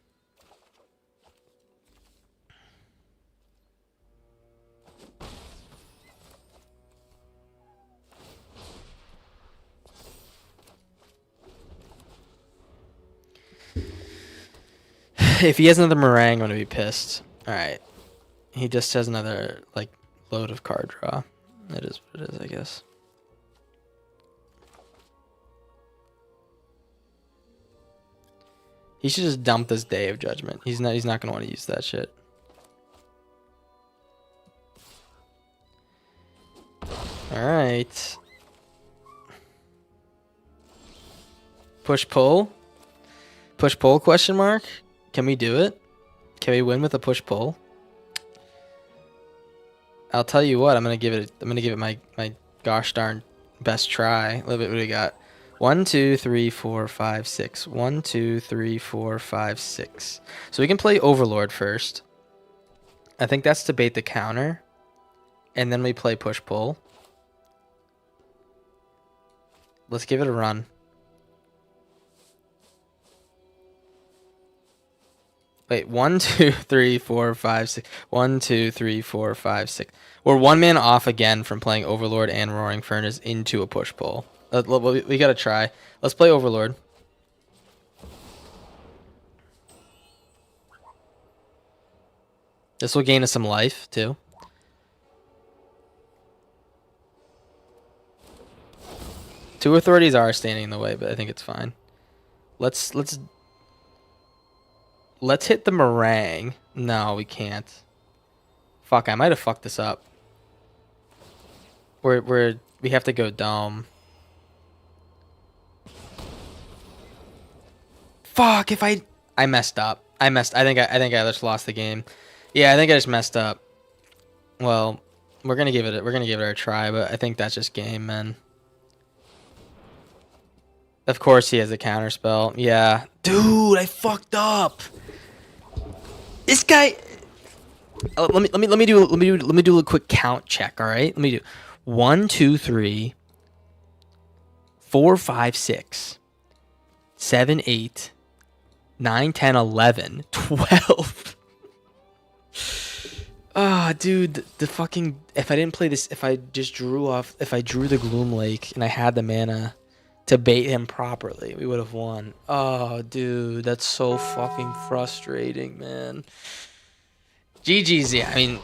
If he has another Meringue, I'm gonna be pissed. Alright. He just has another like load of card draw. It is what it is, I guess. He should just dump this Day of Judgment. He's not gonna want to use that shit. Alright. Push pull? Push pull question mark? Can we do it? Can we win with a push pull? I'll tell you what, I'm gonna give it my gosh darn best try. Look at what we got. 1, 2, 3, 4, 5, 6. 1, 2, 3, 4, 5, 6. So we can play Overlord first. I think that's to bait the counter. And then we play push pull. Let's give it a run. Wait, 1, 2, 3, 4, 5, 6. 1, 2, 3, 4, 5, 6. We're 1 man off again from playing Overlord and Roaring Furnace into a push pull. We gotta try. Let's play Overlord. This will gain us some life too. Two authorities are standing in the way, but I think it's fine. Let's hit the Meringue. No, we can't. Fuck, I might have fucked this up. We have to go Dome. Fuck, if I messed up. I think I just lost the game. Yeah, I think I just messed up. Well, we're gonna give it a try, but I think that's just game, man. Of course he has a counter spell. Yeah. Dude, I fucked up. This guy. Let me do a quick count check, all right? Let me do 1, 2, 3, 4, 5, 6, 7, 8, 9, 10, 11, 12. Ah, dude, the fucking if I didn't play this, if I drew the Gloom Lake and I had the mana to bait him properly, we would have won. Oh, dude, that's so fucking frustrating, man. GG's, yeah. I mean,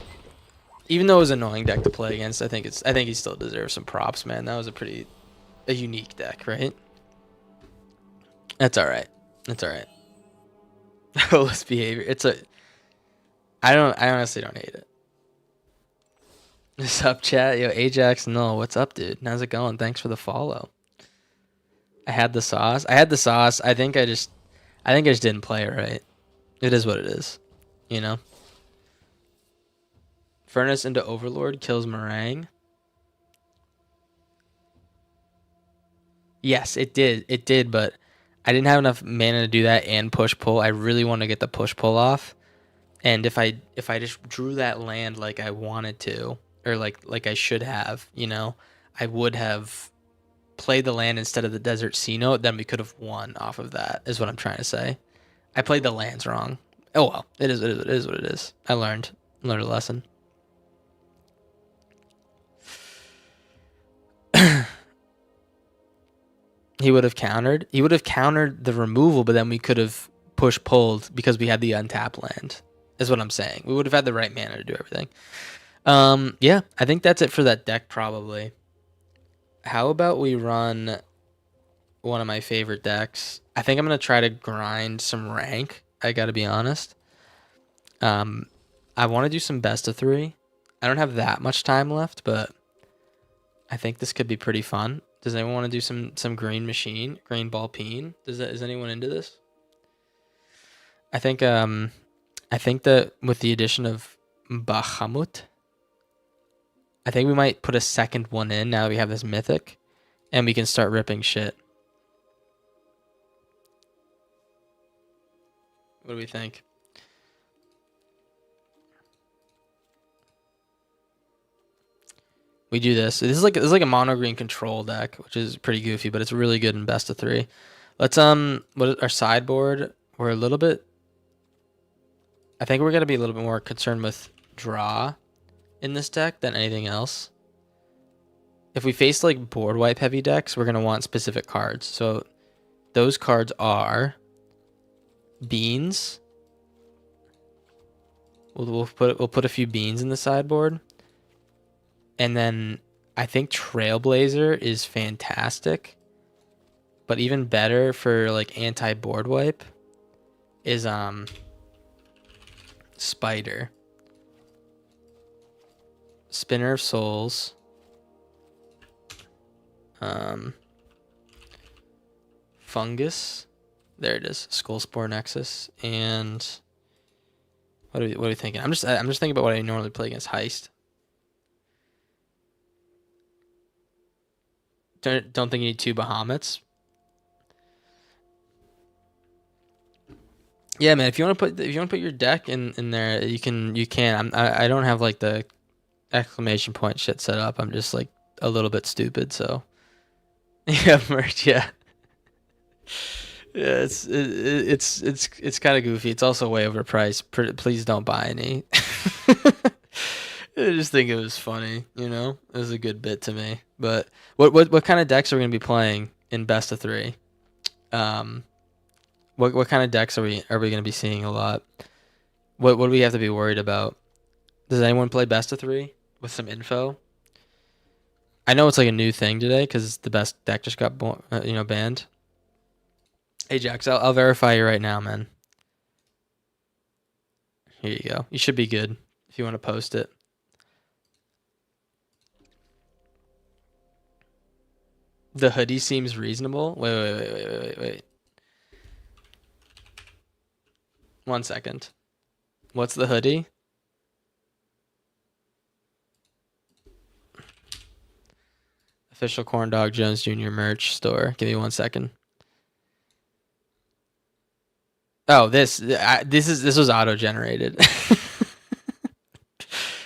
even though it was an annoying deck to play against, I think he still deserves some props, man. That was a unique deck, right? That's all right. That's all right. Homeless behavior. I honestly don't hate it. What's up, chat? Yo, Ajax, no, what's up, dude? How's it going? Thanks for the follow. I had the sauce. I think I just didn't play it right. It is what it is, you know? Furnace into Overlord kills Meringue. Yes, it did. It did, but I didn't have enough mana to do that and push pull. I really want to get the push pull off. And if I just drew that land like I wanted to, or like I should have, you know, I would have played the land instead of the desert C note, then we could have won off of that, is what I'm trying to say. I played the lands wrong. Oh well, it is what it is. I learned a lesson. He would have countered. He would have countered the removal, but then we could have pulled because we had the untapped land. Is what I'm saying. We would have had the right mana to do everything. Yeah, I think that's it for that deck probably. How about we run one of my favorite decks? I think I'm gonna try to grind some rank. I gotta be honest. I want to do some best of 3. I don't have that much time left, but I think this could be pretty fun. Does anyone want to do some green machine, green ball peen? Is anyone into this? I think that with the addition of Bahamut, I think we might put a second one in now that we have this mythic, and we can start ripping shit. What do we think? We do this. This is like a mono green control deck, which is pretty goofy, but it's really good in best of 3. Let's what is our sideboard? We're a little bit. I think we're gonna be a little bit more concerned with draw in this deck than anything else. If we face like board wipe heavy decks, we're gonna want specific cards. So those cards are beans. We'll put a few beans in the sideboard. And then I think Trailblazer is fantastic. But even better for like anti-board wipe is Spider. Spinner of Souls. Fungus. There it is. Skullspore Nexus. And what are we thinking? I'm just thinking about what I normally play against Heist. Don't think you need 2 Bahamut's. Yeah, man. If you want to put your deck in there, you can. I don't have like the exclamation point shit set up. I'm just like a little bit stupid. So yeah, merch. Yeah, yeah. It's kind of goofy. It's also way overpriced. Please don't buy any. I just think it was funny, you know. It was a good bit to me. But what kind of decks are we gonna be playing in best of 3? What kind of decks are we gonna be seeing a lot? What do we have to be worried about? Does anyone play best of 3 with some info? I know it's like a new thing today because the best deck just got banned. Hey Jax, I'll verify you right now, man. Here you go. You should be good if you want to post it. The hoodie seems reasonable. Wait. 1 second. What's the hoodie? Official Corn Dog Jones Jr. merch store. Give me 1 second. Oh, this was auto generated.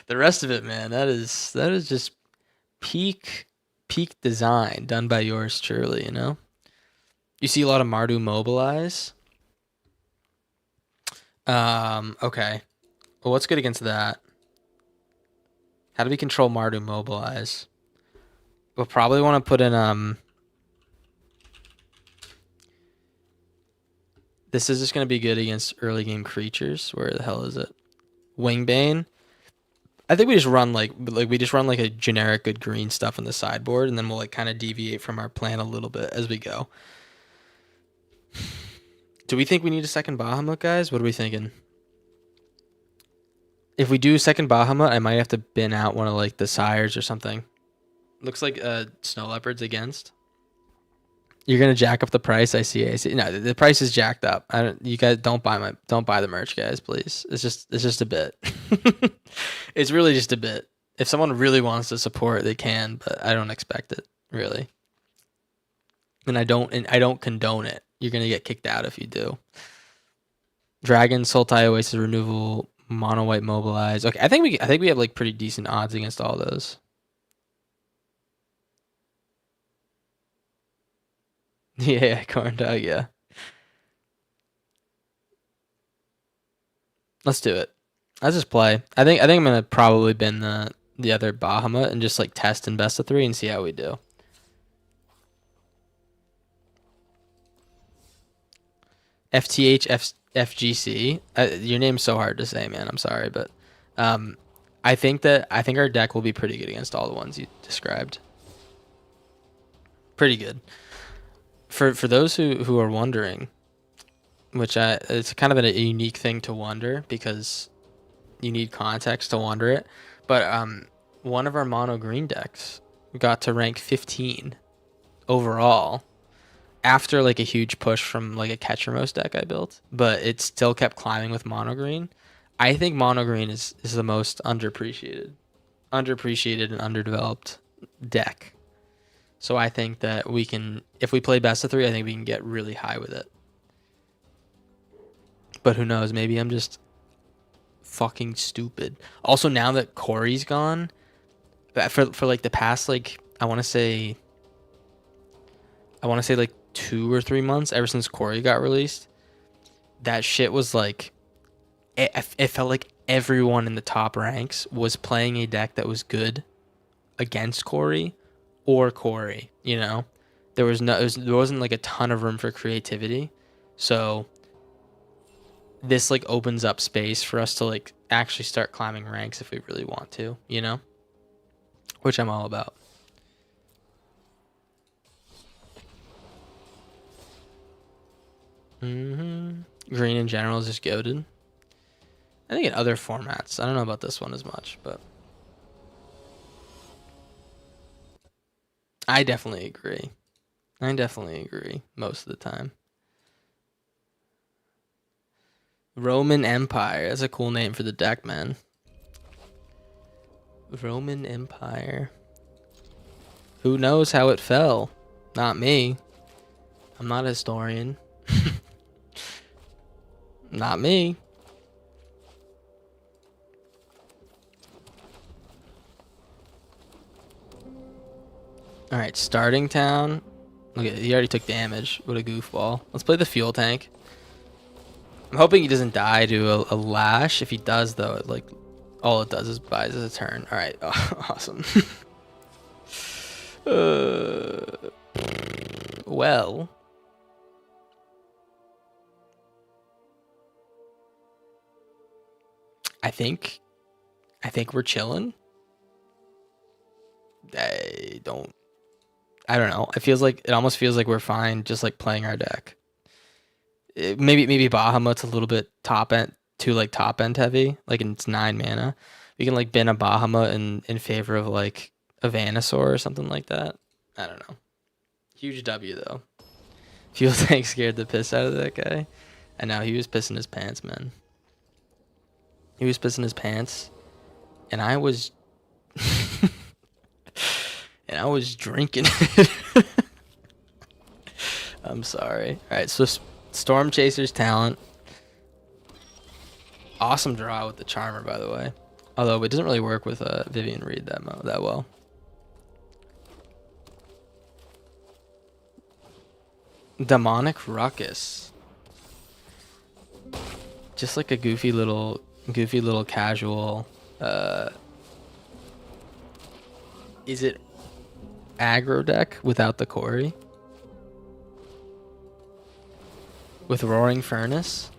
The rest of it, man, that is just peak design done by yours truly, you know? You see a lot of Mardu mobilize. Okay. Well, what's good against that? How do we control Mardu mobilize? We'll probably want to put in this is just gonna be good against early game creatures. Where the hell is it? Wingbane. I think we just run like a generic good green stuff on the sideboard, and then we'll like kind of deviate from our plan a little bit as we go. Do we think we need a second Bahamut, guys? What are we thinking? If we do second Bahamut, I might have to bin out one of like the sires or something. Looks like Snow Leopard's against. You're gonna jack up the price. I see. No, the price is jacked up. You guys don't buy the merch, guys, please. It's just a bit. It's really just a bit. If someone really wants to support, they can, but I don't expect it really. And I don't condone it. You're gonna get kicked out if you do. Dragon, Sultai Oasis Removal, Mono White Mobilize. Okay, I think we have like pretty decent odds against all those. Yeah, corn dog, yeah. Let's do it. Let's just play. I think I'm gonna probably bin the other Bahamut and just like test in best of 3 and see how we do. FTH FGC. Your name's so hard to say, man. I'm sorry, but um, I think our deck will be pretty good against all the ones you described. Pretty good. For those who are wondering, which it's kind of a unique thing to wonder because you need context to wonder it. But one of our mono green decks got to rank 15 overall after like a huge push from like a Ketchermos deck I built, but it still kept climbing with mono green. I think mono green is the most underappreciated and underdeveloped deck. So I think that we can, if we play best of 3, I think we can get really high with it. But who knows? Maybe I'm just fucking stupid. Also, now that Corey's gone, for like the past like I want to say like 2 or 3 months ever since Corey got released, that shit was like it felt like everyone in the top ranks was playing a deck that was good against Corey or Corey, you know? There wasn't like a ton of room for creativity. So this like opens up space for us to like actually start climbing ranks if we really want to, you know? Which I'm all about. Green in general is just goated. I think in other formats, I don't know about this one as much, but I definitely agree. Most of the time. Roman Empire. That's a cool name for the deck, man. Roman Empire. Who knows how it fell? Not me. I'm not a historian. Not me. Alright, starting town. Look at, he already took damage. What a goofball. Let's play the fuel tank. I'm hoping he doesn't die to a lash. If he does, though, it, like, all it does is buys us a turn. Alright, awesome. Well. I think we're chilling. I don't know. It almost feels like we're fine just like playing our deck. Maybe Bahamut's a little bit top end heavy. Like it's 9 mana. We can like bin a Bahamut in favor of like a Venusaur or something like that. I don't know. Huge W though. Fuel tank scared the piss out of that guy. I know he was pissing his pants, man. He was pissing his pants, and I was drinking it. I'm sorry. All right, so Storm Chaser's talent. Awesome draw with the Charmer, by the way. Although it doesn't really work with Vivian Reed that well. Demonic Ruckus. Just like a goofy little casual. Is it aggro deck without the Corey? With Roaring Furnace?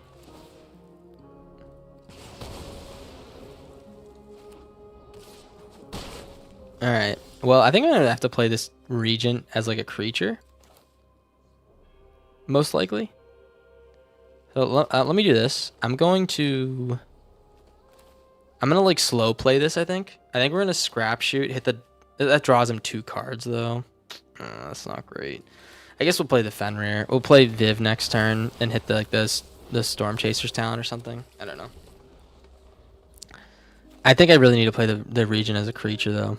Alright. Well, I think I'm going to have to play this Regent as like a creature. Most likely. So let me do this. I'm going to like slow play this, I think. I think we're going to scrap shoot, hit the... That draws him 2 cards, though. That's not great. I guess we'll play the Fenrir. We'll play Viv next turn and hit the Storm Chaser's talent or something. I don't know. I think I really need to play the Regent as a creature, though.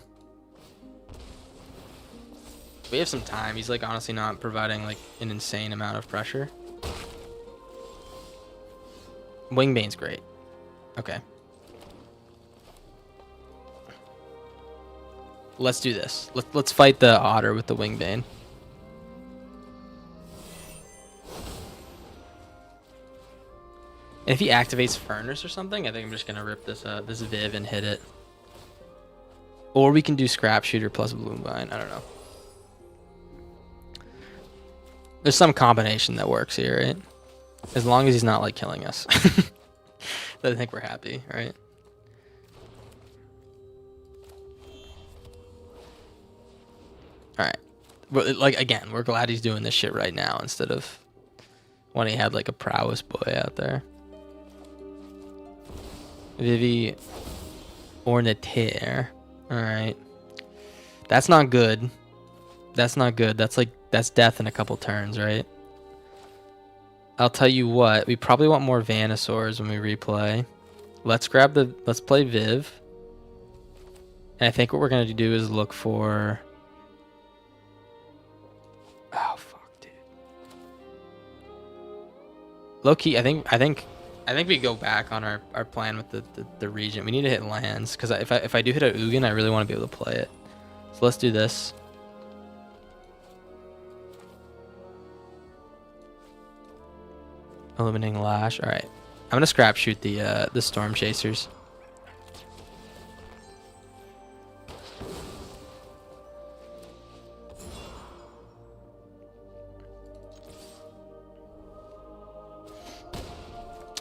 We have some time. He's like honestly not providing like an insane amount of pressure. Wingbane's great. Okay. Let's do this. Let's fight the Otter with the Wingbane. And if he activates Furnace or something, I think I'm just gonna rip this this Viv and hit it. Or we can do Scrap Shooter plus Bloom Vine. I don't know. There's some combination that works here, right? As long as he's not like killing us. I think we're happy, right? Alright. But like again, we're glad he's doing this shit right now instead of when he had like a prowess boy out there. Vivi Ornitaire. Alright. That's not good. That's not good. That's death in a couple turns, right? I'll tell you what, we probably want more Venusaurs when we replay. Let's play Viv. And I think what we're gonna do is look for... Oh fuck, dude. Low key, I think we go back on our plan with the region. We need to hit lands, because if I do hit a Ugin, I really want to be able to play it. So let's do this. Eliminating Lash. All right, I'm gonna scrap shoot the Storm Chasers.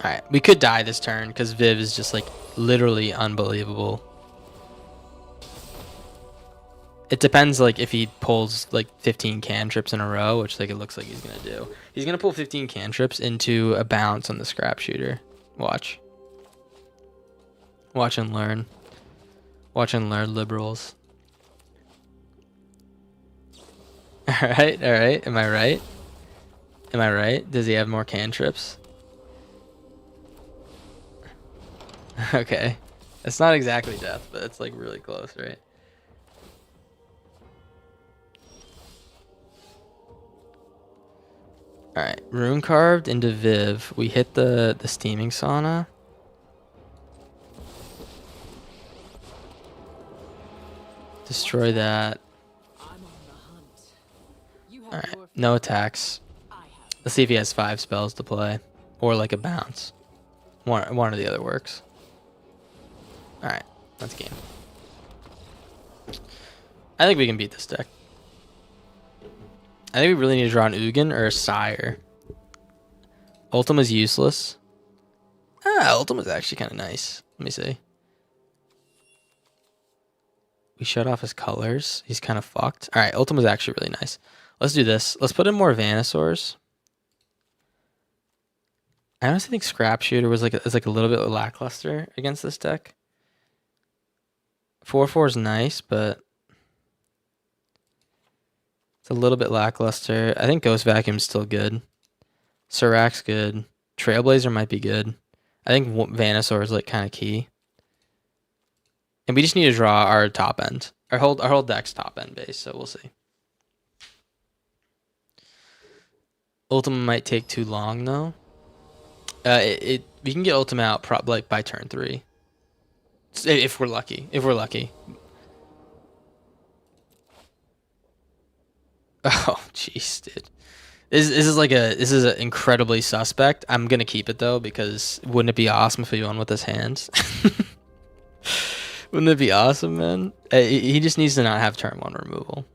All right, we could die this turn because Viv is just like literally unbelievable. It depends, like, if he pulls like 15 cantrips in a row, which like it looks like he's gonna do. He's gonna pull 15 cantrips into a bounce on the scrap shooter. Watch. Watch and learn. Watch and learn, liberals. All right, all right. Am I right? Am I right? Does he have more cantrips? Okay. It's not exactly death, but it's like really close, right? Alright, Rune Carved into Viv. We hit the Steaming Sauna. Destroy that. Alright, no attacks. Let's see if he has 5 spells to play. Or like a bounce. One or the other works. Alright, let's game. I think we can beat this deck. I think we really need to draw an Ugin or a Sire. Ultima's useless. Ultima's actually kind of nice. Let me see. We shut off his colors. He's kind of fucked. Alright, Ultima's actually really nice. Let's do this. Let's put in more Venusaurs. I honestly think Scrap Shooter is like a little bit lackluster against this deck. 4/4 is nice, but it's a little bit lackluster. I think Ghost Vacuum's still good. Surac's good. Trailblazer might be good. I think Venusaur is like kind of key. And we just need to draw our top end. Our whole deck's top end base, so we'll see. Ultima might take too long though. We can get Ultima out like by turn 3. If we're lucky. If we're lucky. Oh, jeez, dude. This is an incredibly suspect. I'm gonna keep it though, because wouldn't it be awesome if he won with his hands? Wouldn't it be awesome, man? He just needs to not have turn 1 removal.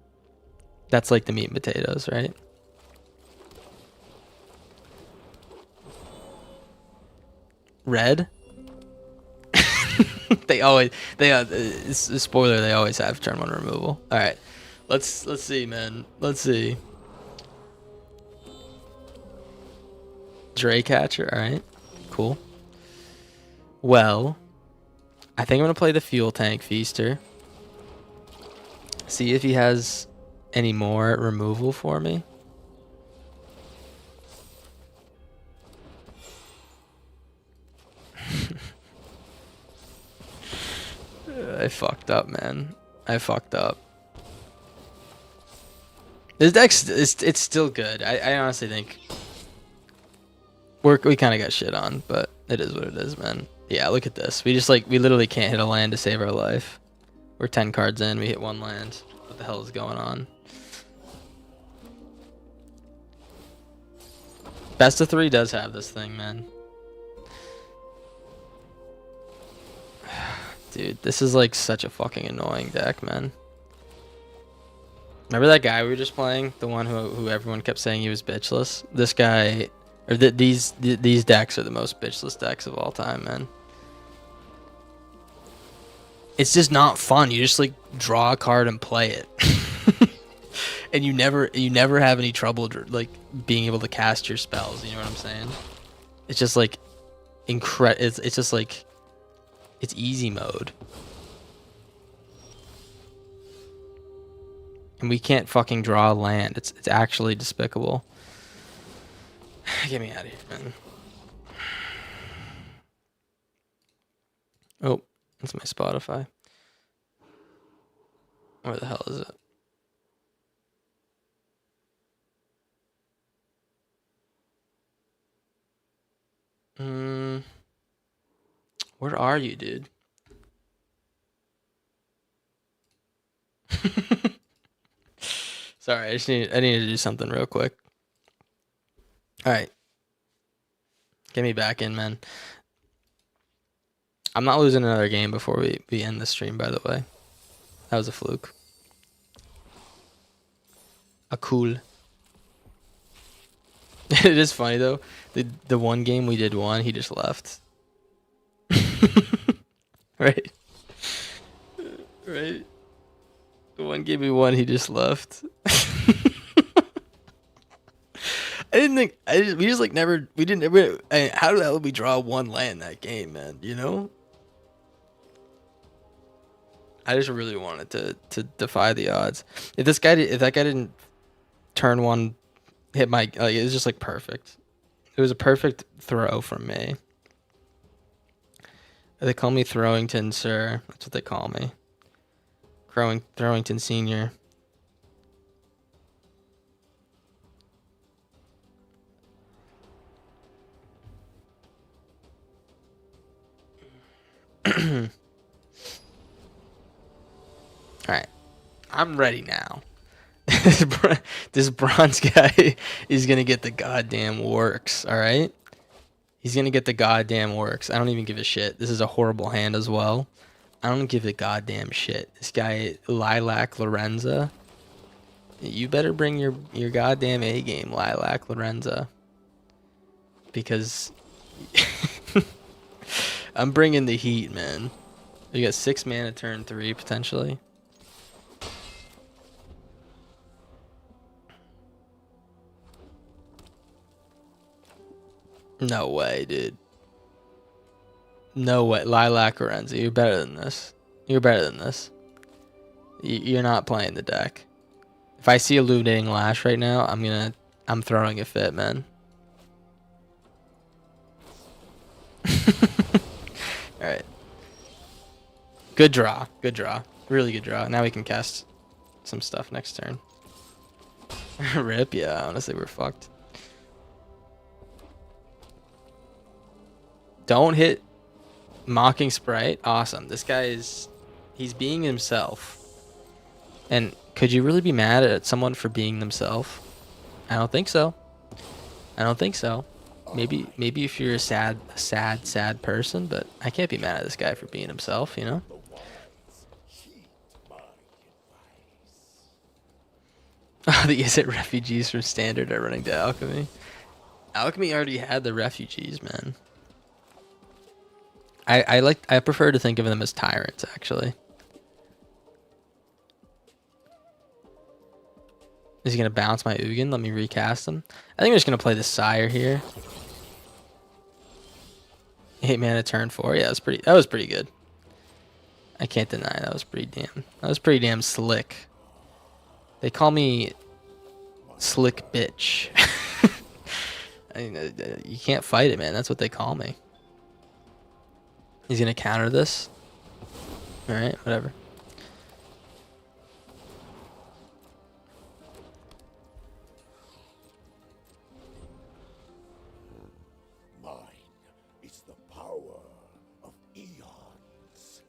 That's like the meat and potatoes, right? Red? Spoiler, they always have turn 1 removal. All right, let's see, man. Let's see. Draycatcher. All right, cool. Well, I think I'm gonna play the Fuel Tank Feaster. See if he has any more removal for me. I fucked up, man. I fucked up. This deck's it's still good. I honestly think we kind of got shit on, but it is what it is, man. Yeah, look at this. We literally can't hit a land to save our life. We're 10 cards in. We hit 1 land. What the hell is going on? Best of 3 does have this thing, man. Dude, this is like such a fucking annoying deck, man. Remember that guy we were just playing? The one who everyone kept saying he was bitchless? This guy, or these decks are the most bitchless decks of all time, man. It's just not fun. You just like draw a card and play it. And you never have any trouble like being able to cast your spells, you know what I'm saying? It's just like it's just like it's easy mode. And we can't fucking draw a land. It's actually despicable. Get me out of here, man. Oh, that's my Spotify. Where the hell is it? Where are you, dude? Sorry, I need to do something real quick. All right. Get me back in, man. I'm not losing another game before we end the stream, by the way. That was a fluke. A cool. It is funny though. The one game we did one, he just left. Right. Right. The one game we won, he just left. I didn't think we just like never we didn't ever. How the hell did we draw one land that game, man? You know. I just really wanted to defy the odds. If that guy didn't turn one, hit my it was just like perfect. It was a perfect throw from me. They call me Throwington, sir. That's what they call me. Throwington Senior. All right, I'm ready now. This bronze guy is gonna get the goddamn works. All right, he's gonna get the goddamn works. I don't even give a shit. This is a horrible hand as well. I don't give a goddamn shit. This guy Lilac Lorenza. You better bring your goddamn A game, Lilac Lorenza. Because I'm bringing the heat, man. You got 6 mana turn 3 potentially. No way, dude. No way. Lilac Lorenza, you're better than this. You're better than this. You're not playing the deck. If I see Illuminating Lash right now, I'm throwing a fit, man. Alright. Good draw. Good draw. Really good draw. Now we can cast some stuff next turn. Rip, yeah, honestly we're fucked. Don't hit Mocking Sprite. Awesome. This guy he's being himself. And could you really be mad at someone for being themselves? I don't think so. I don't think so. Maybe if you're a sad person, but I can't be mad at this guy for being himself, you know? The Izzet refugees from Standard are running to Alchemy. Alchemy already had the refugees, man. I prefer to think of them as tyrants, actually. Is he gonna bounce my Ugin? Let me recast him. I think I'm just gonna play the Sire here. 8 mana turn 4. Yeah, that was pretty good. I can't deny that was pretty damn slick. They call me Slick Bitch. I mean, you can't fight it, man. That's what they call me. He's gonna counter this. All right, whatever. Mine is the power of eons.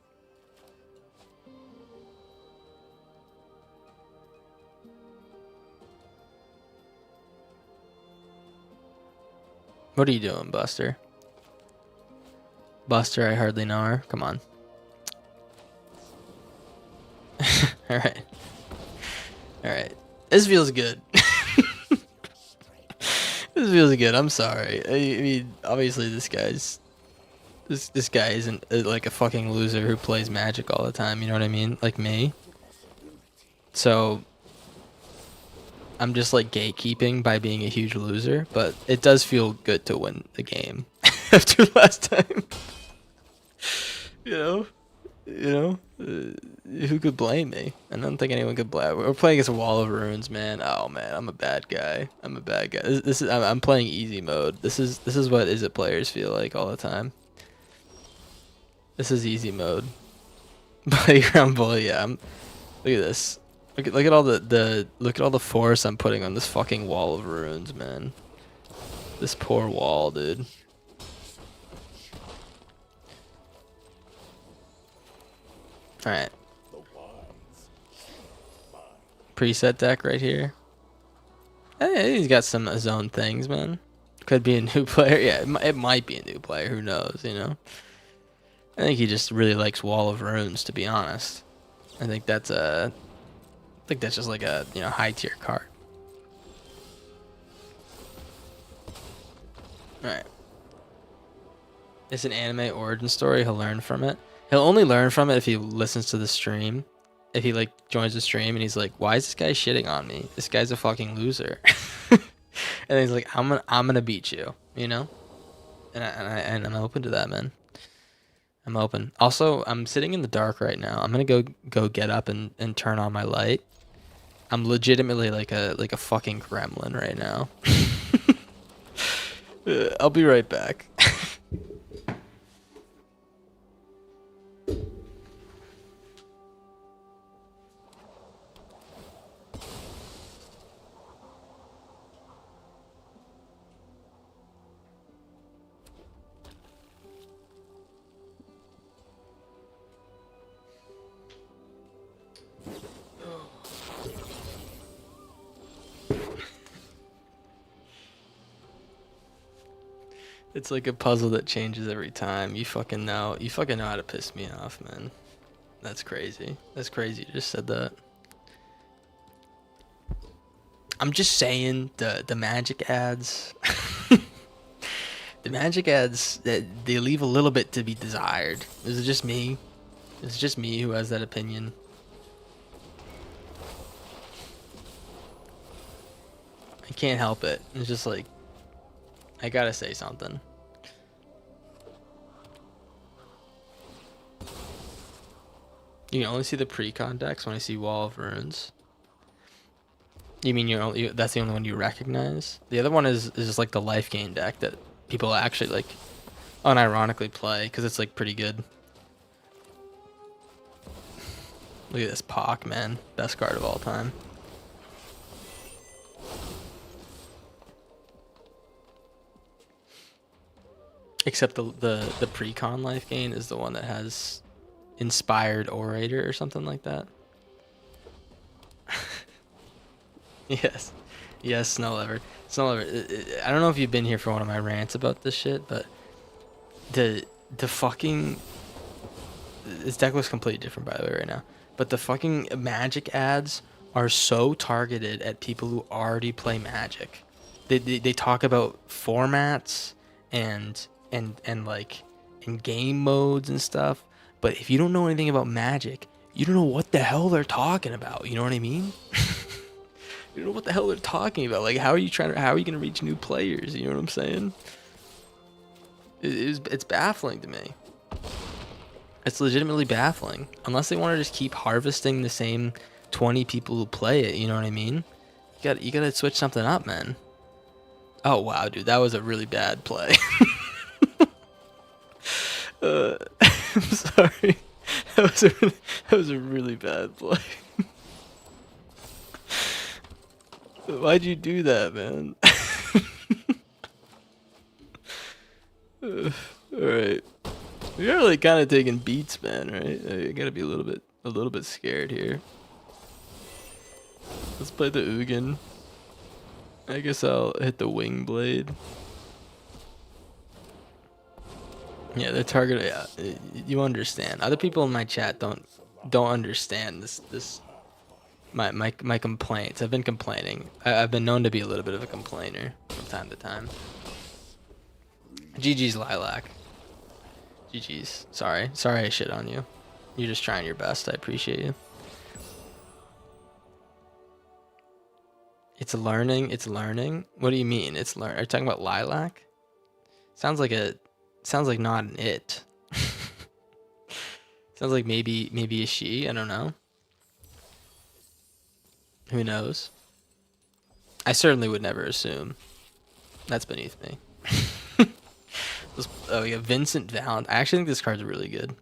What are you doing, Buster? Buster, I hardly know her. Come on. This feels good. This feels good. I'm sorry. I mean, obviously this guy isn't like a fucking loser who plays Magic all the time. You know what I mean? Like me. So I'm just like gatekeeping by being a huge loser, but it does feel good to win the game after last time. You know, who could blame me? I don't think anyone could blame. We're playing against a wall of runes, man. Oh man, I'm a bad guy. I'm a bad guy. This is I'm playing easy mode. This is what Is It players feel like all the time. This is easy mode. Playground bully. Yeah. Look at this. Look at all look at all the force I'm putting on this fucking wall of runes, man. This poor wall, dude. All right. Preset deck right here. Hey, he's got some of his own things, man. Could be a new player. Yeah, it might be a new player. Who knows? You know. I think he just really likes Wall of Runes, to be honest. I think that's just like a high tier card. All right. It's an anime origin story. He'll learn from it. He'll only learn from it if he listens to the stream. If he like joins the stream and he's like, "Why is this guy shitting on me? This guy's a fucking loser." And he's like, "I'm gonna beat you," you know. And I'm open to that, man. I'm open. Also, I'm sitting in the dark right now. I'm gonna go get up and turn on my light. I'm legitimately like a fucking gremlin right now. I'll be right back. It's like a puzzle that changes every time. You fucking know how to piss me off, man. That's crazy. That's crazy. You just said that. I'm just saying the magic ads. The magic ads, that they leave a little bit to be desired. Is it just me? Is it just me who has that opinion? I can't help it. It's just like, I gotta say something. You can only see the pre-con decks when I see Wall of Runes. You mean that's the only one you recognize? The other one is just like the life gain deck that people actually like unironically play because it's like pretty good. Look at this Pock, man. Best card of all time. Except the pre-con life gain is the one that has Inspired Orator or something like that. Yes. Yes, Snow Lever. Snow Lever. I don't know if you've been here for one of my rants about this shit, but the fucking... This deck looks completely different, by the way, right now. But the fucking Magic ads are so targeted at people who already play Magic. They talk about formats and like in game modes and stuff, but if you don't know anything about Magic, you don't know what the hell they're talking about. You know what I mean? You don't know what the hell they're talking about. Like, how are you gonna reach new players? You know what I'm saying? It's baffling to me. It's legitimately baffling. Unless they want to just keep harvesting the same 20 people who play it. You know what I mean? You gotta switch something up, man. Oh wow, dude, that was a really bad play. I'm sorry. That was a really bad play. Why'd you do that, man? Alright. You're like kind of taking beats, man, right? You gotta be a little bit scared here. Let's play the Ugin. I guess I'll hit the Wing Blade. Yeah, the target. Yeah, you understand. Other people in my chat don't understand this my complaints. I've been complaining. I've been known to be a little bit of a complainer from time to time. GG's Lilac. GG's. Sorry I shit on you. You're just trying your best. I appreciate you. It's learning. It's learning. What do you mean? It's learn. Are you talking about Lilac? Sounds like not an it. Sounds like maybe a she. I don't know. Who knows? I certainly would never assume. That's beneath me. Oh yeah, Vincent Valentine. I actually think this card's really good.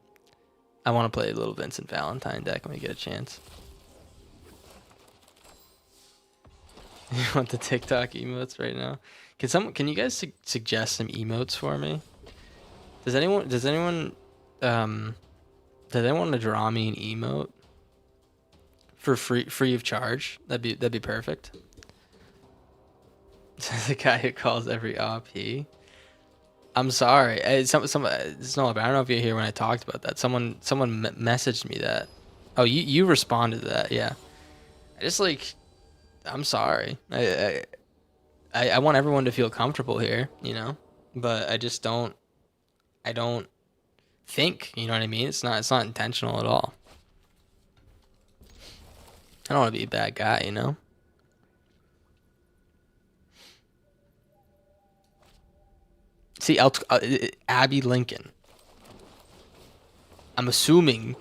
I want to play a little Vincent Valentine deck when we get a chance. You want the TikTok emotes right now? Can you guys suggest some emotes for me? Does anyone want to draw me an emote for free of charge? That'd be perfect. The guy who calls every OP. I'm sorry. It's no, but I don't know if you hear when I talked about that. Someone messaged me that. Oh, you responded to that, yeah. I just like, I'm sorry. I want everyone to feel comfortable here, you know, but I just don't. I don't think, you know what I mean. It's not intentional at all. I don't want to be a bad guy, you know. See, Abby Lincoln. I'm assuming.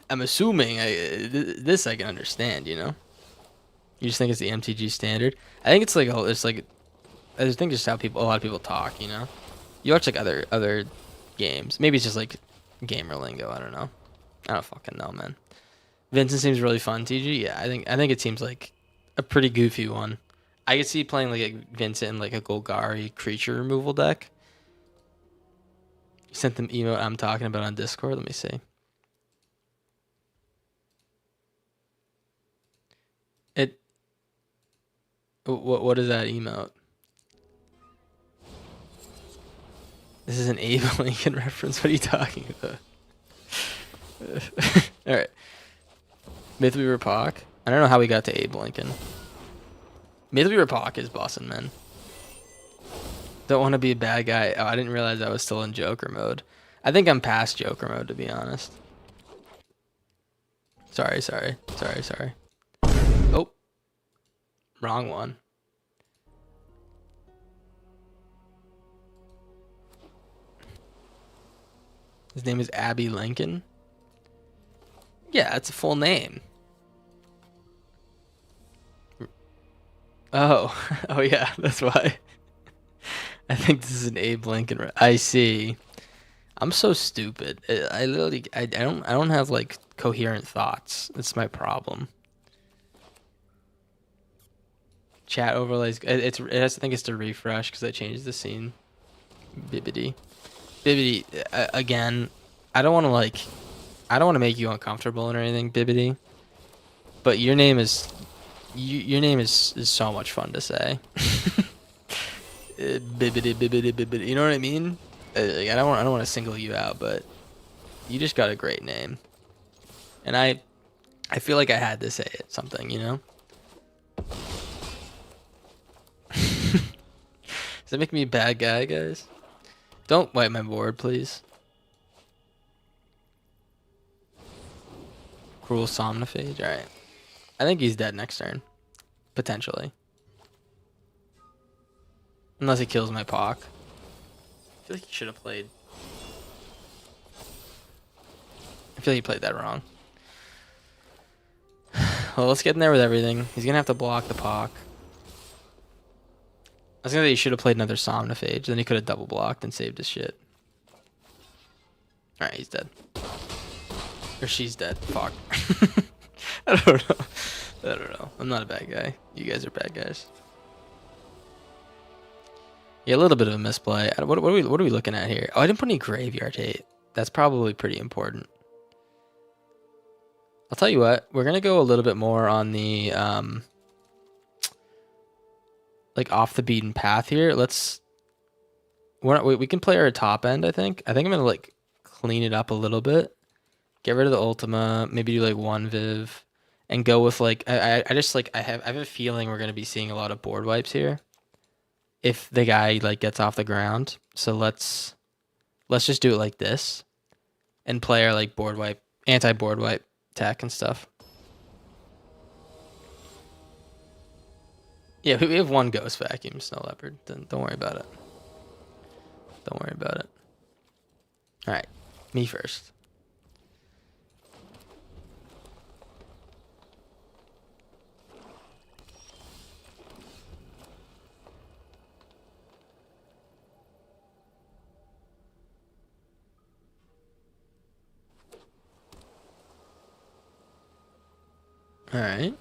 I'm assuming this I can understand. You know. You just think it's the MTG standard. I think it's like I just think just how a lot of people talk. You know. You watch like other games. Maybe it's just like gamer lingo. I don't know. I don't fucking know, man. Vincent seems really fun. TG. Yeah, I think it seems like a pretty goofy one. I could see playing like a Vincent in like a Golgari creature removal deck. You sent them emote I'm talking about on Discord. Let me see. What is that emote? This is an Abe Lincoln reference. What are you talking about? All right. Myth Weaver Pac. I don't know how we got to Abe Lincoln. Myth Weaver Pac is bossing, man. Don't want to be a bad guy. Oh, I didn't realize I was still in Joker mode. I think I'm past Joker mode, to be honest. Sorry. Oh. Wrong one. His name is Abby Lincoln. Yeah, that's a full name. Oh, oh yeah, that's why. I think this is an Abe Lincoln. I see. I'm so stupid. I literally, I don't have like coherent thoughts. That's my problem. Chat overlays. It has. I think it's to refresh because I changed the scene. Bibbidi. Again. I don't want to make you uncomfortable or anything, Bibbidi. But your name is so much fun to say. Bibbidi. You know what I mean? I don't want to single you out, but you just got a great name, and I feel like I had to say it. Something, you know. Does that make me a bad guy, guys? Don't wipe my board, please. Cruel Somnophage. All right. I think he's dead next turn, potentially. Unless he kills my Pac. I feel like he should have played. I feel like he played that wrong. Well, let's get in there with everything. He's gonna have to block the Pac. I was gonna say he should have played another Somnophage. Then he could have double blocked and saved his shit. Alright, he's dead. Or she's dead. Fuck. I don't know. I'm not a bad guy. You guys are bad guys. Yeah, a little bit of a misplay. What are we looking at here? Oh, I didn't put any graveyard hate. That's probably pretty important. I'll tell you what. We're gonna go a little bit more on the like off the beaten path here. We can play our top end. I think I'm gonna like clean it up a little bit. Get rid of the Ultima. Maybe do like one Viv, and go with like I just like I have a feeling we're gonna be seeing a lot of board wipes here. If the guy like gets off the ground, so let's just do it like this, and play our like board wipe, anti board wipe tech and stuff. Yeah, we have one ghost vacuum, Snow Leopard. Then don't worry about it. Don't worry about it. All right, me first. All right.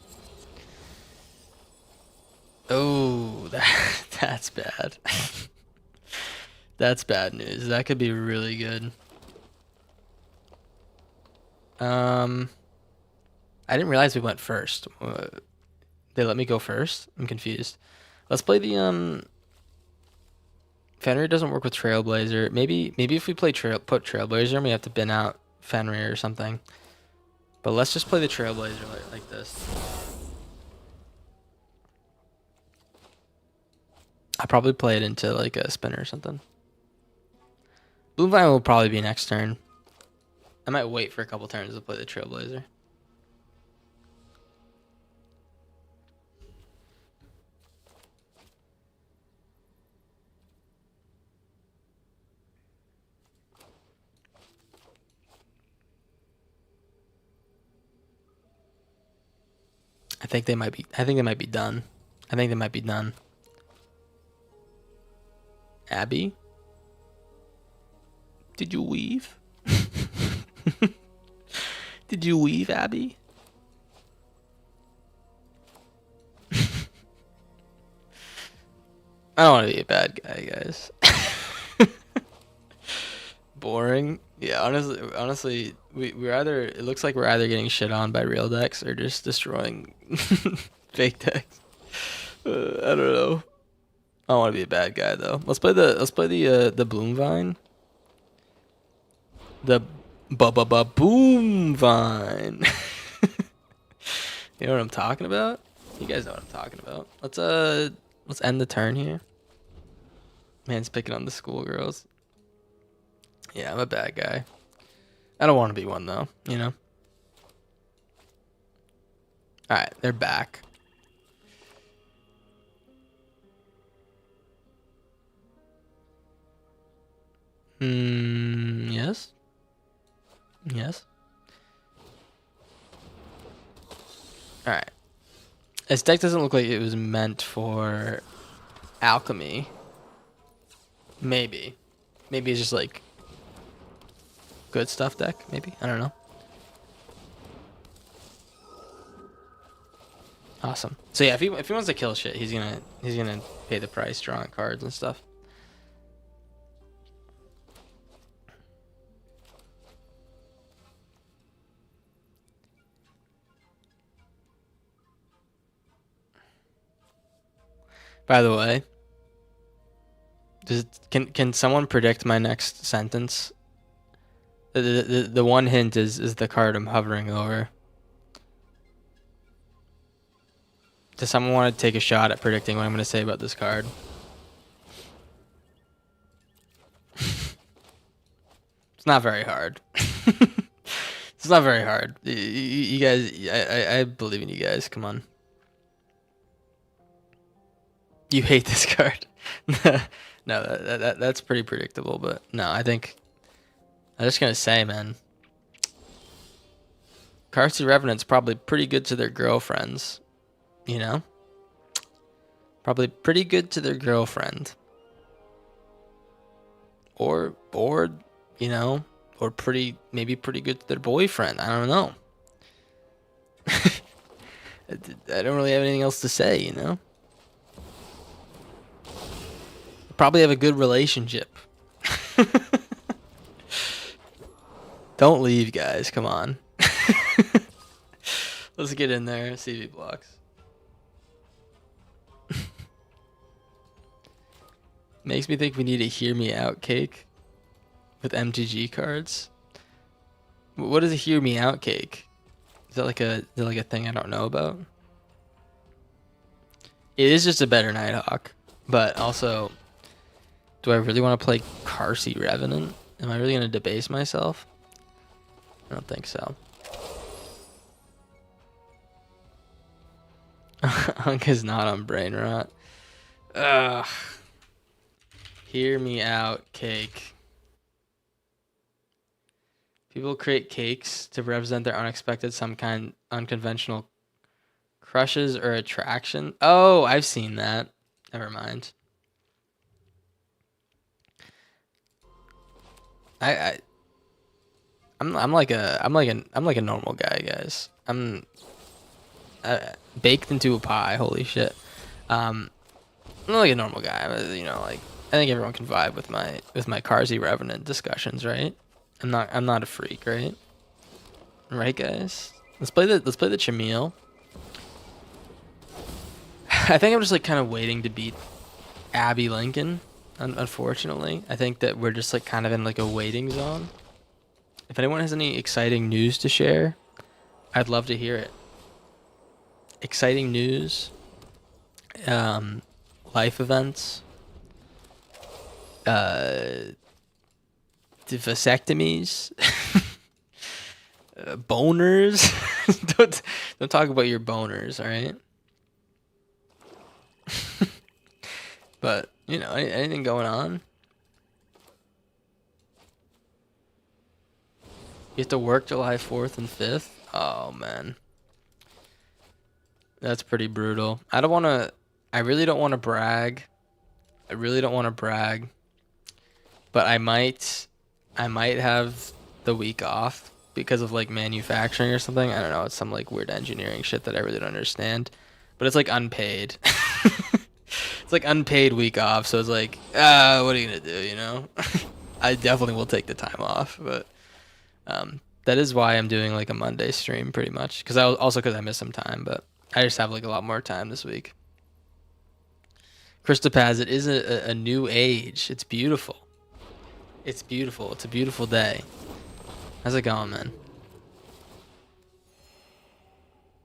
Oh, that's bad. That's bad news. That could be really good. I didn't realize we went first. They let me go first? I'm confused. Let's play the Fenrir doesn't work with Trailblazer. Maybe if we play put Trailblazer, we have to bin out Fenrir or something. But let's just play the Trailblazer like this. I'll probably play it into like a spinner or something. Blue Vine will probably be next turn. I might wait for a couple turns to play the Trailblazer. I think they might be done. I think they might be done. Abby? Did you weave? Did you weave, Abby? I don't want to be a bad guy, guys. Boring. Yeah, honestly, we're either, it looks like we're either getting shit on by real decks or just destroying fake decks. I don't know. I don't want to be a bad guy though. Let's play the Bloom Vine. The boom vine. You know what I'm talking about? You guys know what I'm talking about. Let's end the turn here. Man's picking on the schoolgirls. Yeah, I'm a bad guy. I don't want to be one though, you know? Alright, they're back. Yes. Yes. Alright. This deck doesn't look like it was meant for alchemy. Maybe. Maybe it's just like good stuff deck, maybe? I don't know. Awesome. So yeah, if he wants to kill shit, he's gonna pay the price drawing cards and stuff. By the way, can someone predict my next sentence? The one hint is the card I'm hovering over. Does someone want to take a shot at predicting what I'm going to say about this card? It's not very hard. It's not very hard. You guys, I believe in you guys. Come on. You hate this card. No, that's pretty predictable. But no, I think I'm just gonna say, man, Carsey Revenant's probably pretty good to their girlfriends. You know, probably pretty good to their girlfriend, or you know, or maybe pretty good to their boyfriend. I don't know. I don't really have anything else to say, you know. Probably have a good relationship. Don't leave, guys. Come on. Let's get in there. CV blocks. Makes me think we need a hear me out cake with MTG cards. What is a hear me out cake? Is that like a thing I don't know about? It is just a better Nighthawk, but also, do I really want to play Carsey Revenant? Am I really gonna debase myself? I don't think so. Hunk is not on brain rot. Ugh. Hear me out, cake. People create cakes to represent their unexpected, some kind unconventional crushes or attraction. Oh, I've seen that. Never mind. I'm like a normal guy, guys. I'm baked into a pie. Holy shit. I'm like a normal guy. You know, like I think everyone can vibe with my Carsey Revenant discussions, right? I'm not a freak, right? Right, guys. Let's play the Chameel. I think I'm just like kind of waiting to beat Abby Lincoln. Unfortunately, I think that we're just like kind of in like a waiting zone. If anyone has any exciting news to share, I'd love to hear it. Exciting news, life events, vasectomies, boners. don't talk about your boners, all right? But you know, anything going on? You have to work July 4th and 5th. Oh man, that's pretty brutal. I really don't want to brag. But I might have the week off because of like manufacturing or something. I don't know. It's some like weird engineering shit that I really don't understand. But it's like unpaid. It's like unpaid week off. So it's like, what are you gonna do? You know? I definitely will take the time off, but that is why I'm doing like a Monday stream pretty much. Because I missed some time, but I just have like a lot more time this week. Christopaz, it is a new age. It's beautiful. It's beautiful. It's a beautiful day. How's it going, man?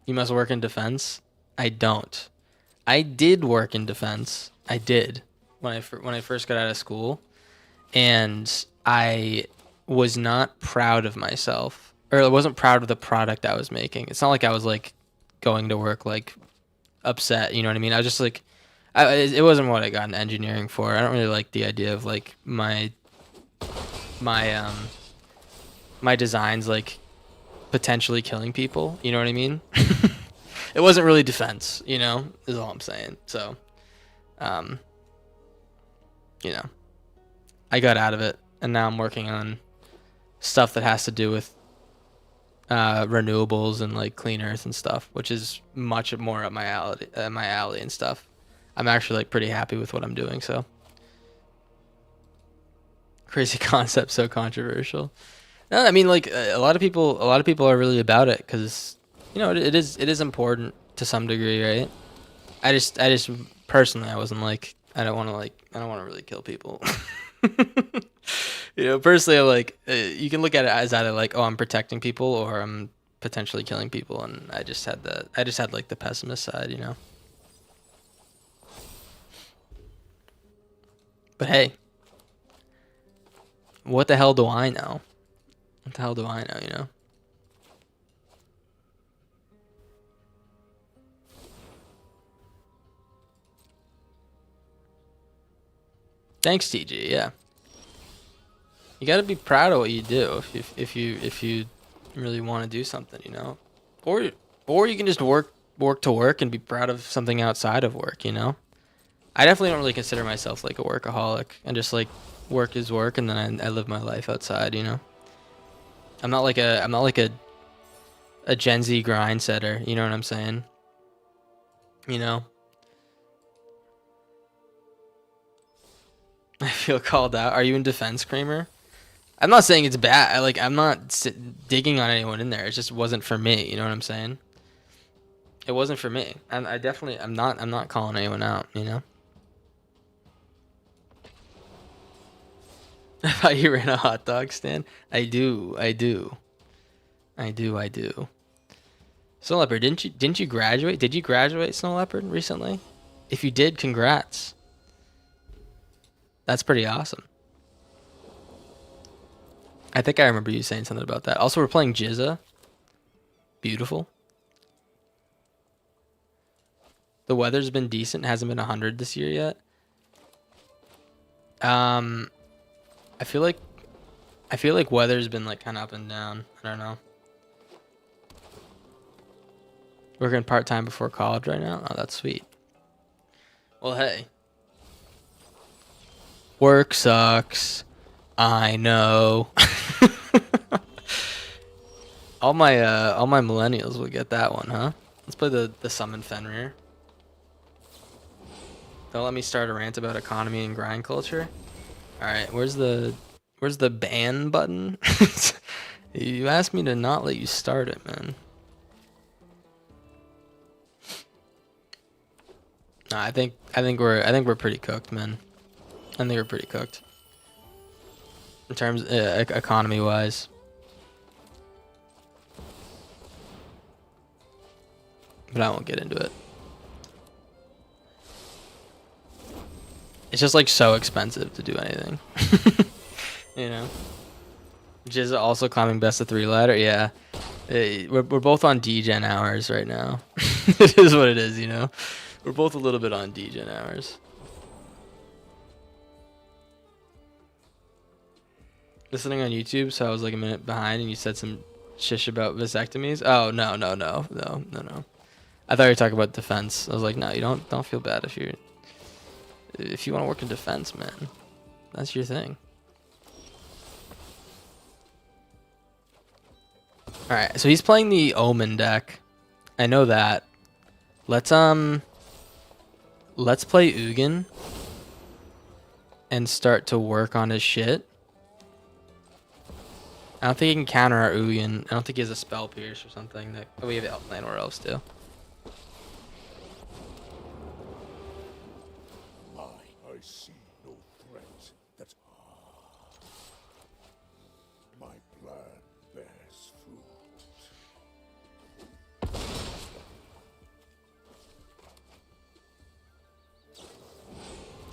You must work in defense? I don't. I did work in defense. I did when I first got out of school, and I was not proud of myself, or I wasn't proud of the product I was making. It's not like I was like going to work like upset. You know what I mean? I was just like, it wasn't what I got in engineering for. I don't really like the idea of like my designs like potentially killing people. You know what I mean? It wasn't really defense, you know, is all I'm saying. So, you know, I got out of it, and now I'm working on stuff that has to do with renewables and like clean earth and stuff, which is much more up my alley and stuff. I'm actually like pretty happy with what I'm doing. So crazy concept, so controversial. No, I mean like a lot of people are really about it because you know it is important to some degree, right? I just personally I wasn't like I don't want to really kill people. You know, personally, I'm like you can look at it as either like, oh, I'm protecting people or I'm potentially killing people, and I just had like the pessimist side, you know. But hey, what the hell do I know? What the hell do I know, you know? Thanks, TG. Yeah. You got to be proud of what you do if you really want to do something, you know, or you can just work to work and be proud of something outside of work, you know. I definitely don't really consider myself like a workaholic, and just like work is work, and then I live my life outside, you know. I'm not like a Gen Z grind setter, you know what I'm saying? You know. I feel called out. Are you in defense, Kramer? I'm not saying it's bad. I'm not digging on anyone in there. It just wasn't for me. You know what I'm saying? It wasn't for me. And I'm not calling anyone out, you know? I thought you were in a hot dog stand. I do. I do. I do. Snow Leopard, didn't you graduate? Did you graduate, Snow Leopard, recently? If you did, congrats. That's pretty awesome. I think I remember you saying something about that. Also, we're playing Jizza. Beautiful. The weather's been decent. It hasn't been 100 this year yet. I feel like weather's been like kind of up and down. I don't know. Working part-time before college right now. Oh, that's sweet. Well, hey. Work sucks. I know. all my millennials will get that one, huh? Let's play the summon Fenrir. Don't let me start a rant about economy and grind culture. All right, where's the ban button? You asked me to not let you start it, man. No, I think we're pretty cooked, man. I think we're pretty cooked in terms economy wise. But I won't get into it. It's just like so expensive to do anything. You know. Jizza also climbing best of 3 ladder. Yeah. We're both on degen hours right now. It is what it is, you know. We're both a little bit on degen hours. Listening on YouTube, so I was like a minute behind, and you said some shish about vasectomies. Oh no. I thought you were talking about defense. I was like, no, you don't feel bad if you want to work in defense, man. That's your thing. All right, so he's playing the Omen deck. I know that. Let's play Ugin and start to work on his shit. I don't think he can counter our Ugin. I don't think he has a spell pierce or something. That we have Elflane or else too. I see no threat. That's my plan bears fruit.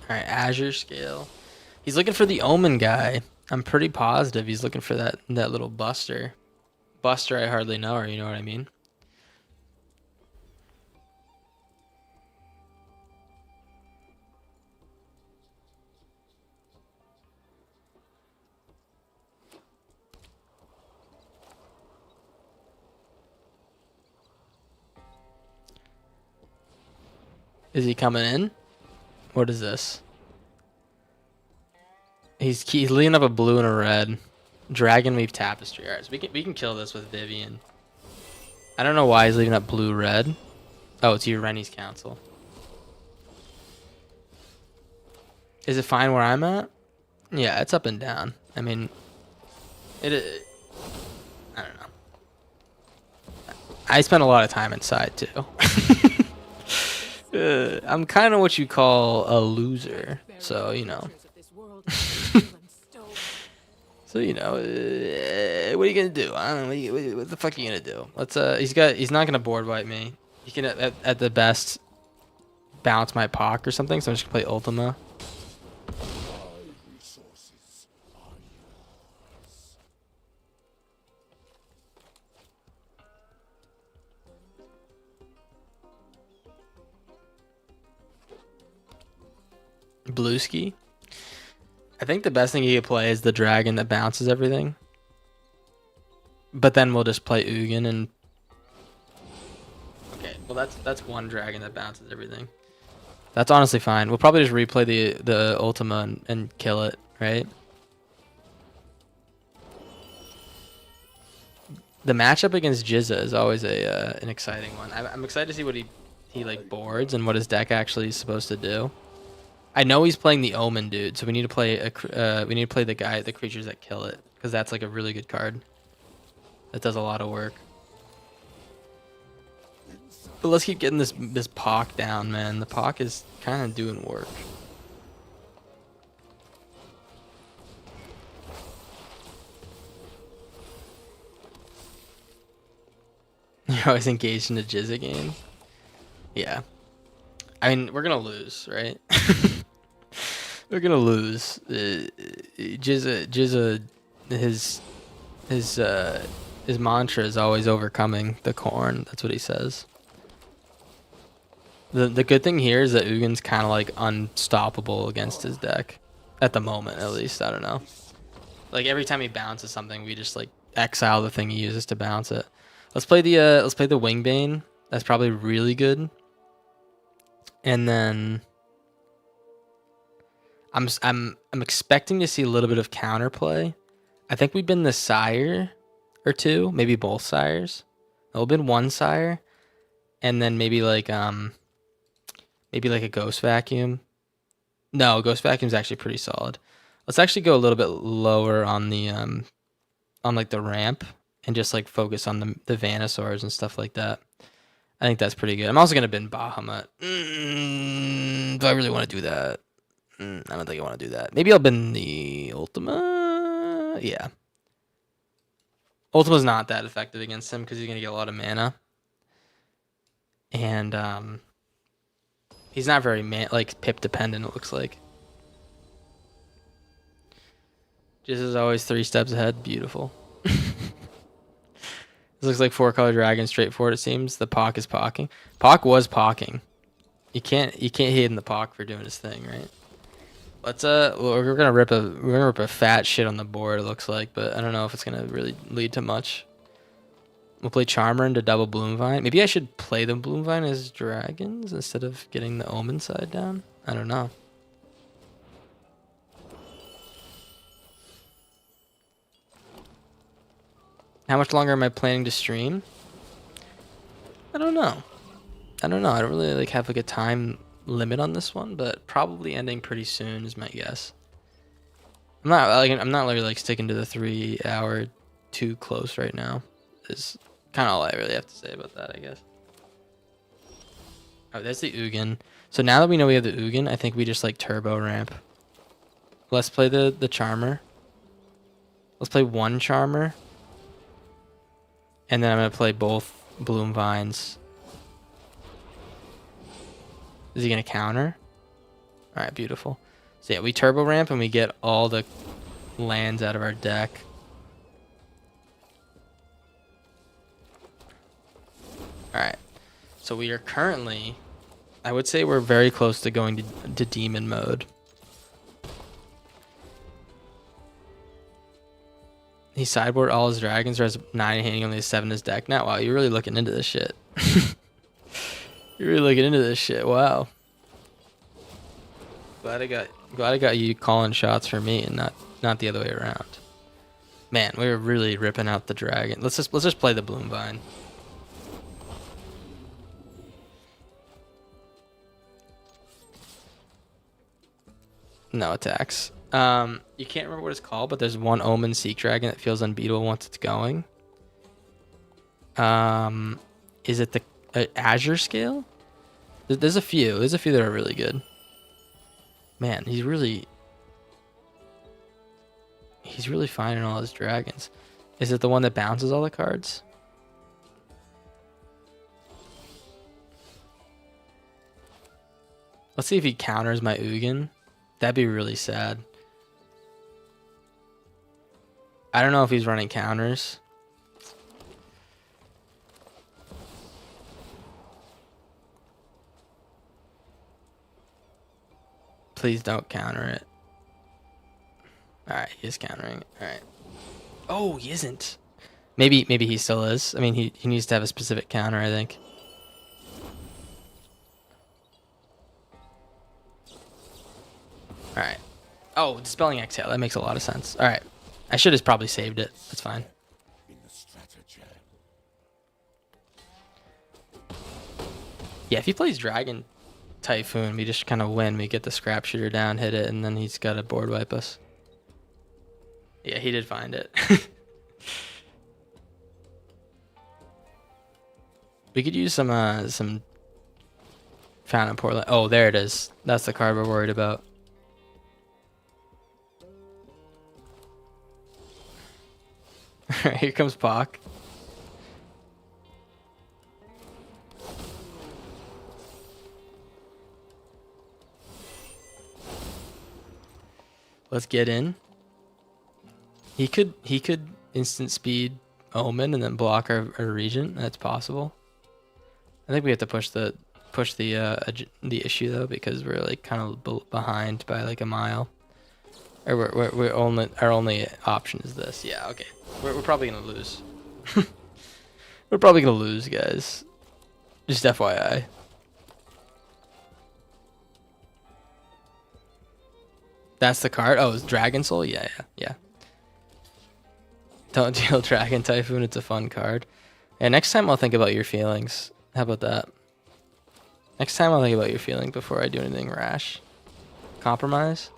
All right, Azure scale. He's looking for the Omen guy. I'm pretty positive he's looking for that little Buster. Buster, I hardly know her. You know what I mean? Is he coming in? What is this? He's leading up a blue and a red. Dragon Weave Tapestry. Alright, so we can kill this with Vivian. I don't know why he's leaving up blue red. Oh, it's Rennie's Council. Is it fine where I'm at? Yeah, it's up and down. I mean, I don't know. I spend a lot of time inside too. I'm kind of what you call a loser, so you know. So you know, what are you gonna do? I don't know. What the fuck are you gonna do? Let's. He's not gonna board wipe me. He can at the best bounce my Pock or something. So I'm just gonna play Ultima. Blueski. I think the best thing you could play is the dragon that bounces everything. But then we'll just play Ugin and... Okay, well that's one dragon that bounces everything. That's honestly fine. We'll probably just replay the Ultima and kill it, right? The matchup against Jizza is always an exciting one. I'm excited to see what he like boards and what his deck actually is supposed to do. I know he's playing the Omen dude, so we need to play the creatures that kill it, because that's like a really good card. That does a lot of work. But let's keep getting this Pock down, man. The Pock is kind of doing work. You're always engaged in a Jizza game. Yeah. I mean, we're gonna lose, right? We're gonna lose. Jizza, his his mantra is always overcoming the corn. That's what he says. The good thing here is that Ugin's kind of like unstoppable against his deck, at the moment at least. I don't know. Like every time he bounces something, we just like exile the thing he uses to bounce it. Let's play the Wingbane. That's probably really good. And then I'm expecting to see a little bit of counterplay. I think we've been the sire or two, maybe both sires. It'll been one sire, and then maybe like a ghost vacuum. No, ghost vacuum's actually pretty solid. Let's actually go a little bit lower on the on like the ramp and just like focus on the Vanasaurs and stuff like that. I think that's pretty good. I'm also gonna bin Bahamut. Do I really want to do that? I don't think I want to do that. Maybe I'll bin the Ultima. Yeah. Ultima's not that effective against him because he's gonna get a lot of mana. And he's not very like pip dependent, it looks like. Just as always 3 steps ahead. Beautiful. This looks like 4-color dragon, straightforward it seems. The Pock is pocking. Pock was pocking. You can't hate in the Pock for doing his thing, right? Let's we're gonna rip a fat shit on the board, it looks like, but I don't know if it's gonna really lead to much. We'll play Charmer into double Bloomvine. Maybe I should play the Bloomvine as dragons instead of getting the Omen side down. I don't know. How much longer am I planning to stream? I don't know. I don't really like have like a time limit on this one, but probably ending pretty soon is my guess. I'm not really like sticking to the 3 hour too close right now. Is kind of all I really have to say about that, I guess. Oh, there's the Ugin. So now that we know we have the Ugin, I think we just like turbo ramp. Let's play the Charmer. Let's play one Charmer. And then I'm going to play both Bloom Vines. Is he going to counter? All right, beautiful. So yeah, we turbo ramp and we get all the lands out of our deck. All right. So we are currently, I would say we're very close to going to demon mode. He sideboard all his dragons or has 9 handing, only has 7 in his deck. Now, wow, you're really looking into this shit. You're really looking into this shit. Wow. Glad I got you calling shots for me and not the other way around. Man, we were really ripping out the dragon. Let's just play the Bloom Vine. No attacks. You can't remember what it's called, but there's one Omen Seek Dragon that feels unbeatable once it's going. Is it the Azure scale? There's a few. There's a few that are really good. Man, he's really finding all his dragons. Is it the one that bounces all the cards? Let's see if he counters my Ugin. That'd be really sad. I don't know if he's running counters. Please don't counter it. Alright, he is countering. Alright. Oh, he isn't. Maybe he still is. I mean, he needs to have a specific counter, I think. Alright. Oh, Dispelling Exhale. That makes a lot of sense. Alright. I should have probably saved it. That's fine. Yeah, if he plays Dragon Typhoon, we just kind of win. We get the Scrap Shooter down, hit it, and then he's got to board wipe us. Yeah, he did find it. We could use some Fountain Portland. Oh, there it is. That's the card we're worried about. Alright, here comes Pock. Let's get in. He could instant speed Omen and then block our Regent. That's possible. I think we have to push the issue though, because we're like kind of behind by like a mile. Or we're only, our only option is this. Yeah, okay. We're probably gonna lose. We're probably gonna lose, guys. Just FYI. That's the card. Oh, it's Dragon Soul. Yeah. Don't deal Dragon Typhoon. It's a fun card. Yeah, next time I'll think about your feelings. How about that? Next time I'll think about your feelings before I do anything rash. Compromise.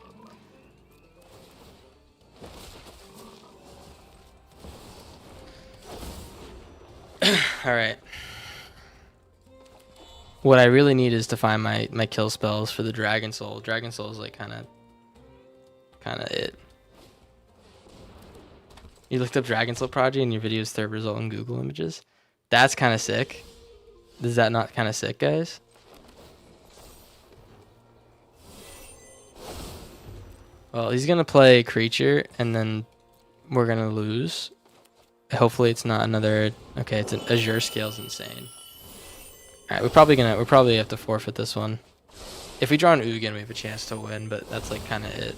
All right. What I really need is to find my kill spells for the Dragon Soul. Dragon Soul is like kind of it. You looked up Dragon Soul Prodigy and your video's third result in Google Images. That's kind of sick. Is that not kind of sick, guys? Well, he's gonna play creature and then we're gonna lose. Hopefully it's not another. Okay, it's an Azure Scale's insane. All right, we're probably have to forfeit this one. If we draw an Ugin, we have a chance to win, but that's like kind of it.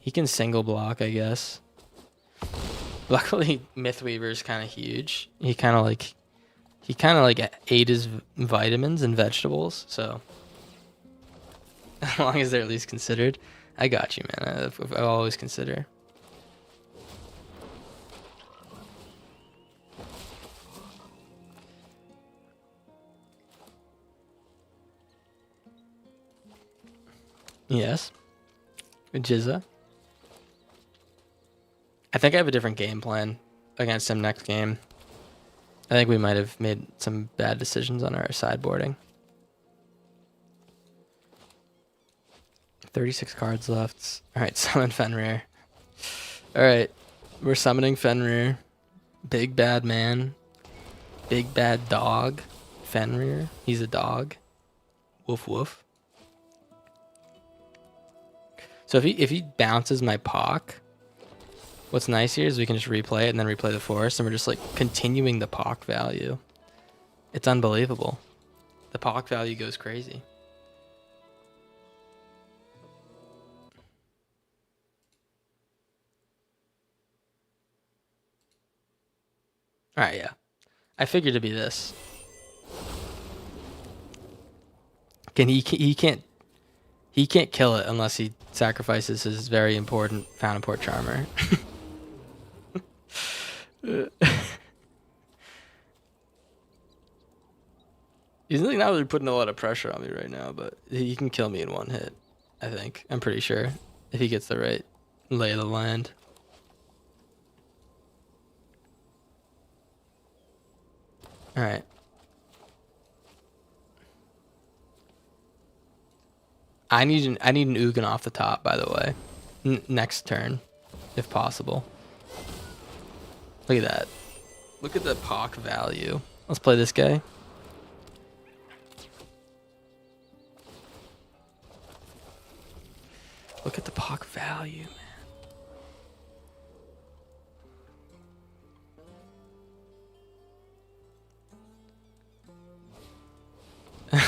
He can single block, I guess. Luckily, Mythweaver's kind of huge. He kind of like ate his vitamins and vegetables. So as long as they're at least considered, I got you, man. I always consider. Yes. Jizza. I think I have a different game plan against him next game. I think we might have made some bad decisions on our sideboarding. 36 cards left. Alright, summon Fenrir. Alright, we're summoning Fenrir. Big bad man. Big bad dog. Fenrir. He's a dog. Woof woof. So if he bounces my Pock, what's nice here is we can just replay it and then replay the forest, and we're just like continuing the Pock value. It's unbelievable. The Pock value goes crazy. Alright, yeah. I figured to be this. He can't kill it unless he sacrifices his very important Fountain Port Charmer. He's like not really putting a lot of pressure on me right now, but he can kill me in one hit, I think. I'm pretty sure, if he gets the right lay of the land. Alright. I need an Ugin off the top, by the way. Next turn, if possible. Look at that. Look at the Pock value. Let's play this guy. Look at the Pock value, man.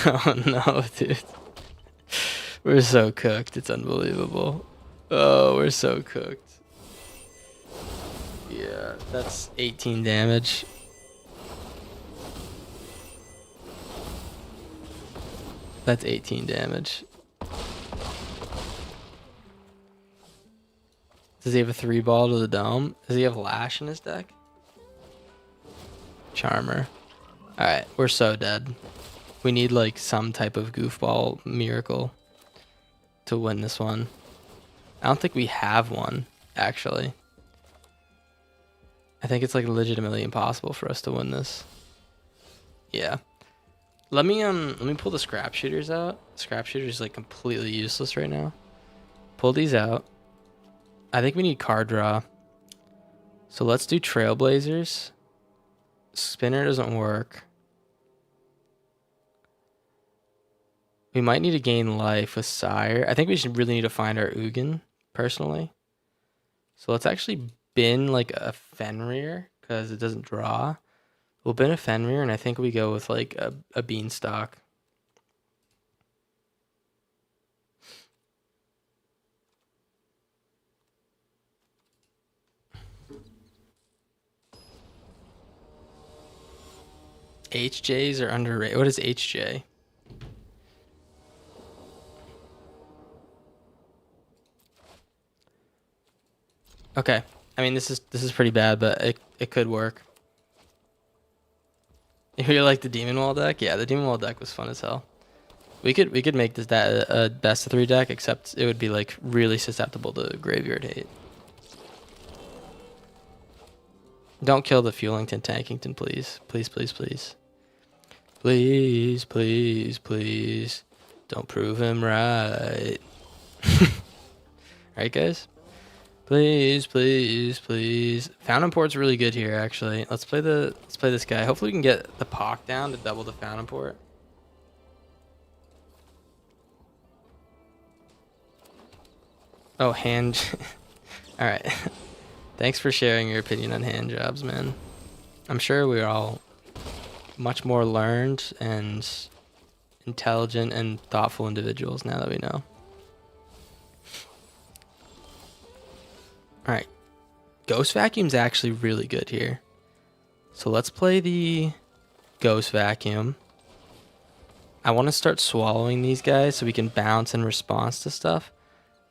Oh no, dude. We're so cooked. It's unbelievable. Oh, we're so cooked. Yeah, that's 18 damage. That's 18 damage. Does he have a 3-ball to the dome? Does he have Lash in his deck? Charmer. Alright, we're so dead. We need like some type of goofball miracle to win this one. I don't think we have one, actually. I think it's like legitimately impossible for us to win this. Yeah. Let me pull the scrap shooters out. Scrap shooters is like completely useless right now. Pull these out. I think we need card draw. So let's do Trailblazers. Spinner doesn't work. We might need to gain life with Sire. I think we should really need to find our Ugin, personally. So let's actually bin like a Fenrir, because it doesn't draw. We'll bin a Fenrir, and I think we go with like a Beanstalk. HJs are underrated. What is HJ? Okay. I mean, this is pretty bad, but it could work. You like the Demon Wall deck? Yeah, the Demon Wall deck was fun as hell. We could make this that a best of 3 deck, except it would be like really susceptible to graveyard hate. Don't kill the Fuelington Tankington, please. Please, please, please. Please, please, please. Don't prove him right. Right, guys? Please, please, please. Fountain Port's really good here, actually. Let's play this guy. Hopefully we can get the Pock down to double the Fountain Port. Oh, hand. All right. Thanks for sharing your opinion on hand jobs, man. I'm sure we're all much more learned and intelligent and thoughtful individuals now that we know. All right. Ghost Vacuum's actually really good here. So let's play the Ghost Vacuum. I want to start swallowing these guys so we can bounce in response to stuff.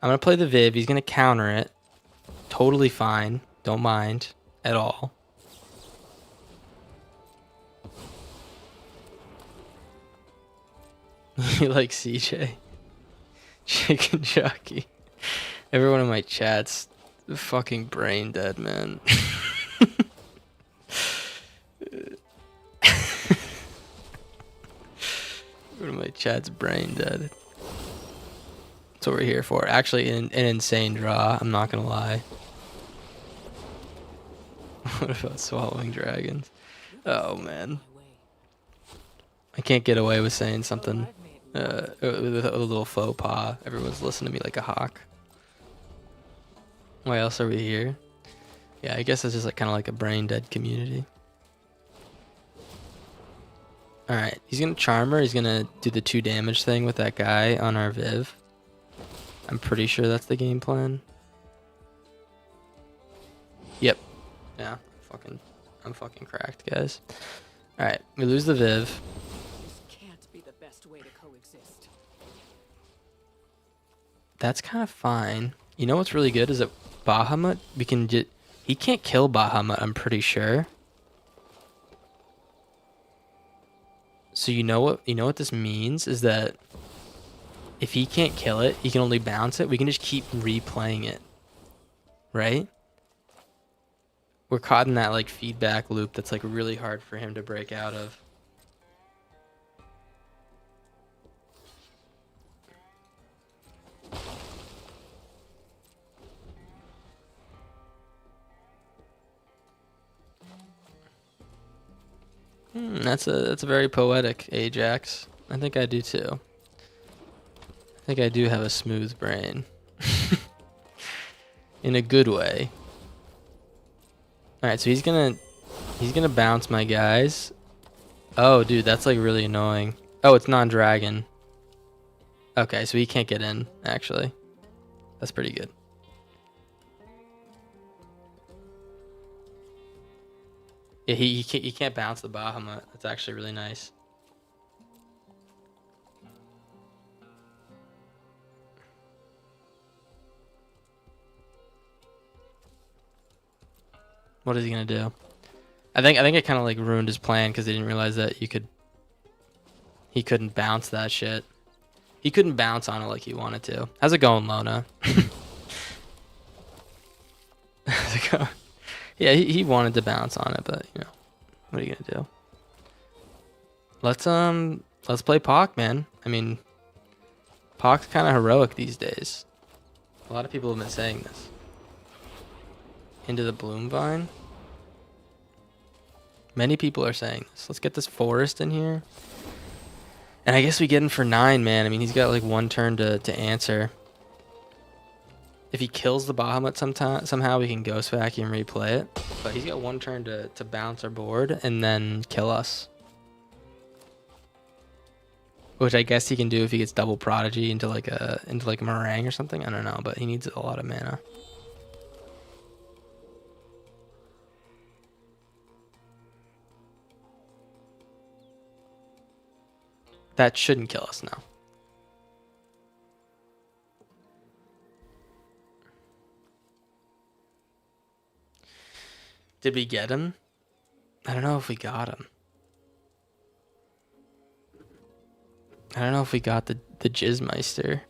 I'm going to play the Viv. He's going to counter it. Totally fine. Don't mind at all. You like CJ? Chicken jockey. Everyone in my chat's fucking brain dead, man. Everyone in my chat's brain dead. That's what we're here for. Actually, an insane draw. I'm not gonna lie. What about swallowing dragons? Oh man, I can't get away with saying something with a little faux pas. Everyone's listening to me like a hawk. Why else are we here? Yeah, I guess it's just like kind of like a brain dead community. All right, he's gonna Charmer. He's gonna do the 2 damage thing with that guy on our Viv. I'm pretty sure that's the game plan. Yep. Yeah, I'm fucking cracked, guys. All right, we lose the Viv. This can't be the best way to coexist. That's kind of fine. You know what's really good is that Bahamut, we can just... He can't kill Bahamut, I'm pretty sure. So you know what this means is that if he can't kill it, he can only bounce it. We can just keep replaying it. Right? We're caught in that like feedback loop that's like really hard for him to break out of. That's a very poetic, Ajax. I think I do too. I think I do have a smooth brain. In a good way. Alright, so he's gonna bounce my guys. Oh dude, that's like really annoying. Oh, it's non-dragon. Okay, so he can't get in, actually. That's pretty good. Yeah, he can't bounce the Bahamut. That's actually really nice. What is he gonna do? I think it kind of like ruined his plan because they didn't realize that he couldn't bounce that shit. He couldn't bounce on it like he wanted to. How's it going, Lona? How's it going? Yeah, he wanted to bounce on it, but you know, what are you gonna do? Let's play Pock, man. I mean, Pock's kind of heroic these days. A lot of people have been saying this. Into the Bloom Vine. Many people are saying this. Let's get this forest in here. And I guess we get him for 9, man. I mean, he's got like 1 turn to answer. If he kills the Bahamut somehow, we can Ghost Vacuum replay it. But he's got 1 turn to bounce our board and then kill us. Which I guess he can do if he gets double Prodigy into like a Meringue or something. I don't know, but he needs a lot of mana. That shouldn't kill us now. Did we get him? I don't know if we got him. I don't know if we got the Jizzmeister.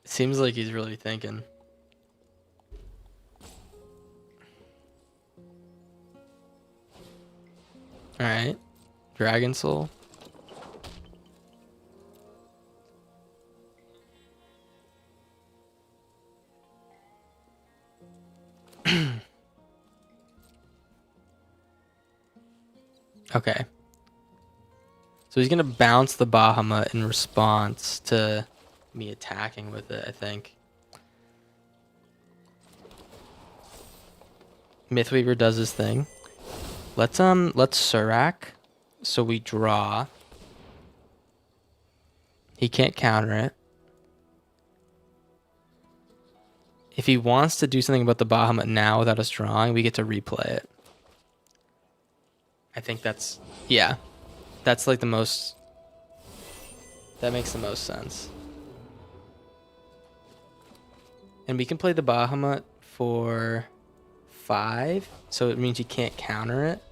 Seems like he's really thinking. Alright. Dragon Soul. Okay. So he's going to bounce the Bahamut in response to me attacking with it, I think. Mythweaver does his thing. Let's Surak. So we draw. He can't counter it. If he wants to do something about the Bahamut now without us drawing, we get to replay it. I think that's, yeah. That's like the most, that makes the most sense. And we can play the Bahamut for 5, so it means you can't counter it.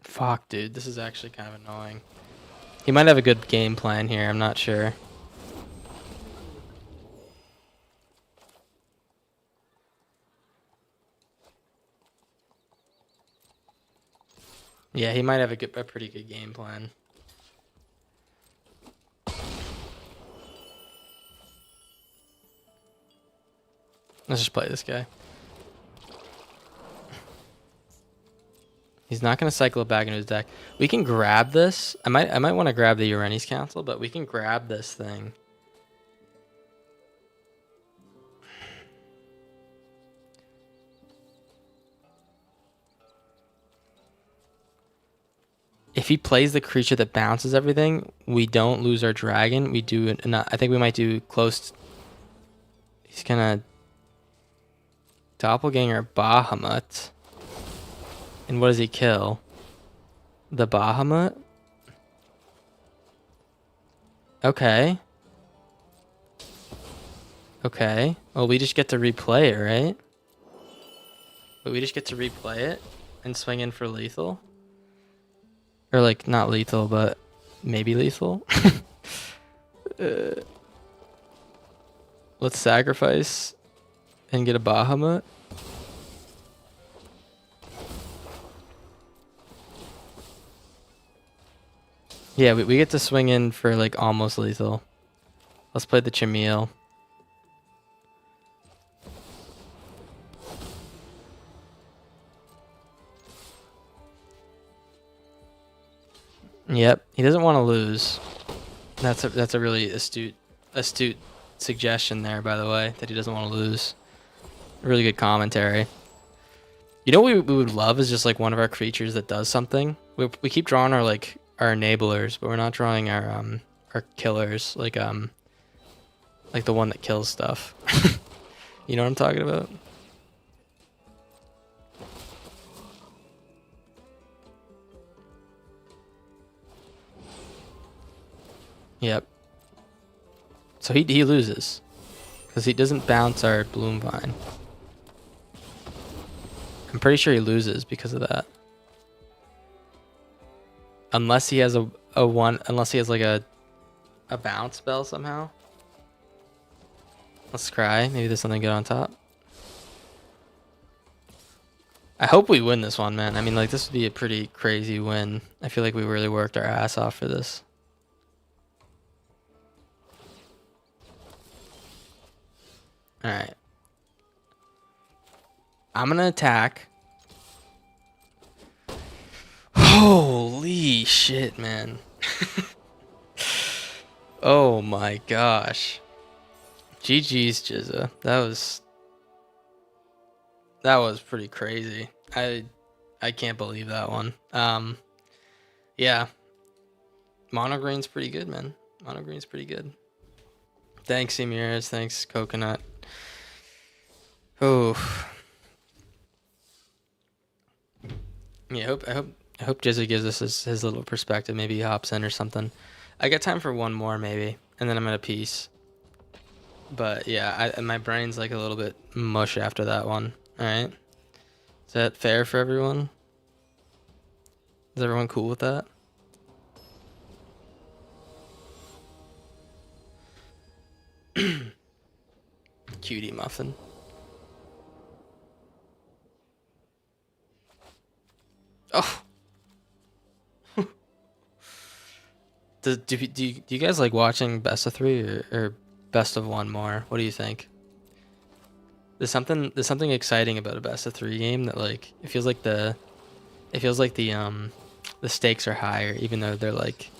Fuck, dude, this is actually kind of annoying. He might have a good game plan here, I'm not sure. Yeah, he might have a pretty good game plan. Let's just play this guy. He's not going to cycle it back into his deck. We can grab this. I might want to grab the Uranus Council, but we can grab this thing. If he plays the creature that bounces everything, we don't lose our dragon. We do, I think we might do close. He's going to Doppelganger Bahamut. And what does he kill? The Bahamut? Okay. Okay. Well, we just get to replay it, right? But we just get to replay it and swing in for lethal? Or, like, not lethal, but maybe lethal? Let's sacrifice and get a Bahamut. Yeah, we get to swing in for like almost lethal. Let's play the Chameel. Yep, he doesn't want to lose. That's a really astute suggestion there, by the way, that he doesn't want to lose. Really good commentary. You know what we would love is just like one of our creatures that does something. We keep drawing our like our enablers, but we're not drawing our killers, like the one that kills stuff. You know what I'm talking about? Yep. So he loses because he doesn't bounce our Bloom Vine. I'm pretty sure he loses because of that. Unless he has unless he has like a bounce spell somehow. Let's scry. Maybe there's something good on top. I hope we win this one, man. I mean, like, this would be a pretty crazy win. I feel like we really worked our ass off for this. Alright. I'm gonna attack. Holy shit, man. Oh my gosh. GG's, Jizza. That was pretty crazy. I can't believe that one. Yeah. Mono green's pretty good, man. Mono green's pretty good. Thanks, Emirs. Thanks, Coconut. Oh. Yeah, I hope Jizza gives us his little perspective. Maybe he hops in or something. I got time for one more maybe, and then I'm gonna peace. But yeah, my brain's like a little bit mush after that one. All right, is that fair for everyone? Is everyone cool with that? Cutie muffin. Oh. Do you guys like watching best of 3 or best of 1 more? What do you think? There's something exciting about a best of 3 game that like it feels like the stakes are higher even though they're like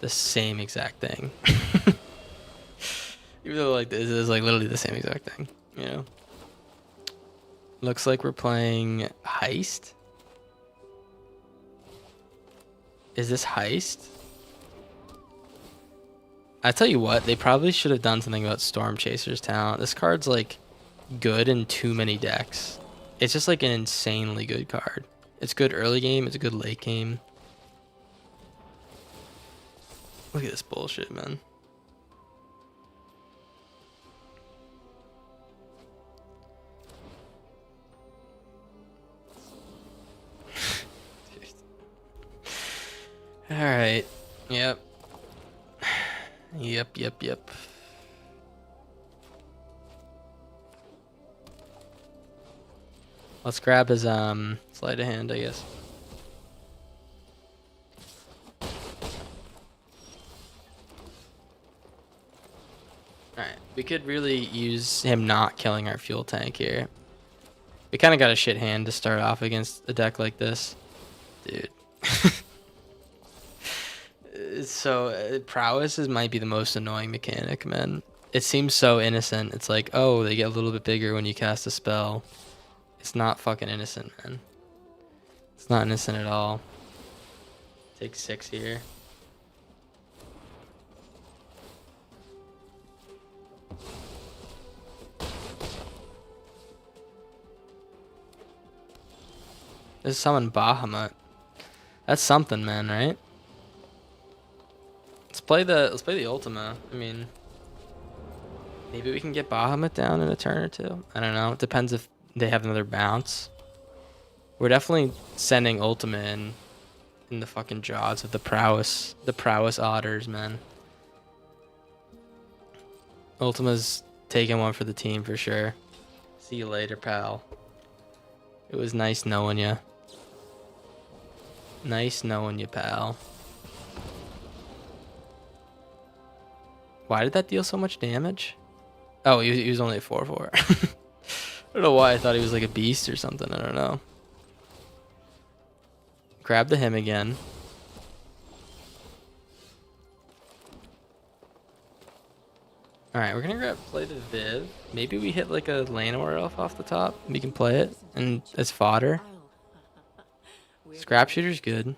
the same exact thing. Even though like this is like literally the same exact thing, you know. Looks like we're playing Heist. Is this Heist? I tell you what, they probably should have done something about Storm Chaser's talent. This card's like good in too many decks. It's just like an insanely good card. It's good early game, it's a good late game. Look at this bullshit, man. Alright. Yep. Yep. Let's grab his sleight of hand, I guess. Alright, we could really use him not killing our fuel tank here. We kind of got a shit hand to start off against a deck like this. Dude. So prowess might be the most annoying mechanic, man. It seems so innocent. It's like, oh, they get a little bit bigger when you cast a spell. It's not fucking innocent, man. It's not innocent at all. Take 6 here. There's summon Bahamut. That's something, man, right? Let's play the Ultima. I mean, maybe we can get Bahamut down in a turn or two. I don't know. It depends if they have another bounce. We're definitely sending Ultima in the fucking jaws of the prowess otters, man. Ultima's taking one for the team for sure. See you later, pal. It was nice knowing you. Nice knowing you, pal. Why did that deal so much damage? Oh, he was only a 4/4. I don't know why I thought he was like a beast or something. I don't know. Grab the him again. Alright, we're gonna play the Viv. Maybe we hit like a Llanowar elf off the top. We can play it and as fodder. Scrap Shooter's good.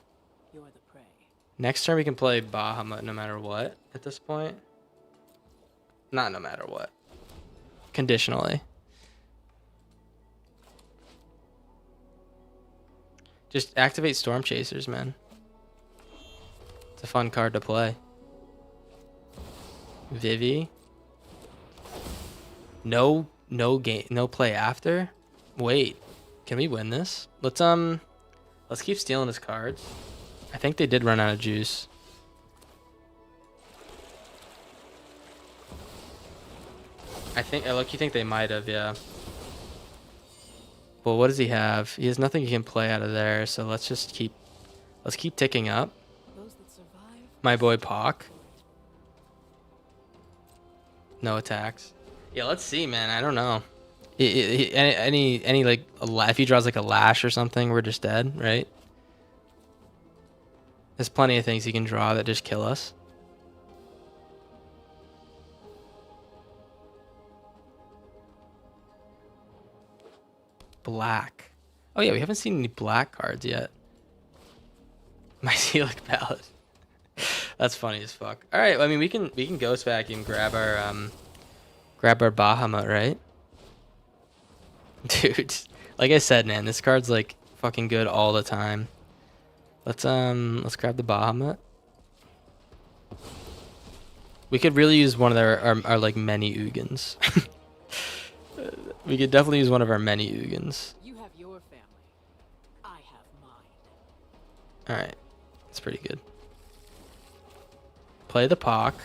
Next turn we can play Bahamut no matter what at this point. Not no matter what. Conditionally. Just activate Storm Chasers, man. It's a fun card to play. Vivi. No play after. Wait, can we win this? Let's keep stealing his cards. I think they did run out of juice. I think they might have, yeah. Well, what does he have? He has nothing he can play out of there, so let's keep ticking up. Those that survive. My boy Pock. No attacks. Yeah, let's see, man. I don't know. Any like if he draws like a lash or something, we're just dead, right? There's plenty of things he can draw that just kill us. Black. Oh yeah, we haven't seen any black cards yet. My Celic Ballad. That's funny as fuck. All right, I mean we can ghost vacuum, grab our Bahamut, right? Dude, like I said, man, this card's like fucking good all the time. Let's grab the Bahamut. We could really use one of our like many Ugins. We could definitely use one of our many Ugins. You have your family. I have mine. All right, that's pretty good. Play the Pock.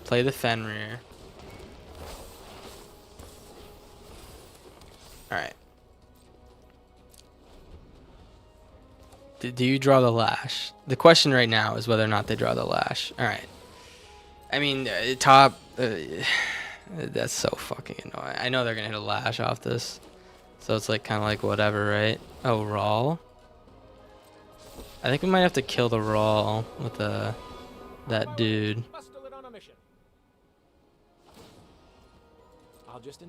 Play the Fenrir. All right. Do you draw the lash? The question right now is whether or not they draw the lash. All right. I mean, top. That's so fucking annoying. I know they're gonna hit a lash off this, so it's like kind of like whatever, right? Oh, Raw. I think we might have to kill the Raw with that dude.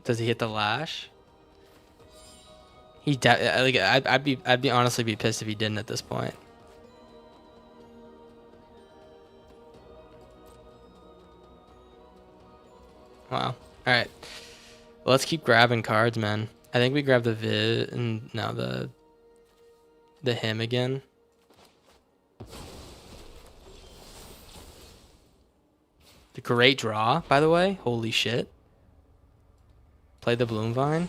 Does he hit the lash? He like I'd be honestly be pissed if he didn't at this point. Wow. All right. Well, let's keep grabbing cards, man. I think we grab the Viv and now the him again. The great draw, by the way. Holy shit. Play the Bloom Vine.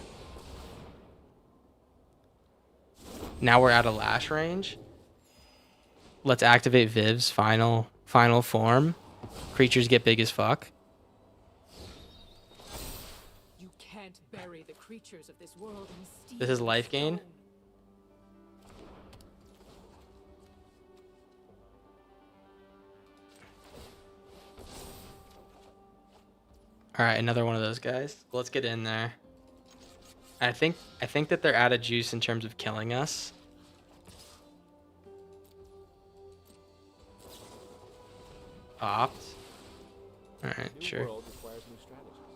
Now we're out of lash range. Let's activate Viv's final form. Creatures get big as fuck. You can't bury the creatures of this world in steel. This is life gain. Stone. All right, another one of those guys. Let's get in there. I think that they're out of juice in terms of killing us. Opt. All right, sure.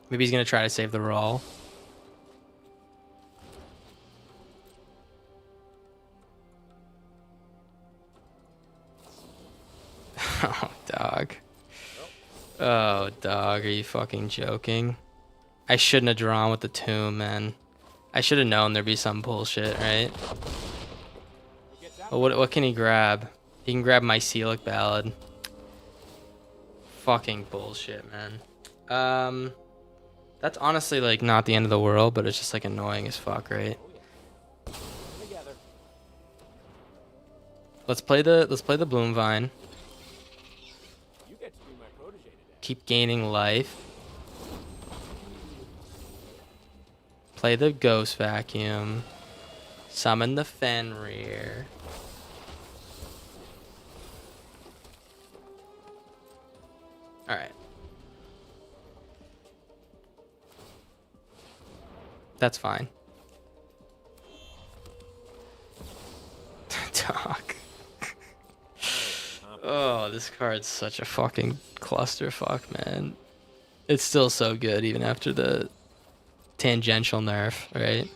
Maybe he's gonna try to save the roll. Oh, dog. Oh, dog, are you fucking joking? I shouldn't have drawn with the tomb, man. I should have known there'd be some bullshit, right? Well, what can he grab? He can grab my Celic Ballad. Fucking bullshit, man. That's honestly like not the end of the world, but it's just like annoying as fuck, right? Let's play the Bloom Vine. Keep gaining life. Play the Ghost Vacuum. Summon the Fenrir. Alright. That's fine. Dog. Oh, this card's such a fucking clusterfuck, man. It's still so good even after the tangential nerf, right?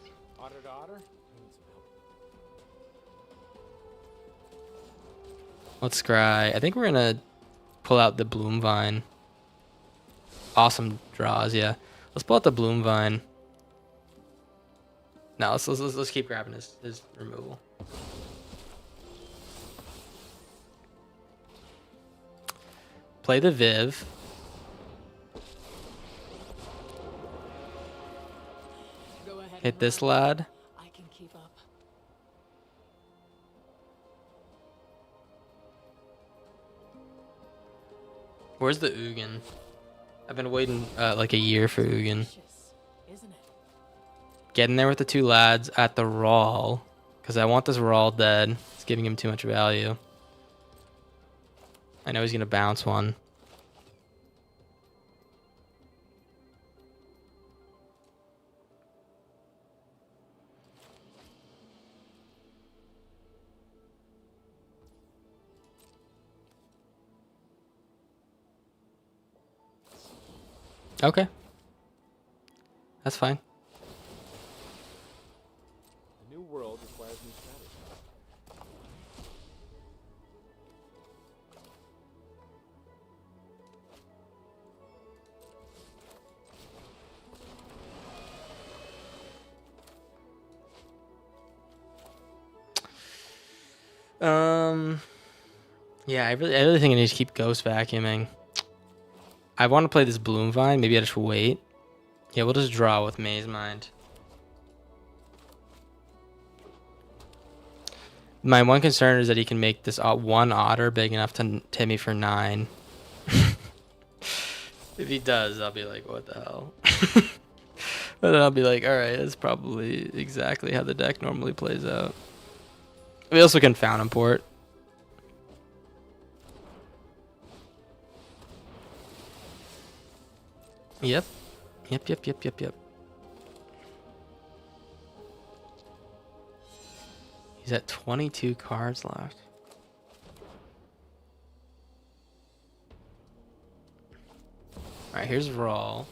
Let's scry. I think we're gonna pull out the Bloom Vine. Awesome draws, yeah. Let's pull out the Bloom Vine. No, let's keep grabbing his removal. Play the Viv. Go ahead Hit and this run. lad. I can keep up. Where's the Ugin? I've been waiting like a year for Ugin. Delicious, isn't it? Getting there with the 2 lads at the Rawl. Because I want this Rawl dead. It's giving him too much value. I know he's going to bounce one. Okay. That's fine. The new world requires new strategy. Yeah, I really think I need to keep ghost vacuuming. I want to play this Bloom Vine. Maybe I just wait. Yeah, we'll just draw with Maze Mind. My one concern is that he can make this one otter big enough to hit me for 9. If he does, I'll be like, what the hell? But then I'll be like, alright, that's probably exactly how the deck normally plays out. We also can Fountain Port. Yep. Yep. He's at 22 cards left. Alright, here's Rawl.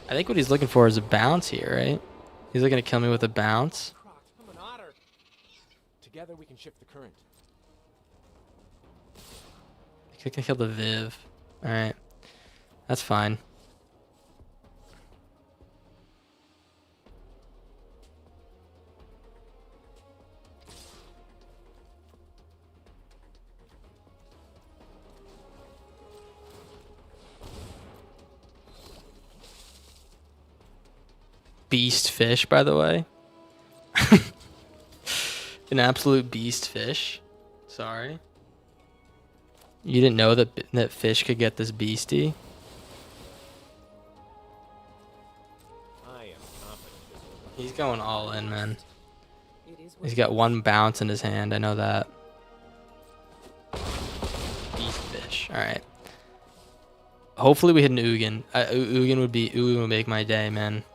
I think what he's looking for is a bounce here, right? He's looking to kill me with a bounce. Croc, I'm an otter. Together we can shift the current. He can kill the Viv. Alright. That's fine. Beast fish, by the way. An absolute beast fish. Sorry. You didn't know that fish could get this beastie? I am confident this will. He's going all in, man. It is what He's it got is. one bounce in his hand. I know that. Beast fish. All right. Hopefully we hit an Ugin. Ugin would make my day, man.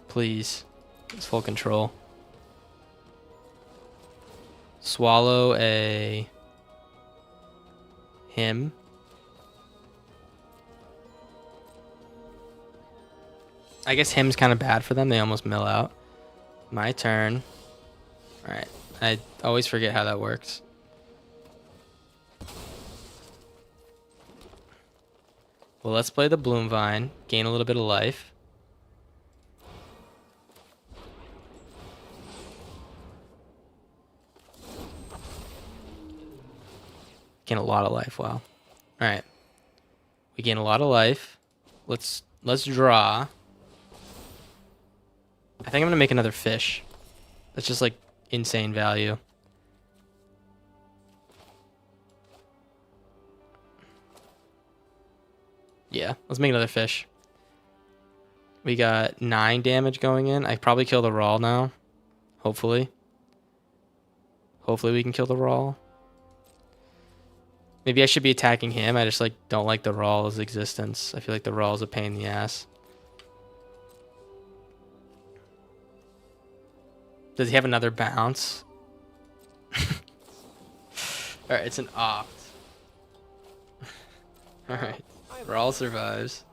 Please. It's full control. Swallow a him. I guess him's kind of bad for them. They almost mill out. My turn. All right. I always forget how that works. Well, let's play the Bloom Vine. Gain a little bit of life. Gain a lot of life. Wow. All right. We gain a lot of life. Let's draw. I think I'm gonna make another fish. That's just like insane value. Yeah, let's make another fish. We got 9 damage going in. I probably kill the Rawl now. Hopefully. Hopefully we can kill the Rawl. Maybe I should be attacking him. I just like don't like the Rawl's existence. I feel like the Rawl's a pain in the ass. Does he have another bounce? Alright, it's an opt. Alright. Rawl survives.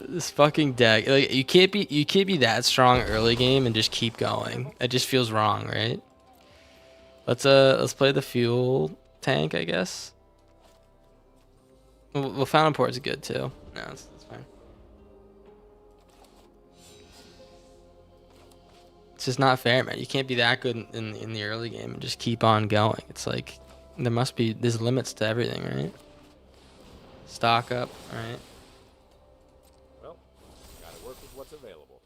This fucking deck. Like you can't be that strong early game and just keep going. It just feels wrong, right? Let's play the fuel tank, I guess. Well, Fountain Port is good too. No, that's fine. It's just not fair, man. You can't be that good in the early game and just keep on going. It's like there's limits to everything, right? Stock up, right? Well, gotta work with what's available.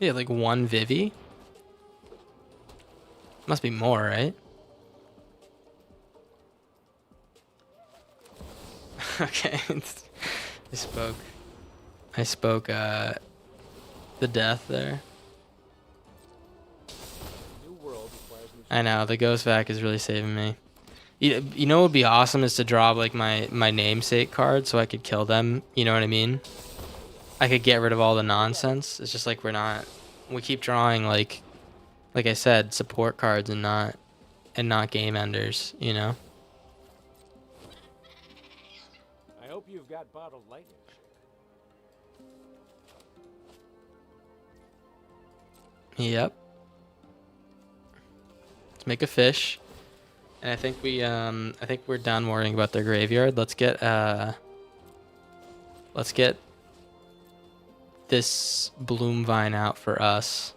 Yeah, like one Vivi. Must be more, right? Okay. I spoke. The death there. New world requires new. I know the ghost vac is really saving me. You know what would be awesome is to draw like my namesake card so I could kill them. You know what I mean? I could get rid of all the nonsense. It's just like we keep drawing like I said, support cards and not game enders. You know? I hope you've got bottled lightning. Yep. Let's make a fish. And I think we're done worrying about their graveyard. Let's get this bloom vine out for us.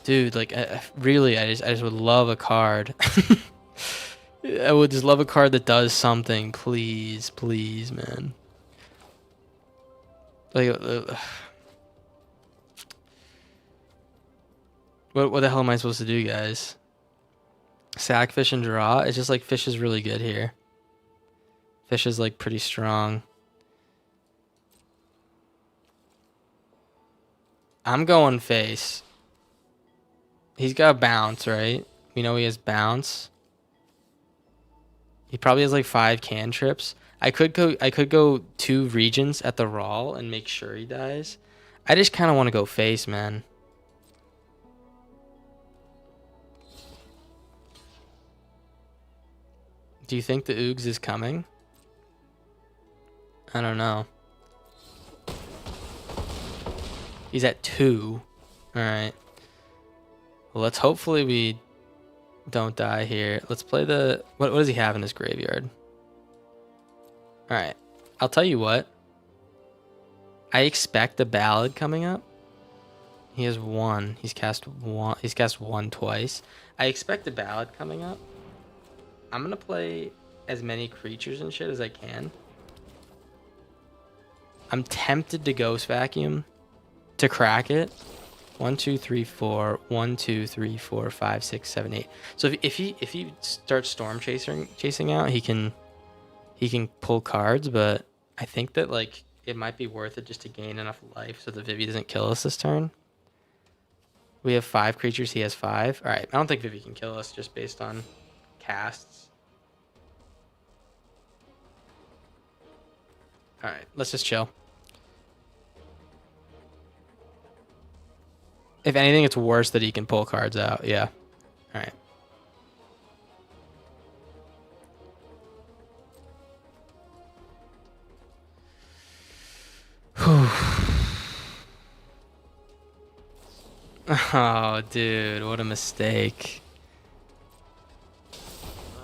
Dude, like really, I just would love a card. I would just love a card that does something, please, please, man. Like what the hell am I supposed to do, guys? Sack fish and draw? It's just like fish is really good here. Fish is like pretty strong. I'm going face. He's got bounce, right? We know he has bounce. He probably has like 5 cantrips. I could go 2 regions at the raw and make sure he dies. I just kind of want to go face, man. Do you think the Oogs is coming? I don't know. He's at 2. Alright. Well, let's hopefully we don't die here. Let's play the... What does he have in his graveyard? Alright. I'll tell you what. I expect a ballad coming up. He has 1. He's cast 1. He's cast 1 twice. I expect a ballad coming up. I'm gonna play as many creatures and shit as I can. I'm tempted to ghost vacuum to crack it. 1, 2, 3, 4. 1, 2, 3, 4, 5, 6, 7, 8. So if he starts storm chasing out, he can pull cards. But I think that like it might be worth it just to gain enough life so the Vivi doesn't kill us this turn. We have 5 creatures. He has 5. All right. I don't think Vivi can kill us just based on casts. All right. Let's just chill. If anything, it's worse that he can pull cards out. Yeah. All right. Oh, dude, what a mistake.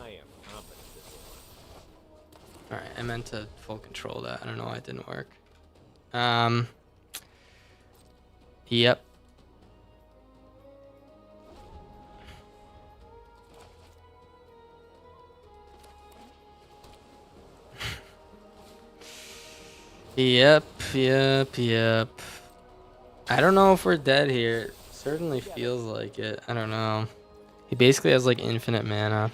I am confident this will work. All right, I meant to full control that. I don't know why it didn't work. Yep. Yep. I don't know if we're dead here. It certainly feels like it. I don't know. He basically has like infinite mana.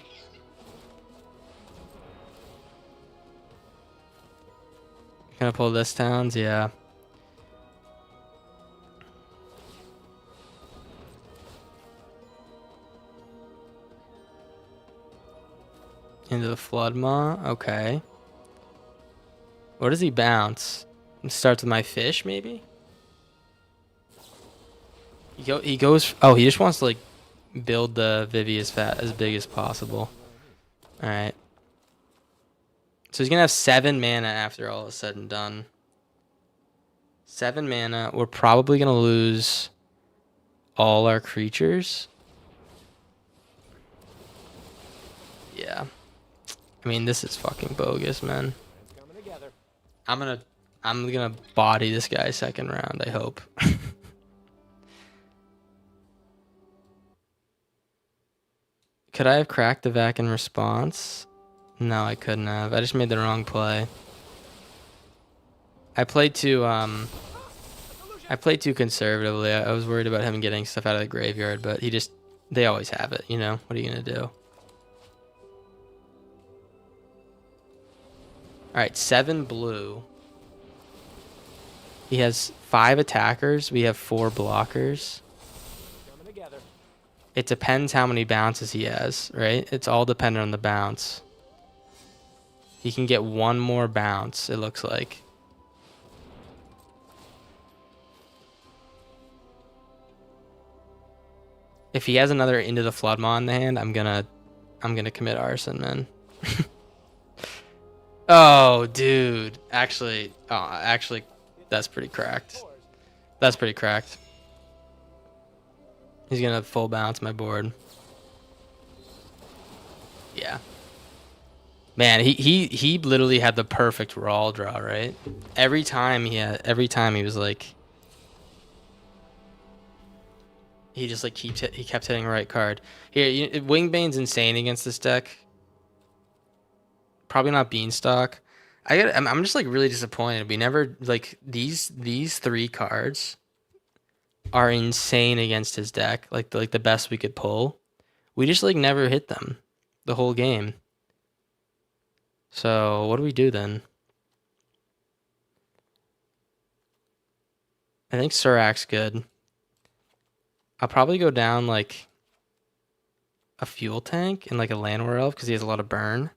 Gonna pull this towns? Yeah. Into the Flood Maw? Okay. What does he bounce? It starts with my fish, maybe? He goes... Oh, he just wants to, like, build the Vivi as big as possible. Alright. So he's gonna have 7 mana after all is said and done. 7 mana. We're probably gonna lose all our creatures. Yeah. I mean, this is fucking bogus, man. It's coming together. I'm gonna body this guy second round, I hope. Could I have cracked the vac in response? No, I couldn't have. I just made the wrong play. I played too conservatively. I was worried about him getting stuff out of the graveyard, but they always have it, you know? What are you gonna do? Alright, 7 blue. He has 5 attackers. We have 4 blockers. Coming together. It depends how many bounces he has, right? It's all dependent on the bounce. He can get 1 more bounce, it looks like. If he has another Into the Floodmaw in the hand, I'm gonna commit arson, man. Oh, dude. Actually, that's pretty cracked. That's pretty cracked. He's gonna full bounce my board. Yeah. Man, he literally had the perfect raw draw, right? Every time he was like, he just like he kept hitting the right card. Here, Wingbane's insane against this deck. Probably not Beanstalk. I'm just like really disappointed. We never like these 3 cards are insane against his deck. Like the best we could pull. We just like never hit them the whole game. So what do we do then? I think Surak's good. I'll probably go down like a fuel tank and like a Llanowar Elf because he has a lot of burn.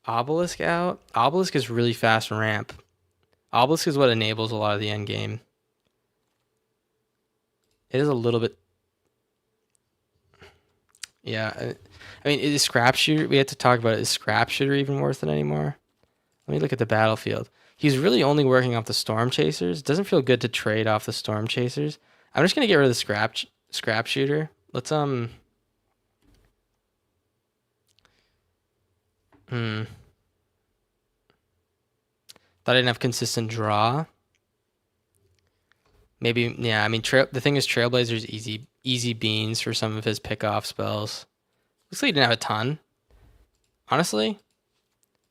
Obelisk out. Obelisk is really fast ramp. Obelisk is what enables a lot of the end game. It is a little bit. Yeah, I mean, is Scrap Shooter? We have to talk about it. Is Scrap Shooter even worth it anymore? Let me look at the battlefield. He's really only working off the Storm Chasers. Doesn't feel good to trade off the Storm Chasers. I'm just gonna get rid of the Scrap Shooter. Let's Thought I didn't have consistent draw. Maybe, yeah. I mean, the thing is, Trailblazer's easy beans for some of his pick-off spells. Looks like he didn't have a ton. Honestly,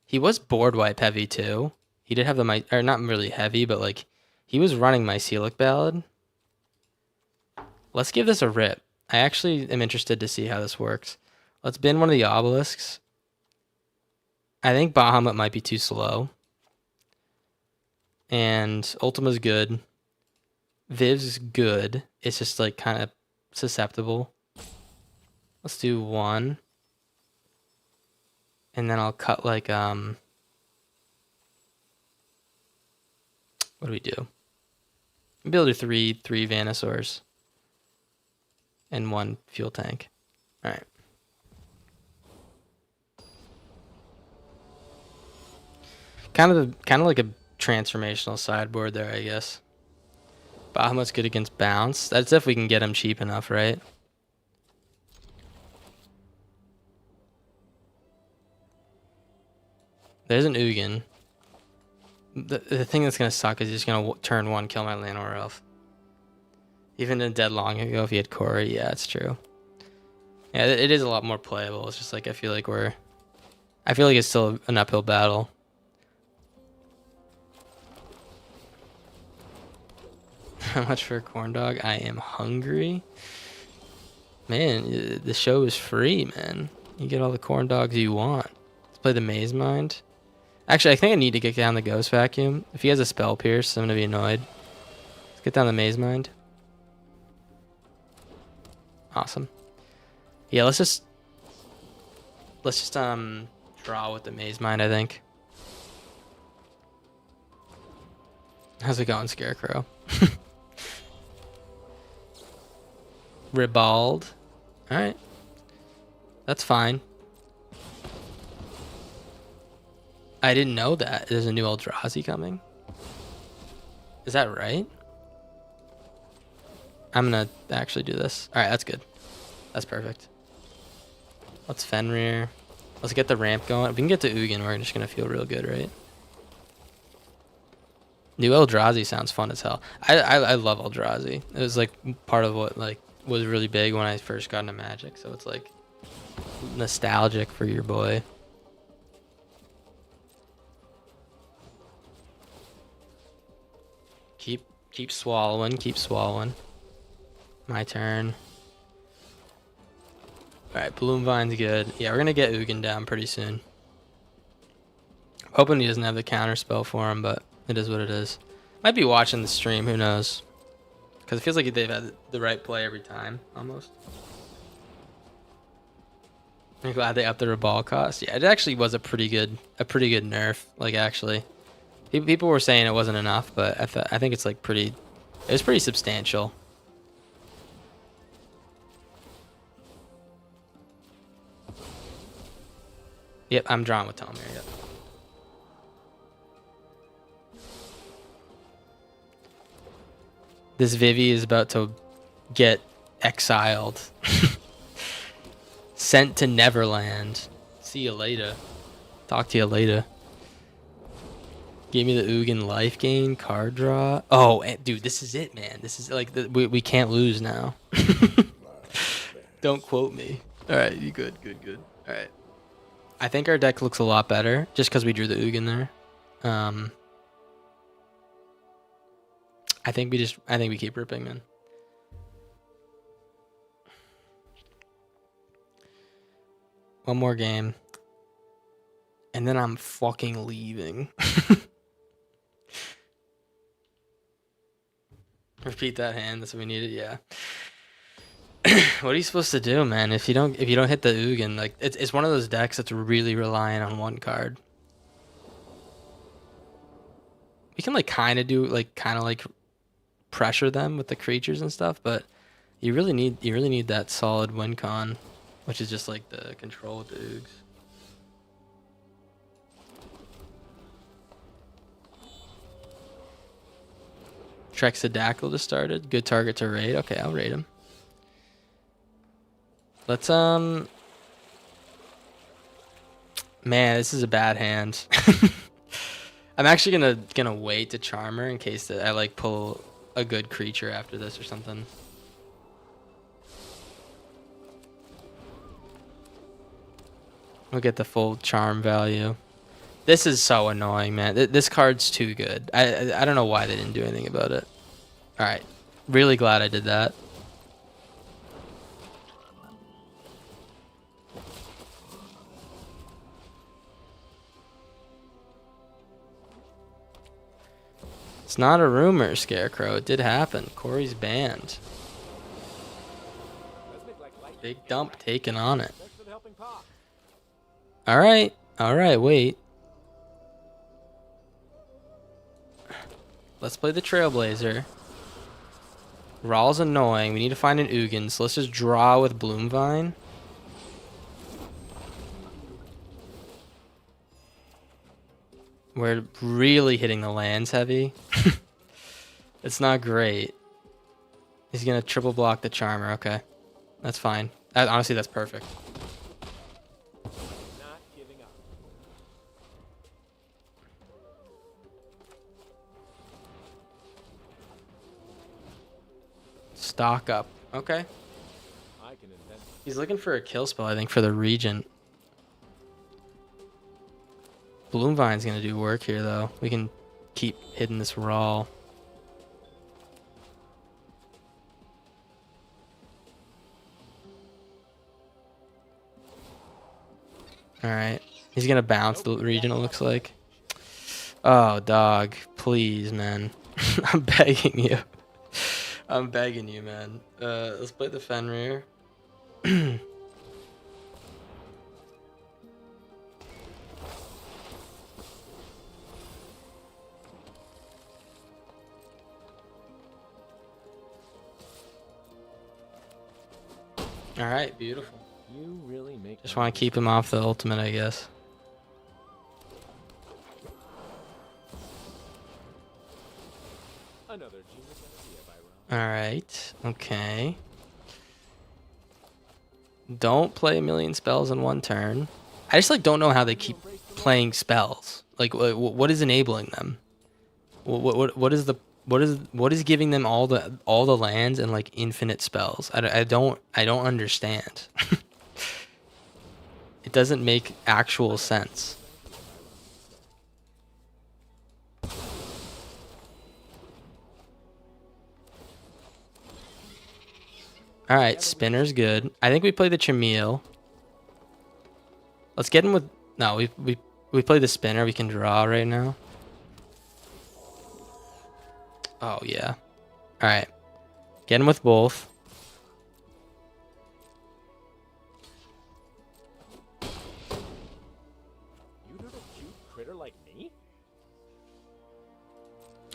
he was board wipe heavy too. He did have or not really heavy, but like he was running Mycelic Ballad. Let's give this a rip. I actually am interested to see how this works. Let's bin one of the obelisks. I think Bahamut might be too slow. And Ultima's good. Viv's good. It's just like kind of susceptible. Let's do 1. And then I'll cut like what do we do? Maybe I'll do 3 Venusaurs. And 1 fuel tank. Alright. Kind of like a transformational sideboard there, I guess. Bahamut's good against bounce. That's if we can get him cheap enough, right? There's an Ugin. The thing that's gonna suck is he's gonna turn 1, kill my Llanowar Elf. Even in dead long ago, if he had Corey, yeah, it's true. Yeah, it is a lot more playable. It's just like I feel like it's still an uphill battle. How much for a corn dog? I am hungry. Man, the show is free, man. You get all the corn dogs you want. Let's play the Maze Mind. Actually, I think I need to get down the Ghost Vacuum. If he has a Spell Pierce, I'm going to be annoyed. Let's get down the Maze Mind. Awesome. Yeah, let's just draw with the Maze Mind, I think. How's it going, Scarecrow? Ribald. Alright. That's fine. I didn't know that. There's a new Eldrazi coming. Is that right? I'm gonna actually do this. Alright, that's good. That's perfect. Let's Fenrir. Let's get the ramp going. If we can get to Ugin, we're just gonna feel real good, right? New Eldrazi sounds fun as hell. I love Eldrazi. It was like part of what like was really big when I first got into Magic, so it's like nostalgic for your boy. Keep swallowing, keep swallowing. My turn. Alright, Bloom Vine's good. Yeah, we're gonna get Ugin down pretty soon. Hoping he doesn't have the counter spell for him, but it is what it is. Might be watching the stream, who knows? Because it feels like they've had the right play every time, almost. I'm glad they upped the ball cost. Yeah, it actually was a pretty good nerf. Like, actually, people were saying it wasn't enough, but I think it's like it was pretty substantial. Yep, I'm drawing with Tom here. Yep. This Vivi is about to get exiled. Sent to Neverland. See you later. Talk to you later. Give me the Ugin life gain card draw. Oh, dude, this is it, man. This is like we can't lose now. Don't quote me. All right, you good. All right. I think our deck looks a lot better just because we drew the Ugin there. I think we keep ripping, man. One more game. And then I'm fucking leaving. Repeat that hand, that's what we needed, yeah. What are you supposed to do, man? If you don't hit the Ugin, like it's one of those decks that's really reliant on one card. We can like kind of pressure them with the creatures and stuff, but you really need that solid win con, which is just like the control with the Oogs. Trexadackle just started. Good target to raid. Okay, I'll raid him. Let's man, this is a bad hand. I'm actually gonna wait to Charmer in case that I like pull a good creature after this or something. We'll get the full charm value. This is so annoying, man. This card's too good. I don't know why they didn't do anything about it. All right, really glad I did that. It's not a rumor, Scarecrow. It did happen. Corey's banned. Big dump taken on it. All right, wait. Let's play the Trailblazer. Rawl's annoying. We need to find an Ugin, so let's just draw with Bloomvine. We're really hitting the lands heavy. It's not great. He's gonna triple block the Charmer. Okay, that's fine. Honestly, that's perfect. Not giving up. Stock up. Okay. I can invent. He's looking for a kill spell, I think, for the Regent. Bloomvine's gonna do work here, though. We can keep hitting this Raw. Alright. He's gonna bounce the Regent, it looks like. Oh, dog. Please, man. I'm begging you. I'm begging you, man. Let's play the Fenrir. Alright, beautiful. You really make. Just want to keep him off the ultimate, I guess. Another genius idea by Ron. Alright, okay. Don't play a million spells in one turn. I just like don't know how they keep playing spells. Like, what is enabling them? What is giving them all the lands and like infinite spells? I don't understand. It doesn't make actual sense. All right, spinner's good. I think we play the Chameel. Let's get him with. No, we play the spinner. We can draw right now. Oh yeah. All right, get him with both. You little cute critter like me?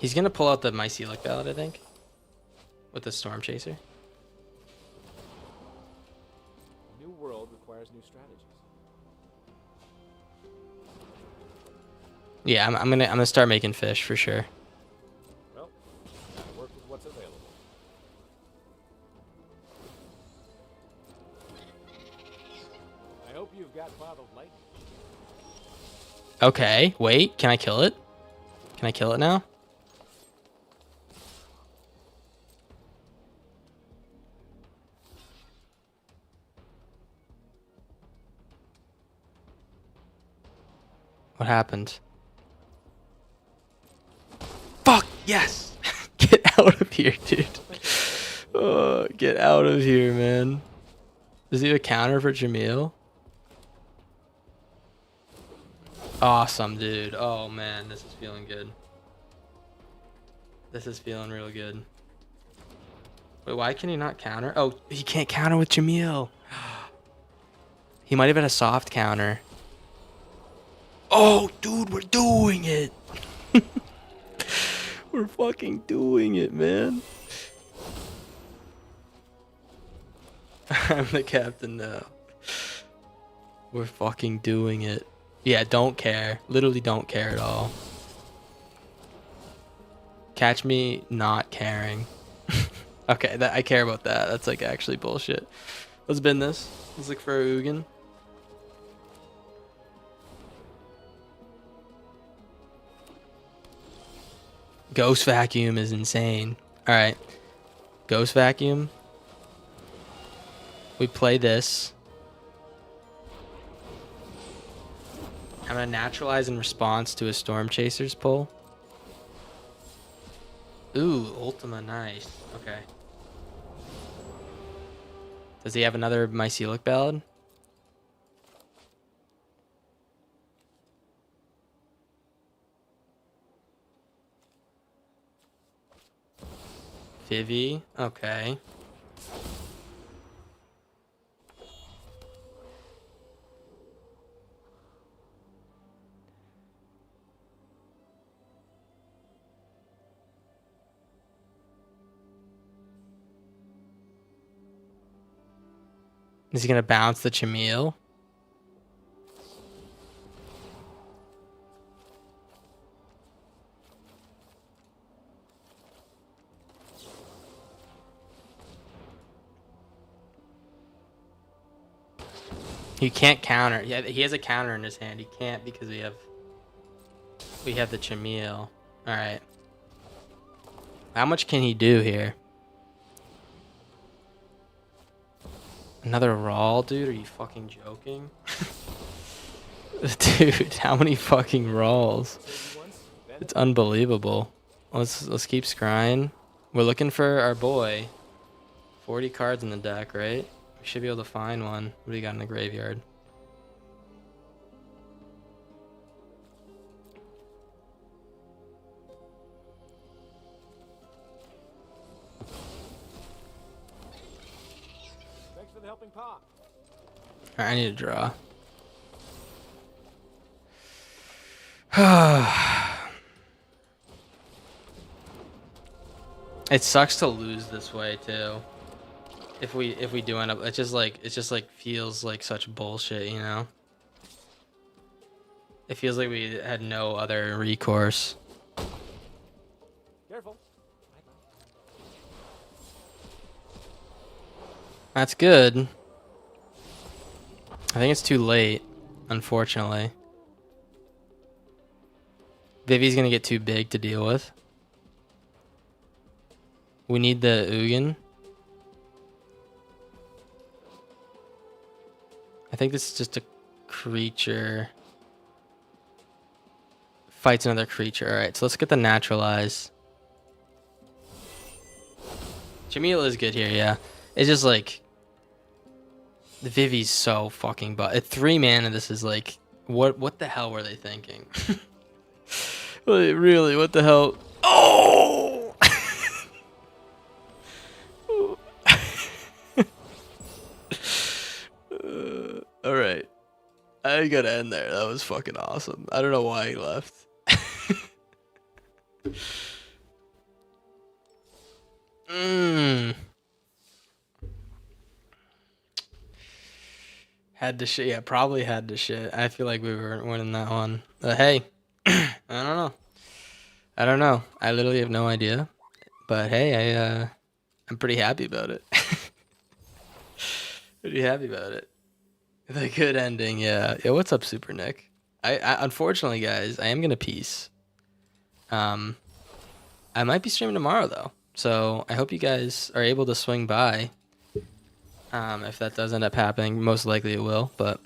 He's gonna pull out the Mycelic Ballad, I think, with the Storm Chaser. A new world requires new strategies. Yeah, I'm gonna start making fish for sure. Well, gotta work with what's available. I hope you've got bottled lightning. Okay, wait, can I kill it? Can I kill it now? What happened? Fuck, yes! Get out of here, dude. Oh, get out of here, man. Does he have a counter for Jamil? Awesome, dude. Oh, man, this is feeling good. This is feeling real good. Wait, why can he not counter? Oh, he can't counter with Jamil. He might have had a soft counter. Oh, dude, we're doing it. We're fucking doing it, man. I'm the captain now. We're fucking doing it. Yeah, don't care. Literally don't care at all. Catch me not caring. Okay, I care about that. That's like actually bullshit. Let's bin this. Let's look for a Ugin. Ghost Vacuum is insane. Alright. Ghost Vacuum. We play this. I'm gonna naturalize in response to a Storm Chaser's pull. Ooh, Ultima, nice. Okay. Does he have another Mycelic Ballad? Vivi, okay. Is he gonna bounce the Chameel? He can't counter. Yeah, he has a counter in his hand. He can't because we have the Chameel. All right. How much can he do here? Another Rawl, dude? Are you fucking joking? Dude, how many fucking Rawls? It's unbelievable. Let's keep scrying. We're looking for our boy. 40 cards in the deck, right? We should be able to find one. What do you got in the graveyard? Thanks for the helping paw. Alright, I need to draw. It sucks to lose this way too. If we do end up, it just like feels like such bullshit, you know? It feels like we had no other recourse. Careful. That's good. I think it's too late, unfortunately. Vivi's gonna get too big to deal with. We need the Ugin. I think this is just a creature. Fights another creature. Alright, so let's get the naturalize. Jamil is good here, yeah. It's just like the Vivi's so fucking at 3 mana. This is like what the hell were they thinking? Like, really, what the hell? Oh! All right, I gotta end there. That was fucking awesome. I don't know why he left. Had to shit. Yeah, probably had to shit. I feel like we were winning that one. But hey, I don't know. I don't know. I literally have no idea. But hey, I'm pretty happy about it. Pretty happy about it. The good ending, yeah. Yeah, what's up, Super Nick? I unfortunately, guys, I am gonna peace. I might be streaming tomorrow though, so I hope you guys are able to swing by. If that does end up happening, most likely it will. But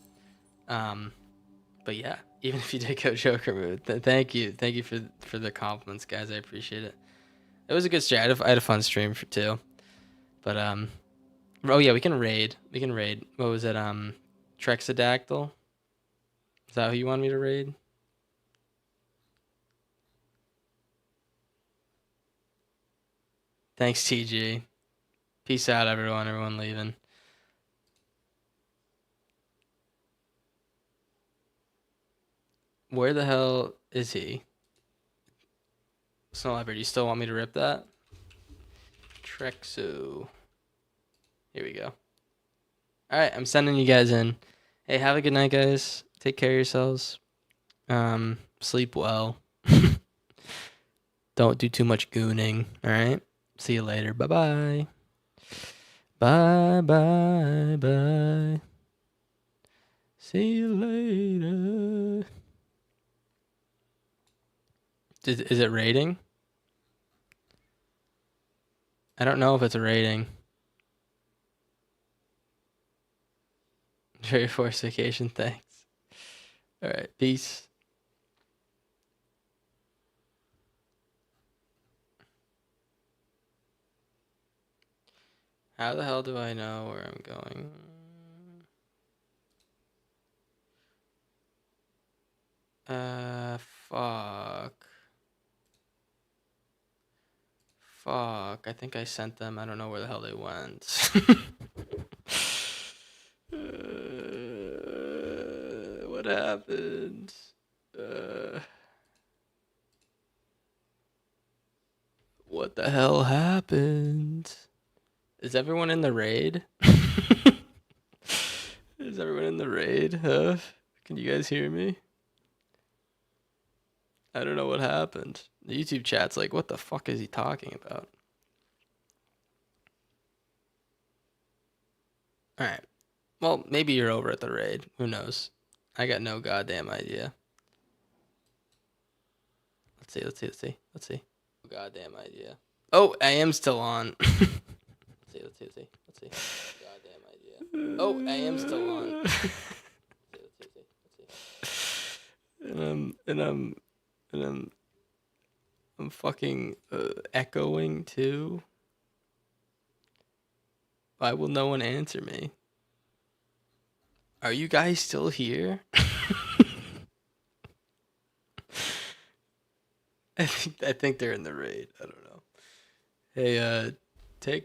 yeah, even if you did go Joker mood, thank you for the compliments, guys. I appreciate it. It was a good stream. I had a fun stream too. But oh yeah, we can raid. What was it? Trexadactyl. Is that who you want me to raid? Thanks, TG. Peace out, everyone. Everyone leaving. Where the hell is he? Snow Leopard, you still want me to rip that? Trexu. Here we go. Alright, I'm sending you guys in. Hey, have a good night, guys. Take care of yourselves. Sleep well. Don't do too much gooning. Alright? See you later. Bye-bye. Bye. See you later. Is it rating? I don't know if it's a rating. Very forced vacation, thanks. Alright, peace. How the hell do I know where I'm going? Fuck. I think I sent them. I don't know where the hell they went. What happened? What the hell happened? Is everyone in the raid? Is everyone in the raid? Huh? Can you guys hear me? I don't know what happened. The YouTube chat's like, what the fuck is he talking about? Alright. Well, maybe you're over at the raid. Who knows? I got no goddamn idea. Let's see. No goddamn idea. Oh, I am still on. Let's see. Goddamn idea. Oh, I am still on. Let's see. And I'm fucking echoing too. Why will no one answer me? Are you guys still here? I think they're in the raid. I don't know. Hey, take